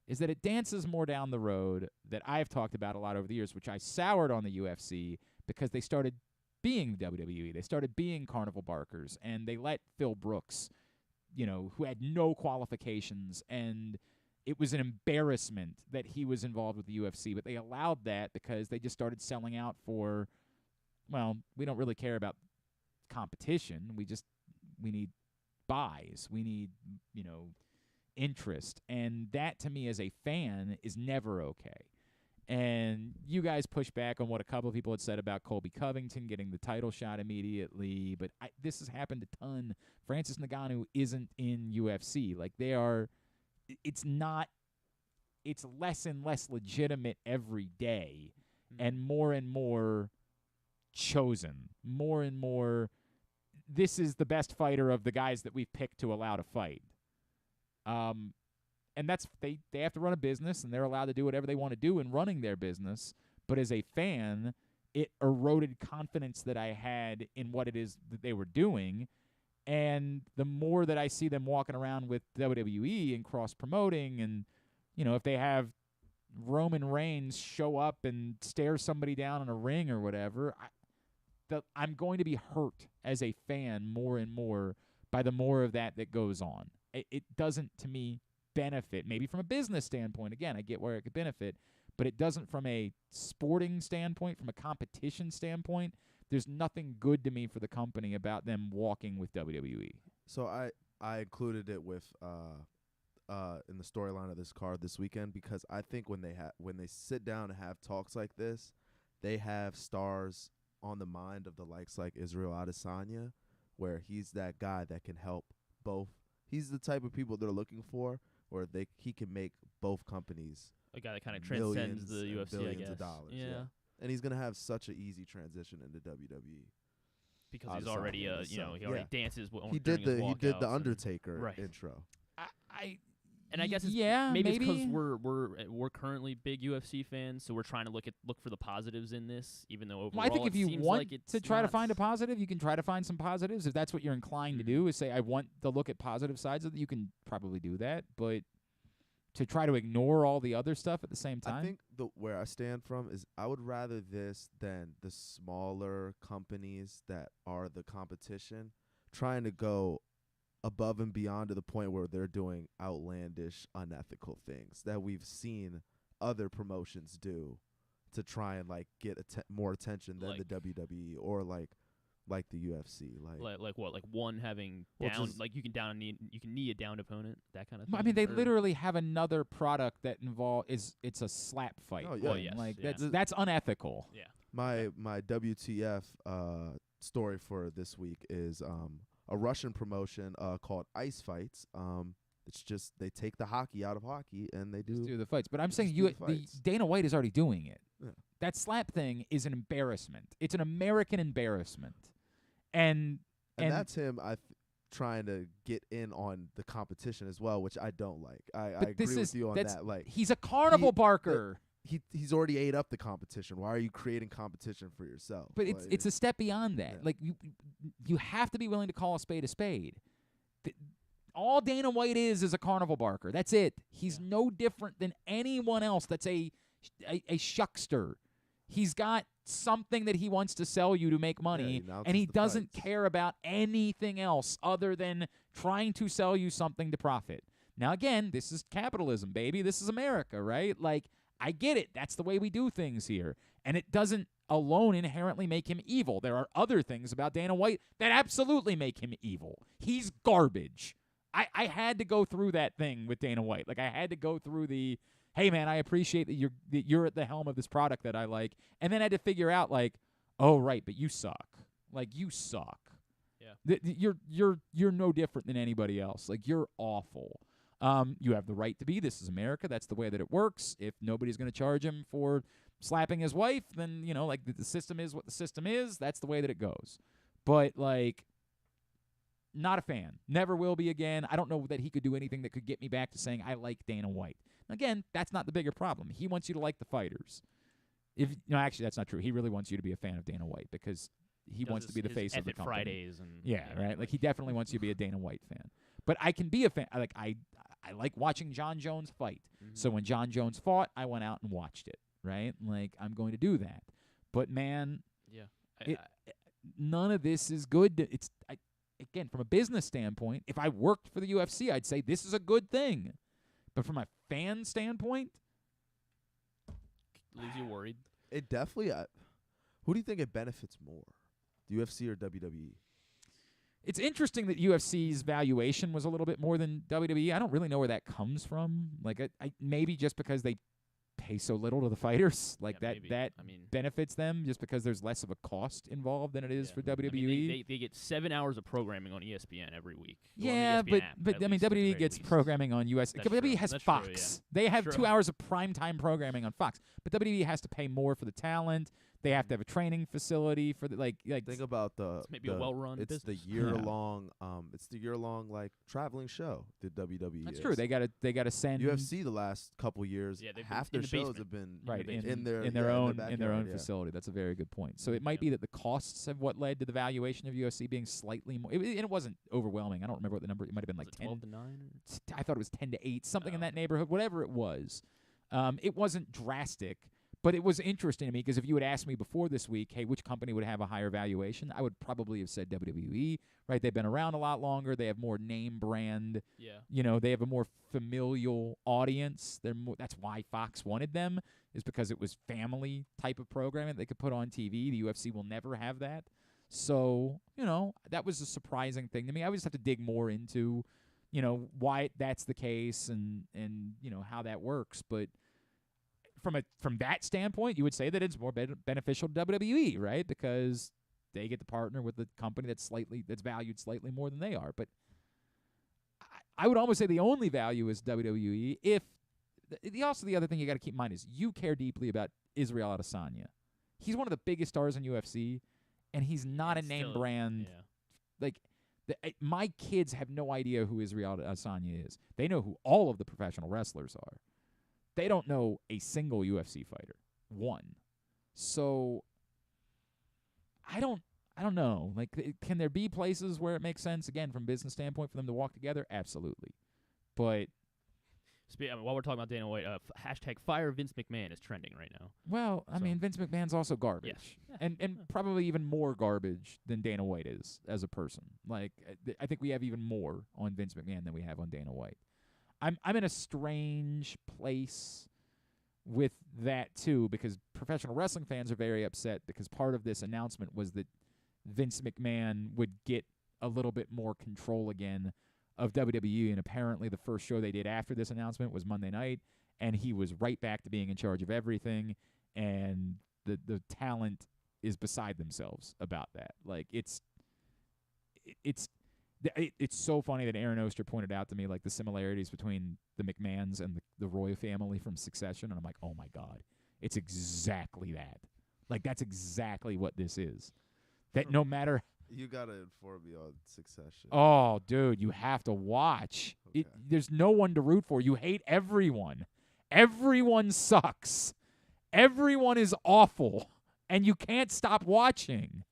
B: is that it dances more down the road that I've talked about a lot over the years, which I soured on the UFC because they started being WWE. They started being carnival barkers, and they let Phil Brooks, who had no qualifications, and it was an embarrassment that he was involved with the UFC, but they allowed that because they just started selling out for, well, we don't really care about competition. We need buys. We need, interest. And that, to me, as a fan, is never okay. And you guys push back on what a couple of people had said about Colby Covington getting the title shot immediately, but this has happened a ton. Francis Ngannou isn't in UFC. Like, it's less and less legitimate every day, and more chosen. More and more, this is the best fighter of the guys that we've picked to allow to fight. And that's they have to run a business, and they're allowed to do whatever they want to do in running their business. But as a fan, it eroded confidence that I had in what it is that they were doing. And the more that I see them walking around with WWE and cross-promoting, and, if they have Roman Reigns show up and stare somebody down in a ring or whatever, I'm going to be hurt as a fan more and more by the more of that goes on. It doesn't, to me, benefit. Maybe from a business standpoint, again, I get where it could benefit, but it doesn't from a sporting standpoint, from a competition standpoint. There's nothing good to me for the company about them walking with WWE.
J: So I included it with in the storyline of this card this weekend because I think when they sit down and have talks like this, they have stars on the mind of the likes like Israel Adesanya, where he's that guy that can help both. He's the type of people they're looking for, where he can make both companies
C: a guy that kind of transcends the UFC,
J: billions
C: I guess.
J: of dollars.
C: Yeah.
J: And he's gonna have such an easy transition into WWE
C: because he's already he already dances.
J: He did the Undertaker intro.
C: And I guess it's maybe it's because we're currently big UFC fans, so we're trying to look for the positives in this, even though overall
B: I think if you want
C: like
B: to try to find a positive, you can try to find some positives. If that's what you're inclined to do, is say I want to look at positive sides of it, you can probably do that. But to try to ignore all the other stuff at the same time,
J: I think where I stand from is I would rather this than the smaller companies that are the competition trying to go above and beyond to the point where they're doing outlandish, unethical things that we've seen other promotions do to try and like get more attention than the WWE or like the UFC,
C: like what, like one having down, like you can knee a downed opponent, that kind of thing.
B: I mean, they literally have another product that it's a slap fight.
J: Oh, yeah.
C: Yes,
B: like that's unethical.
C: Yeah.
J: My WTF story for this week is a Russian promotion called Ice Fights. It's just they take the hockey out of hockey and they do
B: the fights. But I'm saying Dana White is already doing it. Yeah. That slap thing is an embarrassment. It's an American embarrassment. And
J: that's him trying to get in on the competition as well, which I don't like. I agree with you on that. Like,
B: he's a carnival barker.
J: He's already ate up the competition. Why are you creating competition for yourself?
B: But it's a step beyond that. Yeah. Like you have to be willing to call a spade a spade. All Dana White is a carnival barker. That's it. He's no different than anyone else that's a shuckster. He's got something that he wants to sell you to make money, and he doesn't care about anything else other than trying to sell you something to profit. Now, again, this is capitalism, baby. This is America, right? Like, I get it. That's the way we do things here. And it doesn't alone inherently make him evil. There are other things about Dana White that absolutely make him evil. He's garbage. I had to go through that thing with Dana White. Like, I had to go through the, hey, man, I appreciate that you're at the helm of this product that I like. And then I had to figure out, like, oh, right, but you suck. Like, you suck.
C: Yeah.
B: You're no different than anybody else. Like, you're awful. You have the right to be. This is America. That's the way that it works. If nobody's going to charge him for slapping his wife, then, like, the system is what the system is. That's the way that it goes. But, like, not a fan. Never will be again. I don't know that he could do anything that could get me back to saying I like Dana White. Again, that's not the bigger problem. He wants you to like the fighters. Actually, that's not true. He really wants you to be a fan of Dana White because he wants to be the face of the company.
C: Fridays and
B: right. Like, he definitely wants you to be a Dana White fan. But I can be a fan. Like, I like watching John Jones fight. Mm-hmm. So when John Jones fought, I went out and watched it. Right. Like, I'm going to do that. But man, none of this is good. Again, from a business standpoint, if I worked for the UFC, I'd say this is a good thing. But from a fan standpoint,
C: leaves you worried.
J: It definitely. Who do you think it benefits more, the UFC or WWE?
B: It's interesting that UFC's valuation was a little bit more than WWE. I don't really know where that comes from. Like, I maybe just because they pay so little to the fighters, like that benefits them just because there's less of a cost involved than it is for WWE.
C: I mean, they get 7 hours of programming on ESPN every week.
B: Yeah, but I mean, WWE gets programming on US. WWE has Fox.
C: True, yeah.
B: They have 2 hours of primetime programming on Fox. But WWE has to pay more for the talent. They have to have a training facility for the like.
J: Think about
C: it's maybe a well-run business.
J: The year-long. It's the year-long like traveling show. The WWE.
B: That's true. They gotta send
J: UFC the last couple years.
C: Yeah,
J: half their shows have been
B: in their own facility. That's a very good point. So it might be that the costs have what led to the valuation of UFC being slightly more. And it wasn't overwhelming. I don't remember what the number. It might have been like
C: 12 to 9.
B: I thought it was 10 to 8, something in that neighborhood. Whatever it was, it wasn't drastic. But it was interesting to me because if you had asked me before this week, hey, which company would have a higher valuation, I would probably have said WWE, right? They've been around a lot longer. They have more name brand.
C: Yeah.
B: They have a more familial audience. That's why Fox wanted them, is because it was family type of programming they could put on TV. The UFC will never have that. So, that was a surprising thing to me. I would just have to dig more into, why that's the case and how that works. But from that standpoint, you would say that it's more beneficial to WWE, right? Because they get to partner with a company that's valued slightly more than they are. But I would almost say the only value is WWE. Also, the other thing you got to keep in mind is you care deeply about Israel Adesanya. He's one of the biggest stars in UFC, and he's not a name brand.
C: Yeah.
B: Like, my kids have no idea who Israel Adesanya is. They know who all of the professional wrestlers are. They don't know a single UFC fighter. One. So I don't know. Like, can there be places where it makes sense, again, from a business standpoint, for them to walk together? Absolutely. But
C: While we're talking about Dana White, hashtag fire Vince McMahon is trending right now.
B: Well, I mean, Vince McMahon's also garbage, and probably even more garbage than Dana White is as a person. Like, I think we have even more on Vince McMahon than we have on Dana White. I'm in a strange place with that too, because professional wrestling fans are very upset because part of this announcement was that Vince McMahon would get a little bit more control again of WWE, and apparently the first show they did after this announcement was Monday night, and he was right back to being in charge of everything, and the talent is beside themselves about that. Like, it's so funny that Aaron Oster pointed out to me, like, the similarities between the McMahons and the Roy family from Succession, and I'm like, oh my God, it's exactly that. Like, that's exactly what this is. That no matter...
J: You got to inform me on Succession.
B: Oh, dude, you have to watch.
J: Okay.
B: There's no one to root for. You hate everyone. Everyone sucks. Everyone is awful, and you can't stop watching.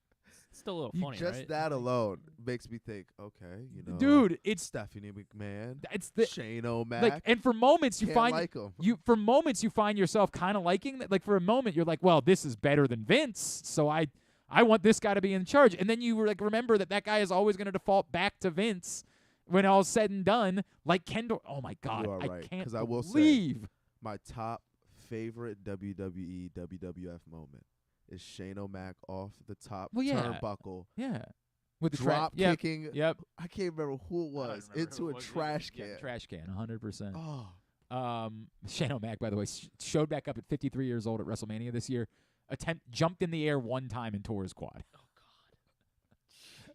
C: It's still a little funny,
J: Just
C: right?
J: that alone makes me think, okay,
B: dude, it's
J: Stephanie McMahon,
B: it's the
J: Shane O'Mac.
B: Like, and for moments you
J: Can't
B: find
J: like 'em.
B: you find yourself kind of liking that. Like, for a moment you're like, well, this is better than Vince, so I want this guy to be in charge. And then you remember that guy is always going to default back to Vince when all's said and done. Like Kendall. Oh my God,
J: You are
B: I
J: right,
B: can't
J: 'cause I will
B: believe.
J: say my top favorite WWE WWF moment is Shane O'Mac off the top turnbuckle.
B: Yeah. With the
J: drop kicking.
B: Yep.
J: I can't remember who it was. Into a trash can.
B: Yeah, trash can, 100%.
J: Oh.
B: Shane O'Mac, by the way, showed back up at 53 years old at WrestleMania this year. Jumped in the air one time and tore his quad. Oh, God.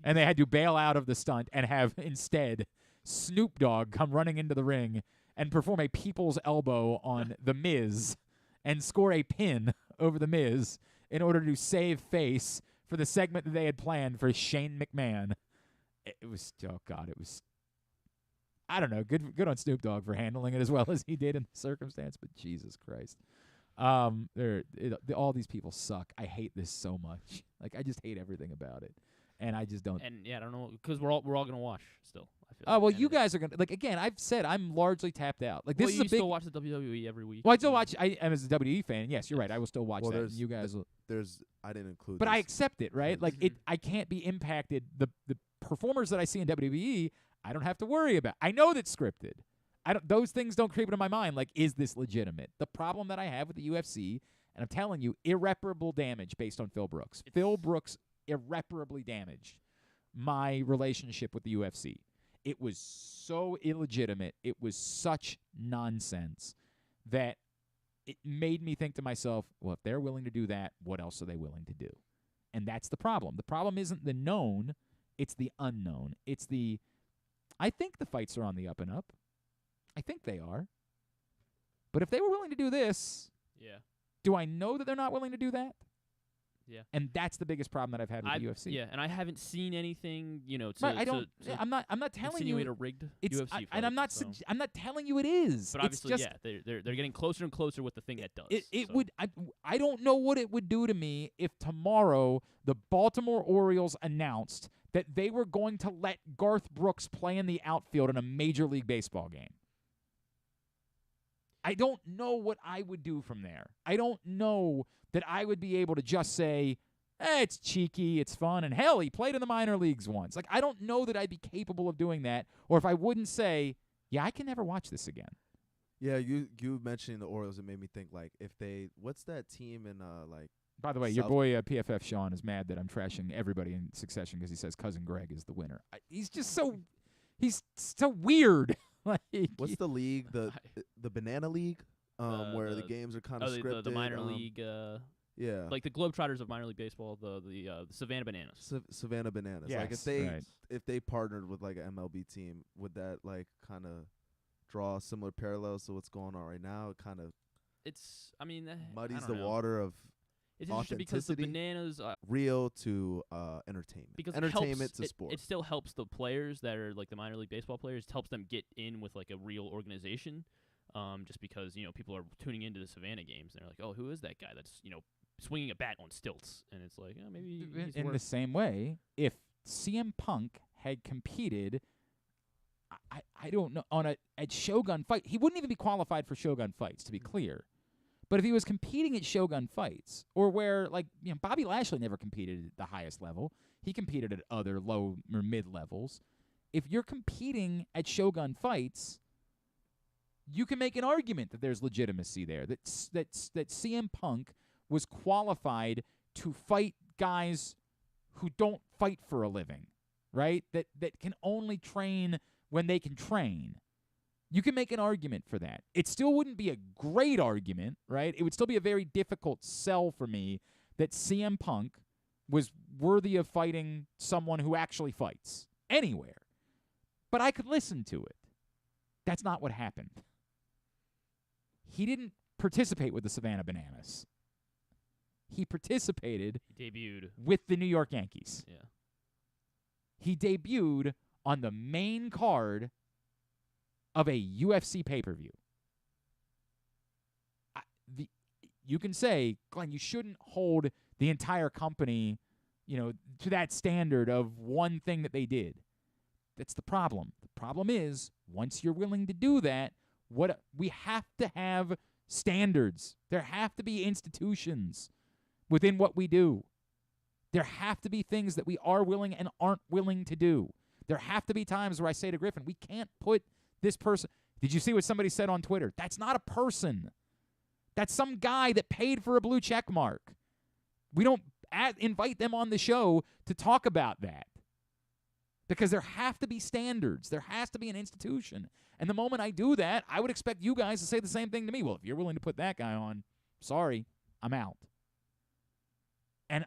B: And they had to bail out of the stunt and have instead Snoop Dogg come running into the ring and perform a people's elbow on The Miz and score a pin over The Miz in order to save face for the segment that they had planned for Shane McMahon. It was, oh God, it was, I don't know, good on Snoop Dogg for handling it as well as he did in the circumstance, but Jesus Christ. All these people suck. I hate this so much. Like, I just hate everything about it, and I just don't.
C: And yeah, I don't know, because we're all gonna watch still. I feel
B: Oh well, you guys are gonna, like, again. I've said I'm largely tapped out. Like, this is
C: you
B: a big.
C: still watch the WWE every week.
B: Well, I still watch. I am as a WWE fan. Yes, you're right. I will still watch that.
J: There's,
B: You guys.
J: I didn't include.
B: But
J: this.
B: I accept it, right? Like, I can't be impacted. The performers that I see in WWE, I don't have to worry about. I know that's scripted. Those things don't creep into my mind. Like, is this legitimate? The problem that I have with the UFC, and I'm telling you, irreparable damage based on Phil Brooks. Phil Brooks irreparably damaged my relationship with the UFC. It was so illegitimate. It was such nonsense that it made me think to myself, well, if they're willing to do that, what else are they willing to do? And that's the problem. The problem isn't the known, it's the unknown. I think the fights are on the up and up. I think they are. But if they were willing to do this, do I know that they're not willing to do that?
C: Yeah.
B: And that's the biggest problem that I've had with the UFC.
C: Yeah, and I haven't seen anything,
B: I'm not telling you
C: insinuate a rigged
B: it's,
C: UFC fight.
B: And I'm not telling you it is.
C: But
B: it's
C: obviously,
B: just,
C: they're getting closer and closer with the thing that does.
B: I don't know what it would do to me if tomorrow the Baltimore Orioles announced that they were going to let Garth Brooks play in the outfield in a Major League Baseball game. I don't know what I would do from there. I don't know that I would be able to just say, it's cheeky, it's fun, and hell, he played in the minor leagues once. Like, I don't know that I'd be capable of doing that, or if I wouldn't say, yeah, I can never watch this again.
J: Yeah, you mentioning the Orioles, it made me think, like, if they, what's that team in, like,
B: by the way, your boy PFF Sean is mad that I'm trashing everybody in Succession because he says Cousin Greg is the winner. He's so weird. Like,
J: what's the league? The Banana League, where the games are kind of scripted.
C: The minor league.
J: Yeah,
C: like the Globetrotters of minor league baseball, the Savannah Bananas.
J: Savannah Bananas.
B: Yes,
J: like if they partnered with like an MLB team, would that like kind of draw similar parallels to what's going on right now? It kind of
C: muddies
J: the water of.
C: It's interesting because the Bananas
J: real to entertainment.
C: Because
J: entertainment to sport.
C: It still helps the players that are like the minor league baseball players. It helps them get in with like a real organization. Just because people are tuning into the Savannah games and they're like, oh, who is that guy that's swinging a bat on stilts? And it's like, maybe he's
B: in the same way, if CM Punk had competed, I don't know, at Shogun fight, he wouldn't even be qualified for Shogun fights, to be clear. But if he was competing at Shogun fights, or where, like, Bobby Lashley never competed at the highest level. He competed at other low or mid levels. If you're competing at Shogun fights, you can make an argument that there's legitimacy there, that CM Punk was qualified to fight guys who don't fight for a living, right? That can only train when they can train. You can make an argument for that. It still wouldn't be a great argument, right? It would still be a very difficult sell for me that CM Punk was worthy of fighting someone who actually fights anywhere. But I could listen to it. That's not what happened. He didn't participate with the Savannah Bananas. He participated with the New York Yankees.
C: Yeah.
B: He debuted on the main card of a UFC pay-per-view. You can say, Glenn, you shouldn't hold the entire company, to that standard of one thing that they did. That's the problem. The problem is, once you're willing to do that, we have to have standards. There have to be institutions within what we do. There have to be things that we are willing and aren't willing to do. There have to be times where I say to Griffin, we can't put this person. Did you see what somebody said on Twitter? That's not a person. That's some guy that paid for a blue check mark. We don't invite them on the show to talk about that. Because there have to be standards. There has to be an institution. And the moment I do that, I would expect you guys to say the same thing to me. Well, if you're willing to put that guy on, sorry, I'm out. And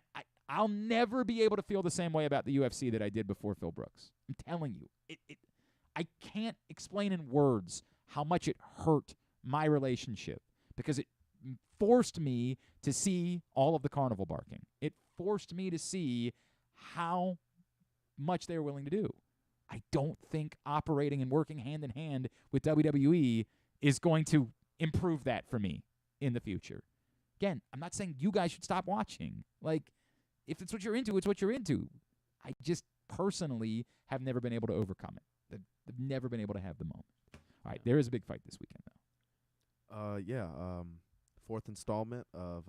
B: I'll never be able to feel the same way about the UFC that I did before Phil Brooks. I'm telling you. I can't explain in words how much it hurt my relationship because it forced me to see all of the carnival barking. It forced me to see how much they were willing to do. I don't think operating and working hand in hand with WWE is going to improve that for me in the future. Again, I'm not saying you guys should stop watching. Like, if it's what you're into, it's what you're into. I just personally have never been able to overcome it. I've never been able to have the moment. All right, there is a big fight this weekend, though.
J: Fourth installment of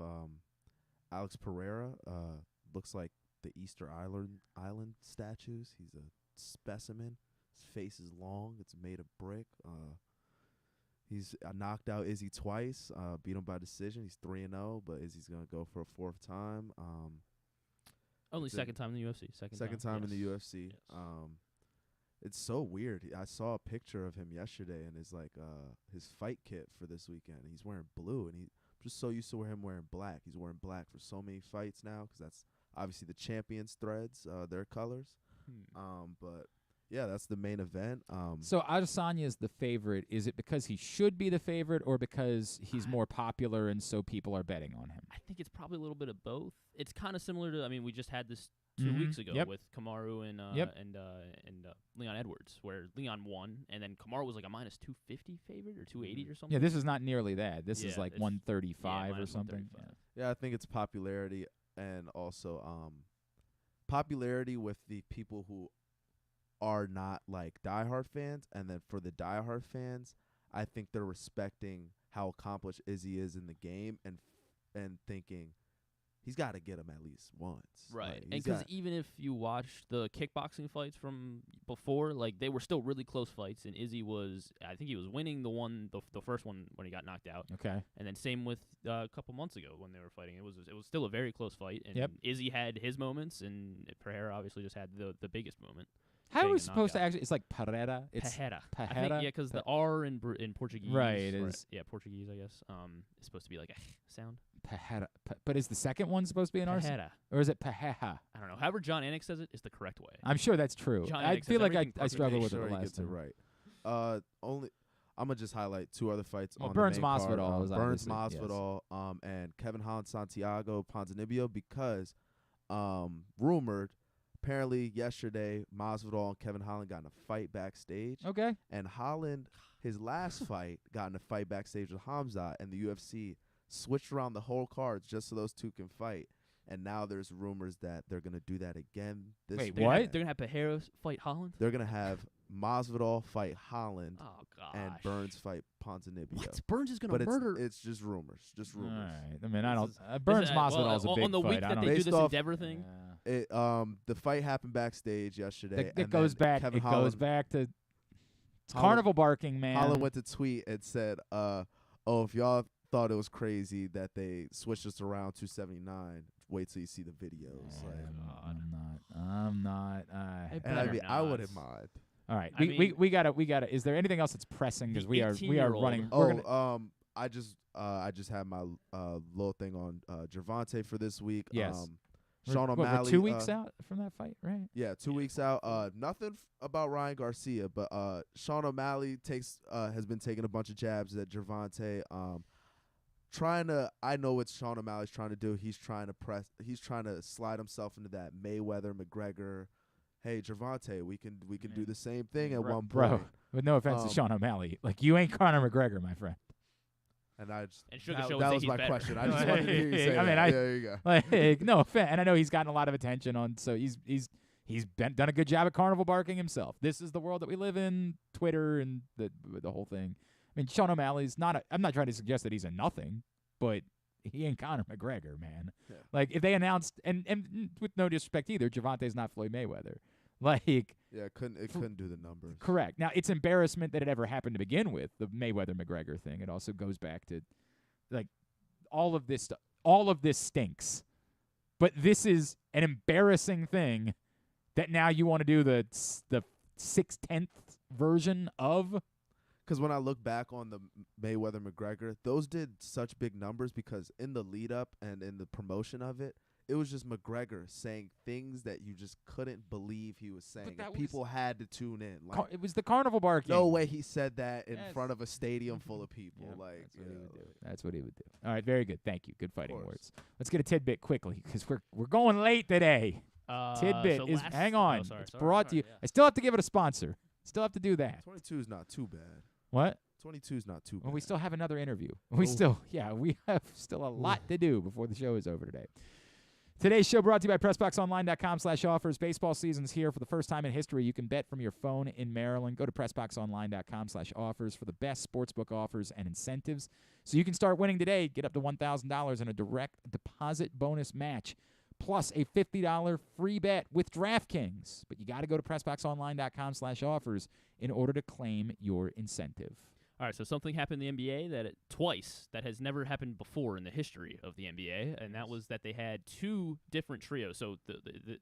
J: Alex Pereira. Looks like the Easter Island statues. He's a specimen. His face is long. It's made of brick. He's knocked out Izzy twice. Beat him by decision. He's 3-0, but Izzy's gonna go for a fourth time.
C: Only second time in the UFC.
J: Second time in the UFC.
C: Yes.
J: It's so weird. I saw a picture of him yesterday, and his his fight kit for this weekend. He's wearing blue, and I'm just so used to him wearing black. He's wearing black for so many fights now because that's obviously the champions threads, their colors. But yeah, that's the main event.
B: So Adesanya is the favorite. Is it because he should be the favorite, or because he's more popular and so people are betting on him?
C: I think it's probably a little bit of both. It's kind of similar to. I mean, we just had this 2 weeks ago with Kamaru and Leon Edwards, where Leon won, and then Kamaru was like a minus 250 favorite or 280 or something.
B: Yeah, this is not nearly that. This is like 135 or something.
J: Yeah, I think it's popularity and also popularity with the people who are not like diehard fans, and then for the diehard fans, I think they're respecting how accomplished Izzy is in the game and thinking he's got to get him at least once.
C: Right.
J: Like,
C: and because even if you watch the kickboxing fights from before, like, they were still really close fights, and Izzy I think he was winning the first one when he got knocked out.
B: Okay.
C: And then same with a couple months ago when they were fighting. It was still a very close fight, and Izzy had his moments, and Pereira obviously just had the biggest moment.
B: How are we supposed to actually? It's like Pereira.
C: Pereira.
B: Pereira.
C: I think, yeah, because the R in Portuguese.
B: Right. It is.
C: Yeah, Portuguese, I guess. It's supposed to be like a sound.
B: Pereira. But is the second one supposed to be an R?
C: Pereira.
B: Or is it Pereira?
C: I don't know. However John Anik says it is the correct way.
B: I'm sure that's true.
C: I
B: feel like I struggled with it the last time.
J: Right. I'm gonna just highlight two other fights.
B: Well,
J: on
B: Burns
J: the main card.
B: Masvidal.
J: Burns Masvidal, and Kevin Holland Santiago Ponzinibbio, because rumored. Apparently, yesterday, Masvidal and Kevin Holland got in a fight backstage.
B: Okay.
J: And Holland, his last fight, got in a fight backstage with Hamza, and the UFC switched around the whole cards just so those two can fight. And now there's rumors that they're going to do that again this weekend.
B: What?
C: They're going to have Pereira fight Holland?
J: They're going to have Masvidal fight Holland.
C: Oh gosh.
J: And Burns fight Ponzinibbio.
C: What? Burns is gonna
J: but
C: murder.
J: It's just rumors. Just rumors.
B: All right. I mean, I don't. Burns Masvidal is a big
C: on the
B: fight.
C: week that they do this Endeavor thing.
J: The fight happened backstage yesterday.
B: It goes back.
J: Kevin
B: It
J: Holland,
B: goes back to carnival barking, man.
J: Holland went to tweet and said, "Oh, if y'all thought it was crazy that they switched us around 279, wait till you see the videos."
B: I'm not.
J: And I mean, I wouldn't mind.
B: All right, we gotta. Is there anything else that's pressing? Because we are running.
J: I just had my little thing on Gervonta for this week.
B: Yes.
J: Sean O'Malley.
B: We're 2 weeks out from that fight, right?
J: Yeah, 2 weeks out. Nothing about Ryan Garcia, but Sean O'Malley has been taking a bunch of jabs at Gervonta. I know what Sean O'Malley's trying to do. He's trying to slide himself into that Mayweather McGregor. Hey, Gervonta, we can do the same thing at one point.
B: Bro, with no offense to Sean O'Malley, like you ain't Conor McGregor, my friend.
J: And that
C: was
J: my question. I just wanted to hear you say that. There you go.
B: Like, no offense, and I know he's gotten a lot of attention on. So he's done a good job at carnival barking himself. This is the world that we live in. Twitter and the whole thing. I mean, Sean O'Malley's not. I'm not trying to suggest that he's a nothing, but he ain't Conor McGregor, man. Yeah. Like if they announced, and with no disrespect either, Gervonta's not Floyd Mayweather. Like
J: it couldn't do the numbers.
B: Correct. Now it's embarrassment that it ever happened to begin with, the Mayweather McGregor thing. It also goes back to like all of this stuff. All of this stinks. But this is an embarrassing thing that now you want to do the 6/10th version of.
J: Because when I look back on the Mayweather McGregor, those did such big numbers because in the lead up and in the promotion of it, it was just McGregor saying things that you just couldn't believe he was saying. And people had to tune in. Like,
B: it was the carnival barking.
J: No way he said that in front of a stadium full of people.
B: Yeah,
J: like
B: that's what he would do. That's what he would do. All right, very good. Thank you. Good fighting words. Let's get a tidbit quickly because we're going late today. Tidbit is hang on. It's brought to you.
C: Yeah.
B: I still have to give it a sponsor. Still have to do that.
J: 22 is not too bad.
B: What?
J: 22 is not too bad.
B: Well, we still have another interview. We have still a lot to do before the show is over today. Today's show brought to you by PressBoxOnline.com/offers. Baseball season's here. For the first time in history, you can bet from your phone in Maryland. Go to PressBoxOnline.com/offers for the best sportsbook offers and incentives. So you can start winning today. Get up to $1,000 in a direct deposit bonus match, plus a $50 free bet with DraftKings. But you got to go to PressBoxOnline.com/offers in order to claim your incentive.
C: All right, so something happened in the NBA twice that has never happened before in the history of the NBA, and that was that they had two different trios. So the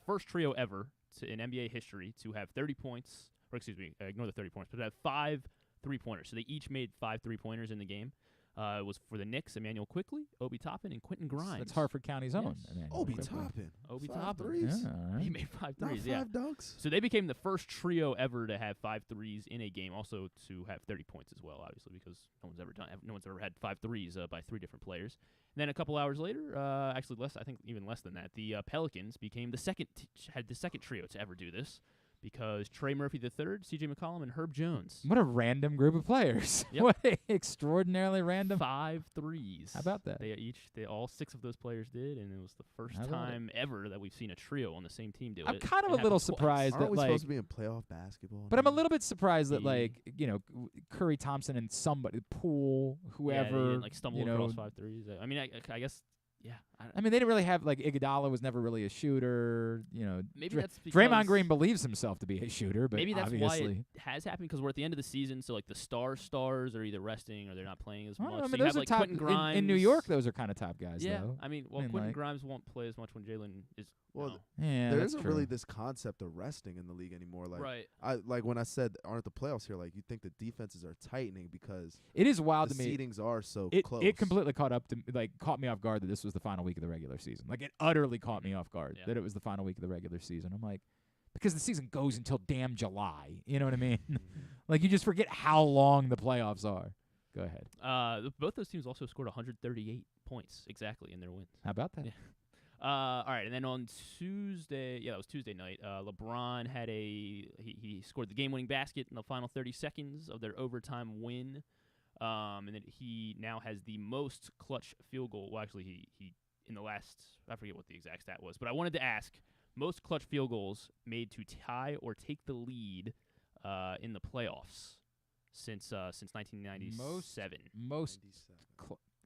C: first trio ever in NBA history to have 30 points, or excuse me, ignore the 30 points, but to have 5 3-pointers. So they each made 5 3-pointers in the game. It was for the Knicks, Emmanuel Quickly, Obi Toppin, and Quentin Grimes.
B: That's Harford County's own.
C: Yes.
J: Obi Toppin.
C: Obi
J: 5
C: Toppin.
J: threes?
B: Yeah,
C: He made 5 threes,
J: Not 5 dunks?
C: So they became the first trio ever to have 5 threes in a game, also to have 30 points as well, obviously, because no one's ever had 5 threes by 3 different players. And then a couple hours later, actually less, I think even less than that, the Pelicans became had the second trio to ever do this, because Trey Murphy III, C.J. McCollum, and Herb Jones.
B: What a random group of players.
C: Yep.
B: What extraordinarily random.
C: 5 threes.
B: How about that?
C: All 6 of those players did, and it was the first time ever that we've seen a trio on the same team do it.
B: I'm kind of a little surprised
J: Aren't
B: that
J: we supposed to be in playoff basketball?
B: But I'm a little bit surprised that Curry Thompson and somebody, Poole, whoever,
C: stumbled across 5 threes. I mean, I guess. Yeah,
B: I mean, they didn't really have Iguodala was never really a shooter.
C: Maybe that's because
B: Draymond Green believes himself to be a shooter, but
C: maybe that's
B: obviously
C: why it has happened, because we're at the end of the season, so the stars are either resting or they're not playing as much.
B: I mean,
C: so
B: those
C: you
B: are
C: have,
B: top
C: Quentin Grimes
B: in New York. Those are kind of top guys.
C: Yeah,
B: though.
C: I mean, Quentin Grimes won't play as much when Jalen is.
J: Well,
B: yeah,
J: there
B: that's
J: isn't
B: true.
J: really this concept of resting in the league anymore. Like,
C: right.
J: When I said aren't the playoffs here, you think the defenses are tightening because
B: it is wild
J: the
B: to me.
J: seedings are so close.
B: It completely caught me off guard that this was the final week of the regular season. Like, it utterly caught me off guard that it was the final week of the regular season. I'm like, because the season goes until damn July. You know what I mean? Like, you just forget how long the playoffs are. Go ahead.
C: Both those teams also scored 138 points exactly in their wins.
B: How about that?
C: Yeah. All right, and then on Tuesday, that was Tuesday night, LeBron had he scored the game-winning basket in the final 30 seconds of their overtime win, and then he now has the most clutch field goal. Well, actually, he in the last, I forget what the exact stat was, but I wanted to ask, most clutch field goals made to tie or take the lead in the playoffs since 1997.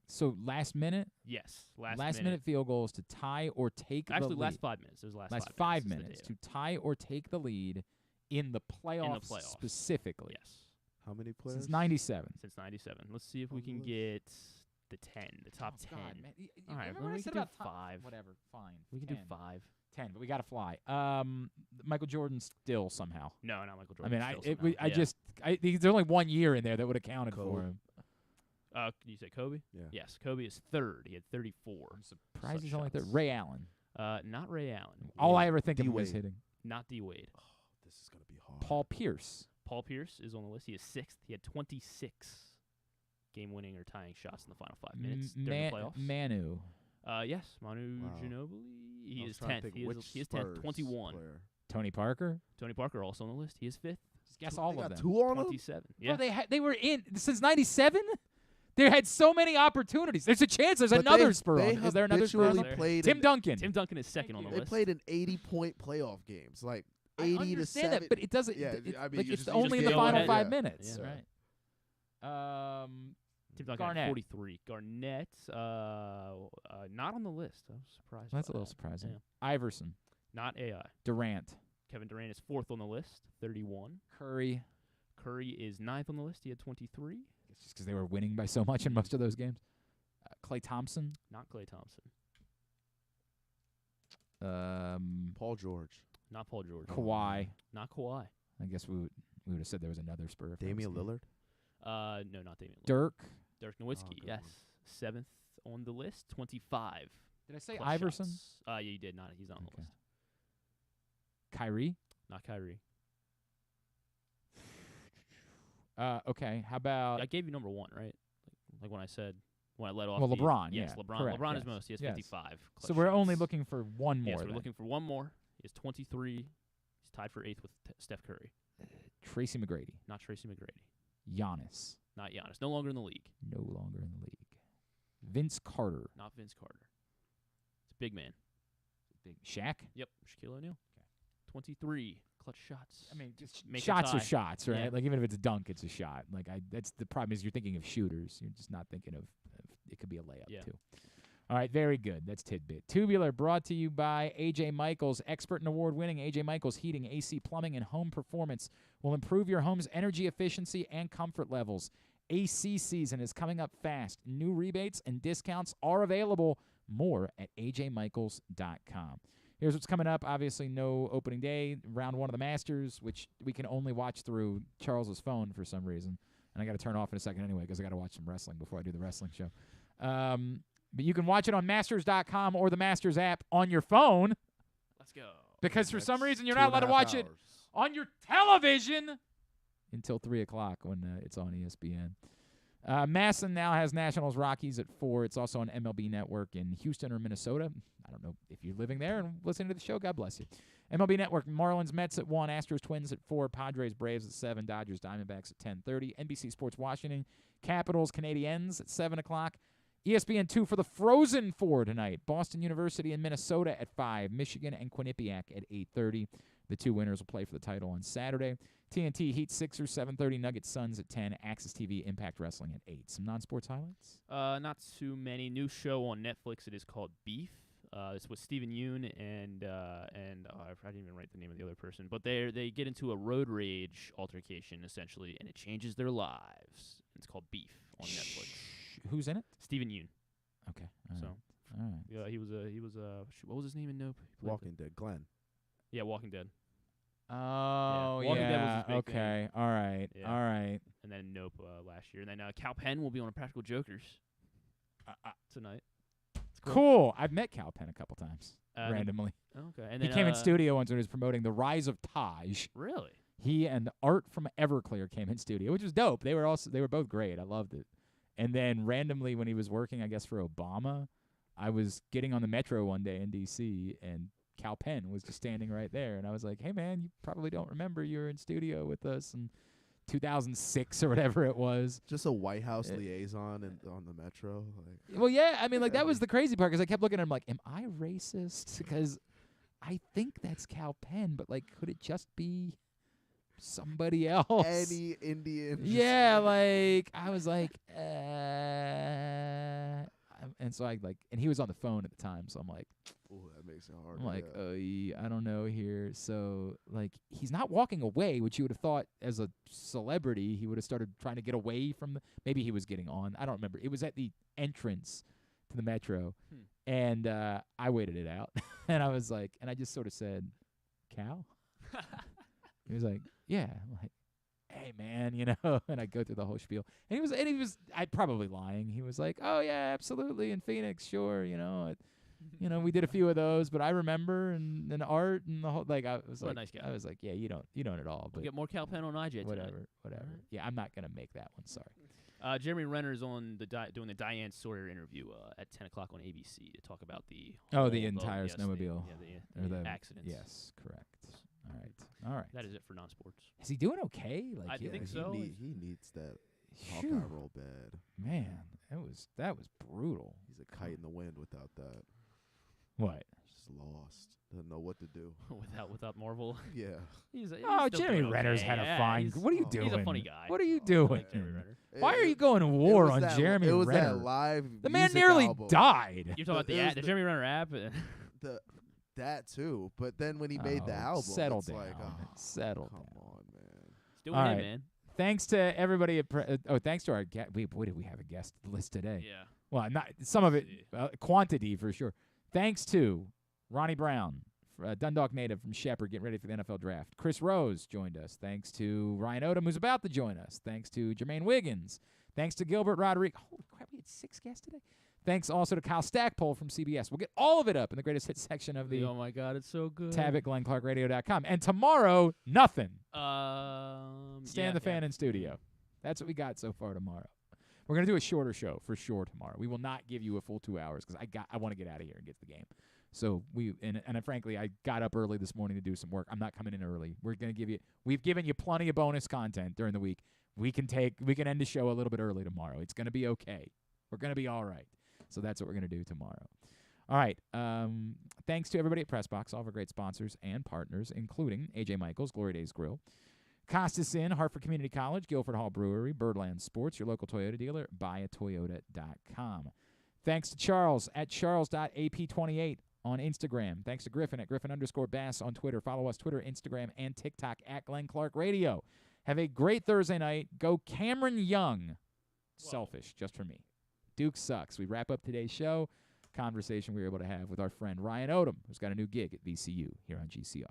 B: So last minute?
C: Yes,
B: last minute field goals to tie or take
C: Actually,
B: the lead.
C: last 5 minutes. It was last
B: 5 minutes to tie or take the lead in the playoffs, specifically.
C: Yes.
J: How many players?
B: Since 97.
C: Since 97. Let's see if we can get the 10, the top 10.
B: God, man.
C: All right,
B: remember
C: well,
B: I
C: we
B: said
C: can do
B: about
C: 5.
B: Whatever, fine.
C: We can
B: 10.
C: do 5.
B: 10, but we got to fly. Michael Jordan still somehow.
C: No, not Michael
B: I
C: Jordan.
B: mean, there's only 1 year in there that would have counted for him.
C: Did you say Kobe?
J: Yeah.
C: Yes, Kobe is third. He had 34.
B: I'm surprised he's only third. Ray Allen.
C: Not Ray Allen.
B: All I ever think of him is hitting.
C: Not D. Wade.
J: Oh, this is going to be hard.
B: Paul Pierce.
C: Paul Pierce is on the list. He is 6th. He had 26 game-winning or tying shots in the final 5 minutes during the playoffs.
B: Manu.
C: Yes, Manu Ginobili. He is 10th. He is 10th. 21.
J: Player.
B: Tony Parker.
C: Tony Parker also on the list. He is 5th.
B: Just guess all of them.
J: 2 on
C: 27. Yeah.
B: Bro, they were in since 97. They had so many opportunities. There's a chance there's another spur on. Is there another spur on? Tim Duncan.
C: Tim Duncan is second on the list.
J: They played in 80-point playoff games, like 80 to 7.
B: That, but it doesn't.
J: Yeah, I mean,
B: it's
J: just
B: only in the
C: go
B: final
C: ahead.
B: 5 minutes,
C: Yeah.
B: right?
C: Tim Duncan
B: Garnett.
C: had 43. Garnett, not on the list. I was surprised.
B: That's a
C: by
B: little
C: that.
B: surprising.
C: Yeah.
B: Iverson.
C: Not AI.
B: Durant.
C: Kevin Durant is 4th on the list, 31.
B: Curry.
C: Curry is 9th on the list. He had 23.
B: It's just because they were winning by so much in most of those games. Klay Thompson.
C: Not Klay Thompson.
J: Paul George.
C: Not Paul George.
B: Kawhi.
C: Not Kawhi.
B: I guess we would have said there was another spur.
J: Damian Lillard.
C: No, not Damian Lillard.
B: Dirk.
C: Dirk Nowitzki, yes. 7th on the list, 25.
B: Did I say
C: clutch
B: Iverson?
C: shots. Yeah, you did not. He's not on the list.
B: Kyrie.
C: Not Kyrie.
B: Okay. How about?
C: I gave you number 1, right? Like when I let off.
B: Well, LeBron.
C: Yes,
B: yeah,
C: LeBron.
B: correct,
C: LeBron
B: yes,
C: is most. He has
B: yes.
C: 55.
B: So
C: clutch
B: we're only
C: shots.
B: looking for one more.
C: Yes, we're
B: then.
C: looking for one more. He has 23. He's tied for 8th with Steph Curry.
B: Tracy McGrady.
C: Not Tracy McGrady.
B: Giannis.
C: Not Giannis. No longer in the league.
B: No longer in the league. Vince Carter.
C: Not Vince Carter. It's a big man.
B: Big Shaq.
C: Yep. Shaquille O'Neal. 23 clutch shots.
B: I mean, just
C: Make a
B: shots are
C: tie.
B: shots, right?
C: Yeah.
B: Like even if it's a dunk, it's a shot. Like that's the problem is you're thinking of shooters. You're just not thinking of it could be a layup too. All right, very good. That's tidbit. Tubular brought to you by AJ Michaels, expert and award-winning AJ Michaels Heating, AC Plumbing, and Home Performance will improve your home's energy efficiency and comfort levels. AC season is coming up fast. New rebates and discounts are available. More at ajmichaels.com. Here's what's coming up. Obviously, no opening day. Round 1 of the Masters, which we can only watch through Charles's phone for some reason. And I got to turn off in a second anyway because I got to watch some wrestling before I do the wrestling show. But you can watch it on Masters.com or the Masters app on your phone.
C: Let's go.
B: Because for some reason you're not allowed to watch it on your television until 3 o'clock when it's on ESPN. Masson now has Nationals Rockies at 4. It's also on MLB Network in Houston or Minnesota. I don't know if you're living there and listening to the show. God bless you. MLB Network, Marlins Mets at 1, Astros Twins at 4, Padres Braves at 7, Dodgers Diamondbacks at 10:30, NBC Sports Washington, Capitals Canadiens at 7 o'clock. ESPN 2 for the Frozen Four tonight. Boston University and Minnesota at 5. Michigan and Quinnipiac at 8:30. The 2 winners will play for the title on Saturday. TNT Heat Sixers 7:30. Nuggets Suns at 10. Access TV Impact Wrestling at 8. Some non-sports highlights?
C: Not too many. New show on Netflix. It is called Beef. It's with Steven Yeun and I didn't even write the name of the other person, but they get into a road rage altercation essentially, and it changes their lives. It's called Beef on Netflix.
B: Who's in it?
C: Steven Yeun.
B: Okay.
C: All
B: right.
C: Yeah, he was what was his name in Nope?
J: Walking Dead. Glenn.
C: Yeah, Walking Dead.
B: Oh,
C: Walking Dead was his big
B: okay.
C: thing.
B: All right.
C: Yeah.
B: All right.
C: And then Nope last year, and then Cal Penn will be on Practical Jokers tonight.
B: Cool. I've met Cal Penn a couple times randomly.
C: Okay. And
B: he
C: then,
B: came in studio once when he was promoting The Rise of Taj.
C: Really?
B: He and Art from Everclear came in studio, which was dope. They were both great. I loved it. And then randomly when he was working, I guess for Obama, I was getting on the metro one day in D.C. and Cal Penn was just standing right there, and I was like, "Hey man, you probably don't remember you were in studio with us in 2006 or whatever it was."
J: Just a White House liaison on the metro.
B: Well, yeah, I mean, like that was the crazy part because I kept looking at him like, "Am I racist?" Because I think that's Cal Penn, but like, could it just be somebody else.
J: Any Indian.
B: Yeah, like I was like, and so and he was on the phone at the time, so I'm like,
J: ooh, that makes it hard.
B: I'm like, I don't know here. So like, he's not walking away, which you would have thought as a celebrity he would have started trying to get away from. Maybe he was getting on. I don't remember. It was at the entrance to the Metro, and I waited it out, and I was like, and I just sort of said, "Cal." He was like, "Yeah." I'm like, "Hey, man, you know," and I go through the whole spiel. And he was, I'm probably lying. He was like, "Oh yeah, absolutely, in Phoenix, sure, you know, we did a few of those, but I remember and art and the whole, like, I was
C: What
B: like,
C: a nice guy.
B: I was like, yeah, you don't at all, but
C: We'll get more Cal Penn on IJ tonight.
B: whatever. Yeah, I'm not gonna make that one. Sorry.
C: Jeremy Renner's on doing the Diane Sawyer interview at 10 o'clock on ABC to talk about the
B: entire snowmobile
C: the accidents.
B: Yes, correct. All right.
C: That is it for non-sports.
B: Is he doing okay? Like,
C: I think so.
J: He needs that Hawkeye roll bad.
B: Man, that was brutal.
J: He's a kite in the wind without that.
B: What?
J: Just lost. Doesn't know what to do.
C: without Marvel.
J: Yeah.
C: He's
B: Jeremy Renner's had a fine. What are you doing?
C: He's a funny guy.
B: What are you doing?
C: Like Jeremy Renner.
B: Why are you going to war on Jeremy Renner?
J: It was that live.
B: The man nearly died.
C: You're talking about the Jeremy Renner app.
J: That too, but then when he made the album,
B: settle
J: it's
B: down.
J: like,
B: settle
J: come
B: down.
J: on, man.
C: It's doing him, man.
B: Thanks to everybody at thanks to our guest. Boy, did we have a guest list today?
C: Yeah.
B: Well, not some of it, quantity for sure. Thanks to Ronnie Brown, Dundalk native from Shepherd, getting ready for the NFL draft. Chris Rose joined us. Thanks to Ryan Odom, who's about to join us. Thanks to Jermaine Wiggins. Thanks to Gilbert Rodriguez. Holy crap, we had 6 guests today. Thanks also to Kyle Stackpole from CBS. We'll get all of it up in the greatest hits section of the
C: oh my God, it's so good.
B: tab at GlennClarkRadio.com. And tomorrow, nothing. Stan the Fan in studio. That's what we got so far tomorrow. We're going to do a shorter show for sure tomorrow. We will not give you a full 2 hours because I want to get out of here and get to the game. So frankly, I got up early this morning to do some work. I'm not coming in early. We've given you plenty of bonus content during the week. We can end the show a little bit early tomorrow. It's going to be okay. We're going to be all right. So that's what we're going to do tomorrow. All right. Thanks to everybody at PressBox, all of our great sponsors and partners, including A.J. Michaels, Glory Days Grill, Costas Inn, Hartford Community College, Guilford Hall Brewery, Birdland Sports, your local Toyota dealer, buyatoyota.com. Thanks to Charles at charles.ap28 on Instagram. Thanks to Griffin at Griffin_Bass on Twitter. Follow us Twitter, Instagram, and TikTok at Glenn Clark Radio. Have a great Thursday night. Go Cameron Young. Selfish, just for me. Duke sucks. We wrap up today's show. Conversation we were able to have with our friend Ryan Odom, who's got a new gig at VCU here on GCR.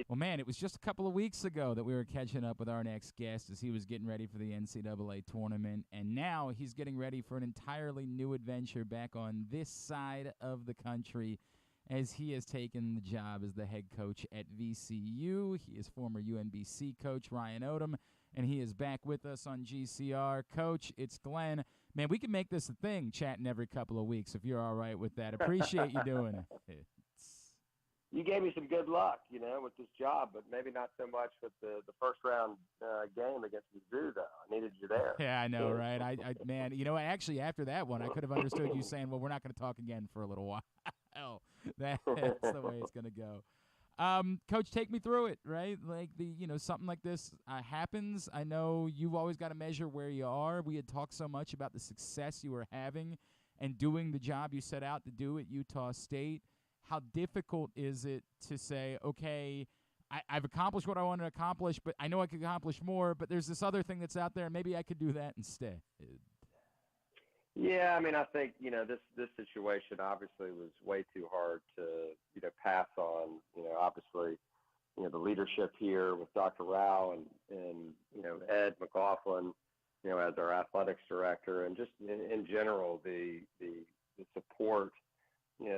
B: Well, man, it was just a couple of weeks ago that we were catching up with our next guest as he was getting ready for the NCAA tournament, and now he's getting ready for an entirely new adventure back on this side of the country as he has taken the job as the head coach at VCU. He is former UMBC coach Ryan Odom, and he is back with us on GCR. Coach, it's Glenn. Man, we can make this a thing, chatting every couple of weeks, if you're all right with that. Appreciate you doing it.
P: You gave me some good luck, with this job, but maybe not so much with the first-round game against Mizzou, though. I needed you there.
B: Yeah, I know, right? Man, actually, after that one, I could have understood you saying, well, we're not going to talk again for a little while. That's the way it's going to go. Coach, take me through it, right? Like something like this happens. I know you've always got to measure where you are. We had talked so much about the success you were having and doing the job you set out to do at Utah State. How difficult is it to say, okay, I've accomplished what I wanted to accomplish, but I know I could accomplish more, but there's this other thing that's out there, and maybe I could do that instead?
P: Yeah, I think, this situation obviously was way too hard to, pass on. Obviously, the leadership here with Dr. Rao and Ed McLaughlin, as our athletics director, and just in general, the support,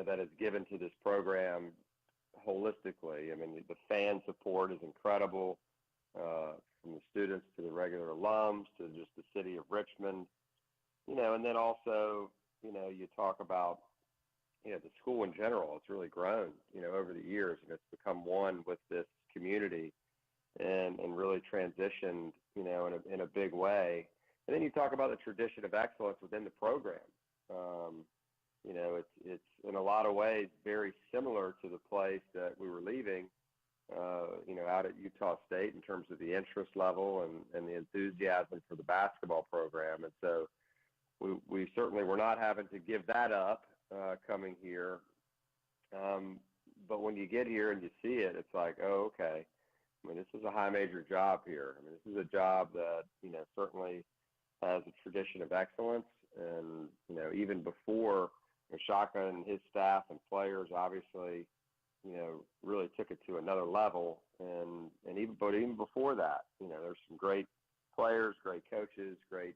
P: that is given to this program holistically. The fan support is incredible, from the students to the regular alums to just the city of Richmond. And then also, you talk about, the school in general. It's really grown, over the years, and it's become one with this community and really transitioned, in a big way. And then you talk about the tradition of excellence within the program. It's in a lot of ways very similar to the place that we were leaving, out at Utah State in terms of the interest level and the enthusiasm for the basketball program. And so we certainly were not having to give that up coming here. But when you get here and you see it, it's like, oh, okay. I mean, this is a high major job here. I mean, this is a job that, certainly has a tradition of excellence. And, even before Shaka and his staff and players obviously, really took it to another level. And even before that, there's some great players, great coaches, great,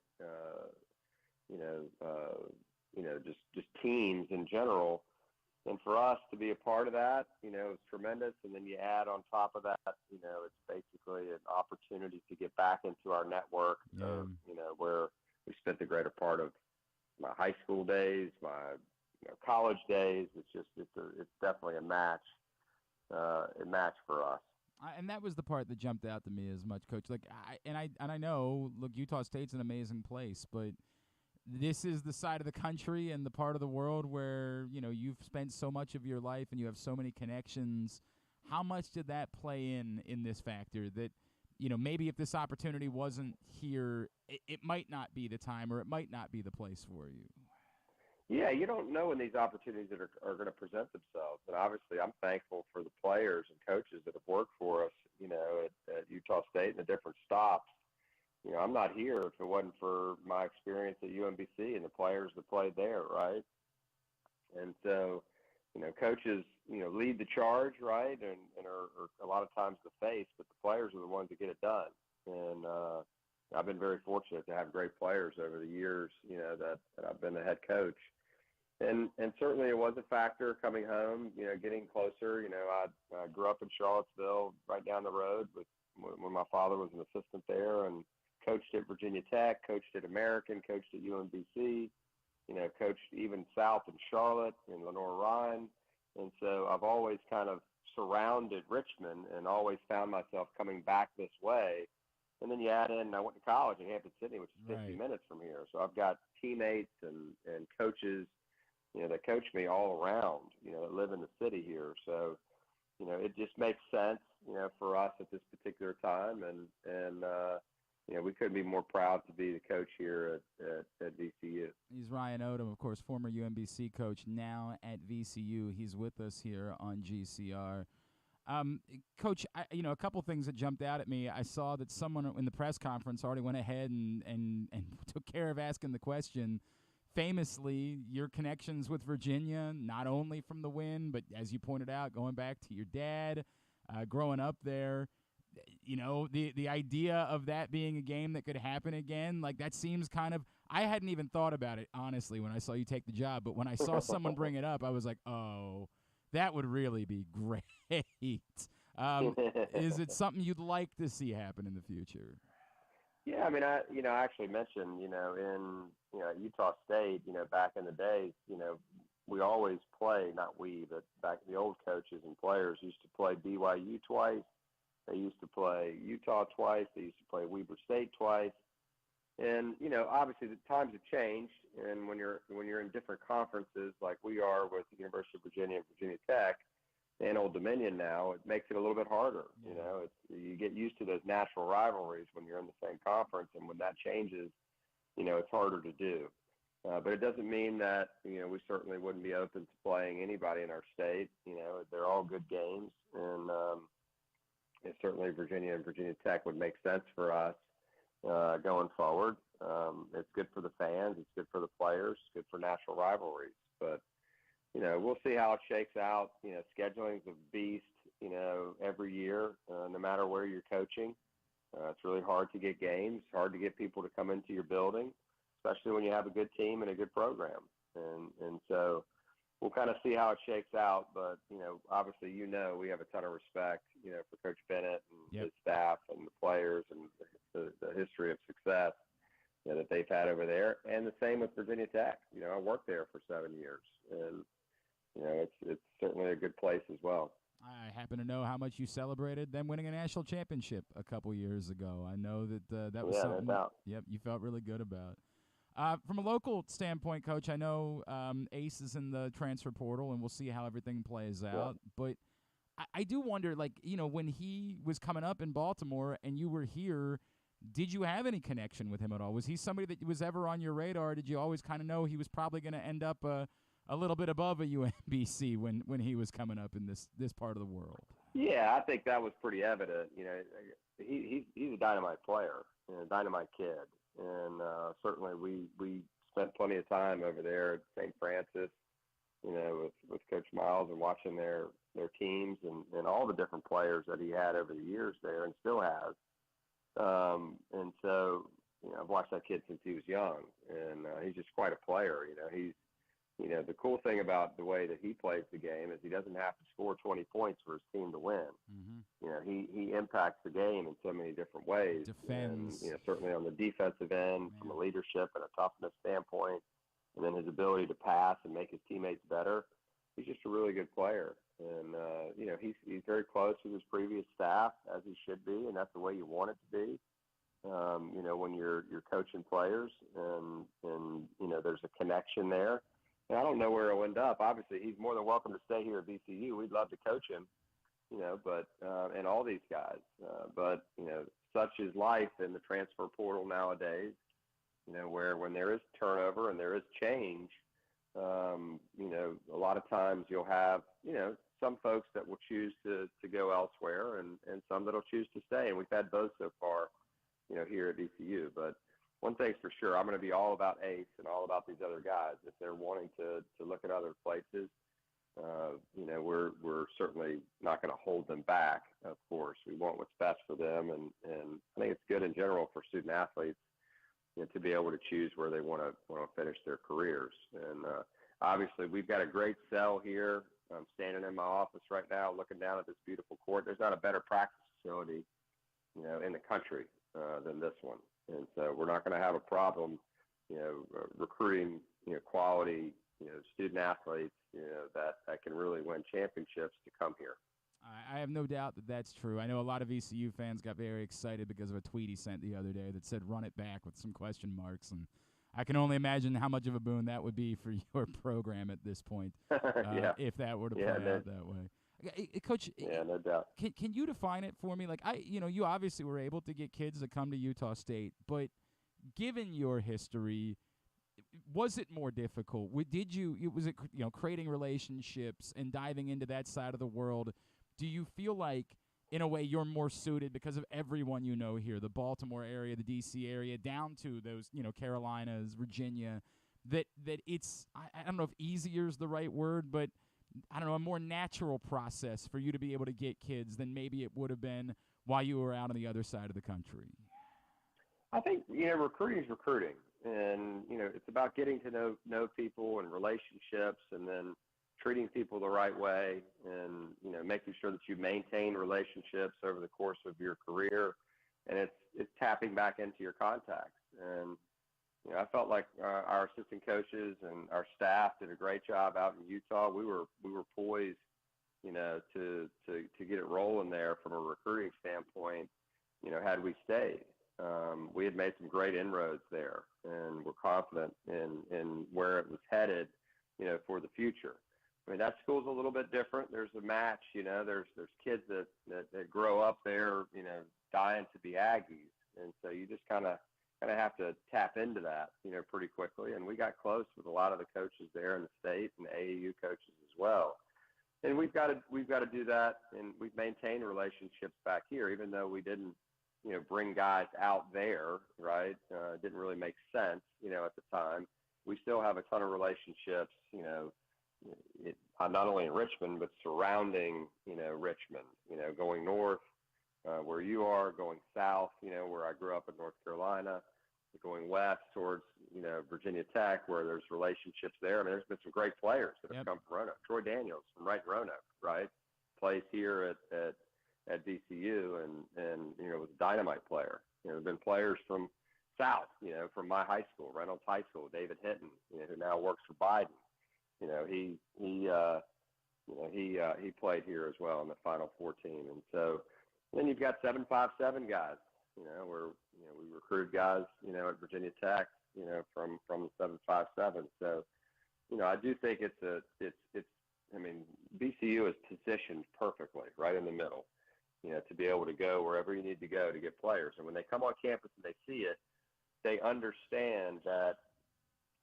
P: just teams in general. And for us to be a part of that, it's tremendous. And then you add on top of that, it's basically an opportunity to get back into our network, where we spent the greater part of my high school days, my college days. It's definitely a match for us.
B: And that was the part that jumped out to me as much, Coach. Like, I know, look, Utah State's an amazing place, but this is the side of the country and the part of the world where, you've spent so much of your life and you have so many connections. How much did that play in this factor that, maybe if this opportunity wasn't here, it might not be the time or it might not be the place for you?
P: Yeah, you don't know when these opportunities are going to present themselves. And obviously I'm thankful for the players and coaches that have worked for us, at Utah State and the different stops. I'm not here if it wasn't for my experience at UMBC and the players that played there, right? And so, coaches, lead the charge, right, and are a lot of times the face, but the players are the ones that get it done. And I've been very fortunate to have great players over the years, that I've been the head coach. And certainly it was a factor coming home, getting closer. I grew up in Charlottesville, right down the road when my father was an assistant there, and coached at Virginia Tech, coached at American, coached at UMBC, coached even south in Charlotte, in Lenore-Rhine. And so I've always kind of surrounded Richmond and always found myself coming back this way. And then you add in, I went to college in Hampton-Sydney, which is 50 minutes from here. So I've got teammates and coaches, that coach me all around, that live in the city here. So, it just makes sense, for us at this particular time. And we couldn't be more proud to be the coach here at VCU.
B: He's Ryan Odom, of course, former UMBC coach, now at VCU. He's with us here on GCR. Coach, a couple things that jumped out at me. I saw that someone in the press conference already went ahead and took care of asking the question. Famously, your connections with Virginia, not only from the win, but as you pointed out, going back to your dad, growing up there. The idea of that being a game that could happen again, like that seems kind of – I hadn't even thought about it, honestly, when I saw you take the job. But when I saw someone bring it up, I was like, oh, that would really be great. Is it something you'd like to see happen in the future?
P: Yeah, I mean, I actually mentioned, at Utah State, back in the days, we always play, not we, but back the old coaches and players used to play BYU twice. They used to play Utah twice. They used to play Weber State twice. And, obviously the times have changed. And when you're in different conferences like we are with the University of Virginia and Virginia Tech and Old Dominion now, it makes it a little bit harder. You get used to those natural rivalries when you're in the same conference. And when that changes, it's harder to do. But it doesn't mean that, we certainly wouldn't be open to playing anybody in our state. They're all good games. And, certainly Virginia and Virginia Tech would make sense for us going forward. It's good for the fans. It's good for the players. It's good for national rivalries. But, we'll see how it shakes out. Scheduling's a beast, every year, no matter where you're coaching. It's really hard to get games, hard to get people to come into your building, especially when you have a good team and a good program. And so we'll kind of see how it shakes out. But, obviously, we have a ton of respect, for Coach Bennett and his staff and the players and the history of success that they've had over there. And the same with Virginia Tech. I worked there for 7 years. And, it's certainly a good place as well.
B: I happen to know how much you celebrated them winning a national championship a couple years ago. I know that that was something you felt really good about. From a local standpoint, Coach, I know Ace is in the transfer portal, and we'll see how everything plays out. But I do wonder, like, when he was coming up in Baltimore and you were here, did you have any connection with him at all? Was he somebody that was ever on your radar? Or did you always kind of know he was probably going to end up a little bit above a UMBC when he was coming up in this part of the world?
P: Yeah, I think that was pretty evident. He's a dynamite player, a dynamite kid, and certainly we spent plenty of time over there at St. Francis, with Coach Miles and watching their teams and all the different players that he had over the years there and still has. And so, I've watched that kid since he was young, and he's just quite a player. He's, the cool thing about the way that he plays the game is he doesn't have to score 20 points for his team to win.
B: Mm-hmm.
P: He impacts the game in so many different ways.
B: Defends.
P: And, certainly on the defensive end, from a leadership and a toughness standpoint, and then his ability to pass and make his teammates better. He's just a really good player. And, he's very close with his previous staff, as he should be, and that's the way you want it to be. When you're coaching players and there's a connection there. And I don't know where he'll end up. Obviously, he's more than welcome to stay here at VCU. We'd love to coach him, but and all these guys. But such is life in the transfer portal nowadays. Where when there is turnover and there is change, a lot of times you'll have some folks that will choose to go elsewhere and some that'll choose to stay. And we've had both so far, here at VCU. But one thing's for sure, I'm going to be all about Ace and all about these other guys. If they're wanting to look at other places, we're certainly not going to hold them back. Of course, we want what's best for them, and I think it's good in general for student athletes to be able to choose where they want to finish their careers. And obviously, we've got a great cell here. I'm standing in my office right now, looking down at this beautiful court. There's not a better practice facility, in the country than this one. And so we're not going to have a problem, recruiting, quality, student athletes, that can really win championships to come here.
B: I have no doubt that that's true. I know a lot of VCU fans got very excited because of a tweet he sent the other day that said, "Run it back," with some question marks. And I can only imagine how much of a boon that would be for your program at this point, if that were to play out that way. Coach,
P: yeah, no doubt.
B: Can you define it for me? Like, you obviously were able to get kids to come to Utah State, but given your history, was it more difficult? Was it creating relationships and diving into that side of the world? Do you feel like, in a way, you're more suited because of everyone here, the Baltimore area, the D.C. area, down to those, Carolinas, Virginia, that it's, I don't know if easier is the right word, but I don't know, a more natural process for you to be able to get kids than maybe it would have been while you were out on the other side of the country?
P: I think, recruiting is recruiting. And, it's about getting to know people and relationships, and then treating people the right way, and, making sure that you maintain relationships over the course of your career. And it's tapping back into your contacts. And, I felt like our assistant coaches and our staff did a great job out in Utah. We were poised, to get it rolling there from a recruiting standpoint, had we stayed. We had made some great inroads there, and we're confident in where it was headed, for the future. I mean, that school's a little bit different. There's a match, there's kids that grow up there, dying to be Aggies. And so you just kind of have to tap into that, pretty quickly. And we got close with a lot of the coaches there in the state and the AAU coaches as well. And we've got to do that. And we've maintained relationships back here, even though we didn't, bring guys out there, right? It didn't really make sense, at the time. We still have a ton of relationships, not only in Richmond, but surrounding, Richmond, going north, where you are, going south, where I grew up in North Carolina, going west towards, Virginia Tech, where there's relationships there. I mean, there's been some great players that have come from Roanoke. Troy Daniels from right in Roanoke, right? Plays here at VCU and was a dynamite player. There have been players from south, from my high school, Reynolds High School, David Hinton, who now works for Biden. He played here as well in the Final Four team. And so then you've got 757 guys, where, we recruited guys, at Virginia Tech, from the 757. So, I do think it's I mean, VCU is positioned perfectly right in the middle, to be able to go wherever you need to go to get players. And when they come on campus and they see it, they understand that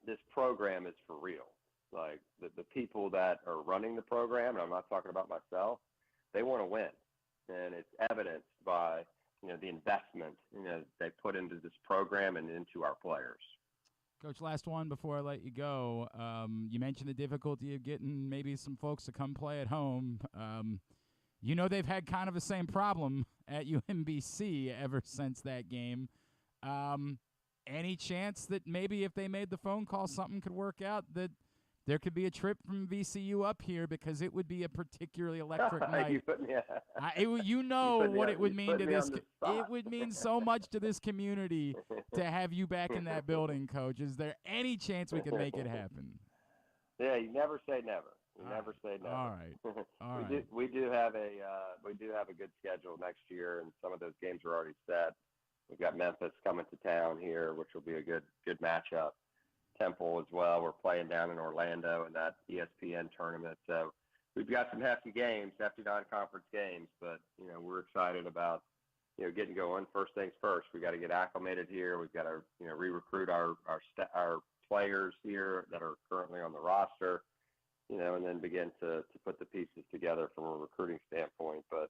P: this program is for real. Like the people that are running the program, and I'm not talking about myself, they want to win. And it's evidenced by, the investment, they put into this program and into our players.
B: Coach, last one before I let you go. You mentioned the difficulty of getting maybe some folks to come play at home. They've had kind of the same problem at UMBC ever since that game. Any chance that maybe if they made the phone call, something could work out, that there could be a trip from VCU up here, because it would be a particularly electric night. What it would mean to this. It would mean so much to this community to have you back in that building, Coach. Is there any chance we can make it happen?
P: Yeah, you never say never. You never say never.
B: All right.
P: We do have a good schedule next year, and some of those games are already set. We've got Memphis coming to town here, which will be a good matchup. Temple as well. We're playing down in Orlando in that ESPN tournament. So we've got some hefty non-conference games, but, we're excited about, getting going. First things first, we got to get acclimated here. We've got to, re-recruit our players here that are currently on the roster, and then begin to put the pieces together from a recruiting standpoint. But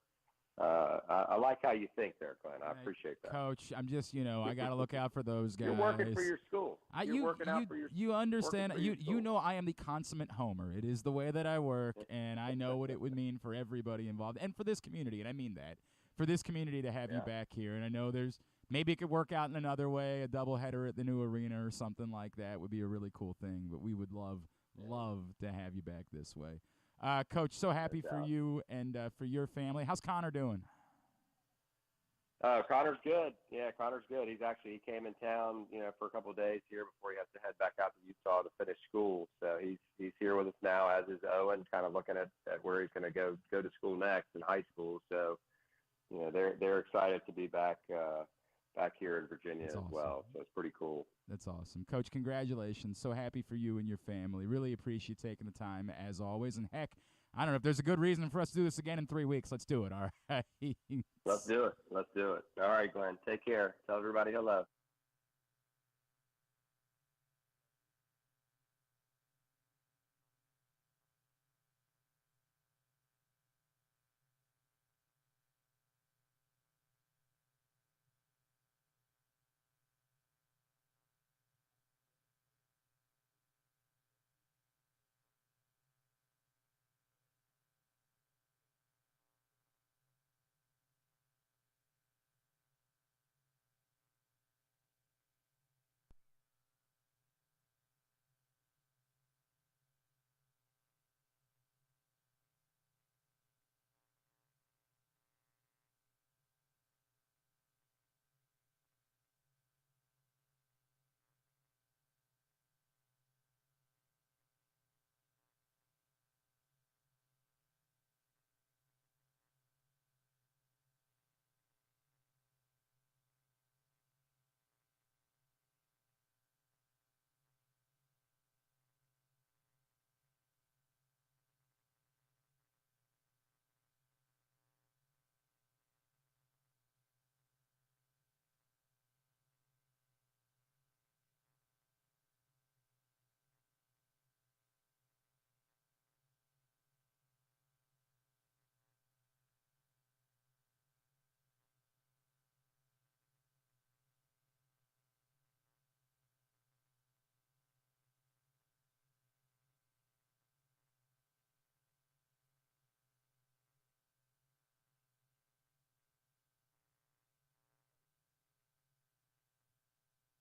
P: I like how you think there, Glenn. I appreciate that.
B: Coach, I'm just, I got to look out for those guys.
P: You're working for your school. You're working out for your school.
B: You understand. I am the consummate homer. It is the way that I work, and I know what it would mean for everybody involved and for this community, and I mean that. For this community to have you back here. And I know maybe it could work out in another way, a doubleheader at the new arena or something like that would be a really cool thing, but we would love to have you back this way. Coach, so happy for you and for your family. How's Connor doing?
P: Connor's good. Yeah, Connor's good. He came in town, for a couple of days here before he has to head back out to Utah to finish school. So he's here with us now, as is Owen, kind of looking at where he's going to go to school next in high school. So, they're excited to be back here in Virginia as well. So it's pretty cool.
B: That's awesome. Coach, congratulations. So happy for you and your family. Really appreciate you taking the time, as always. And, heck, I don't know if there's a good reason for us to do this again in 3 weeks. Let's do it, all right?
P: Let's do it. All right, Glenn. Take care. Tell everybody hello.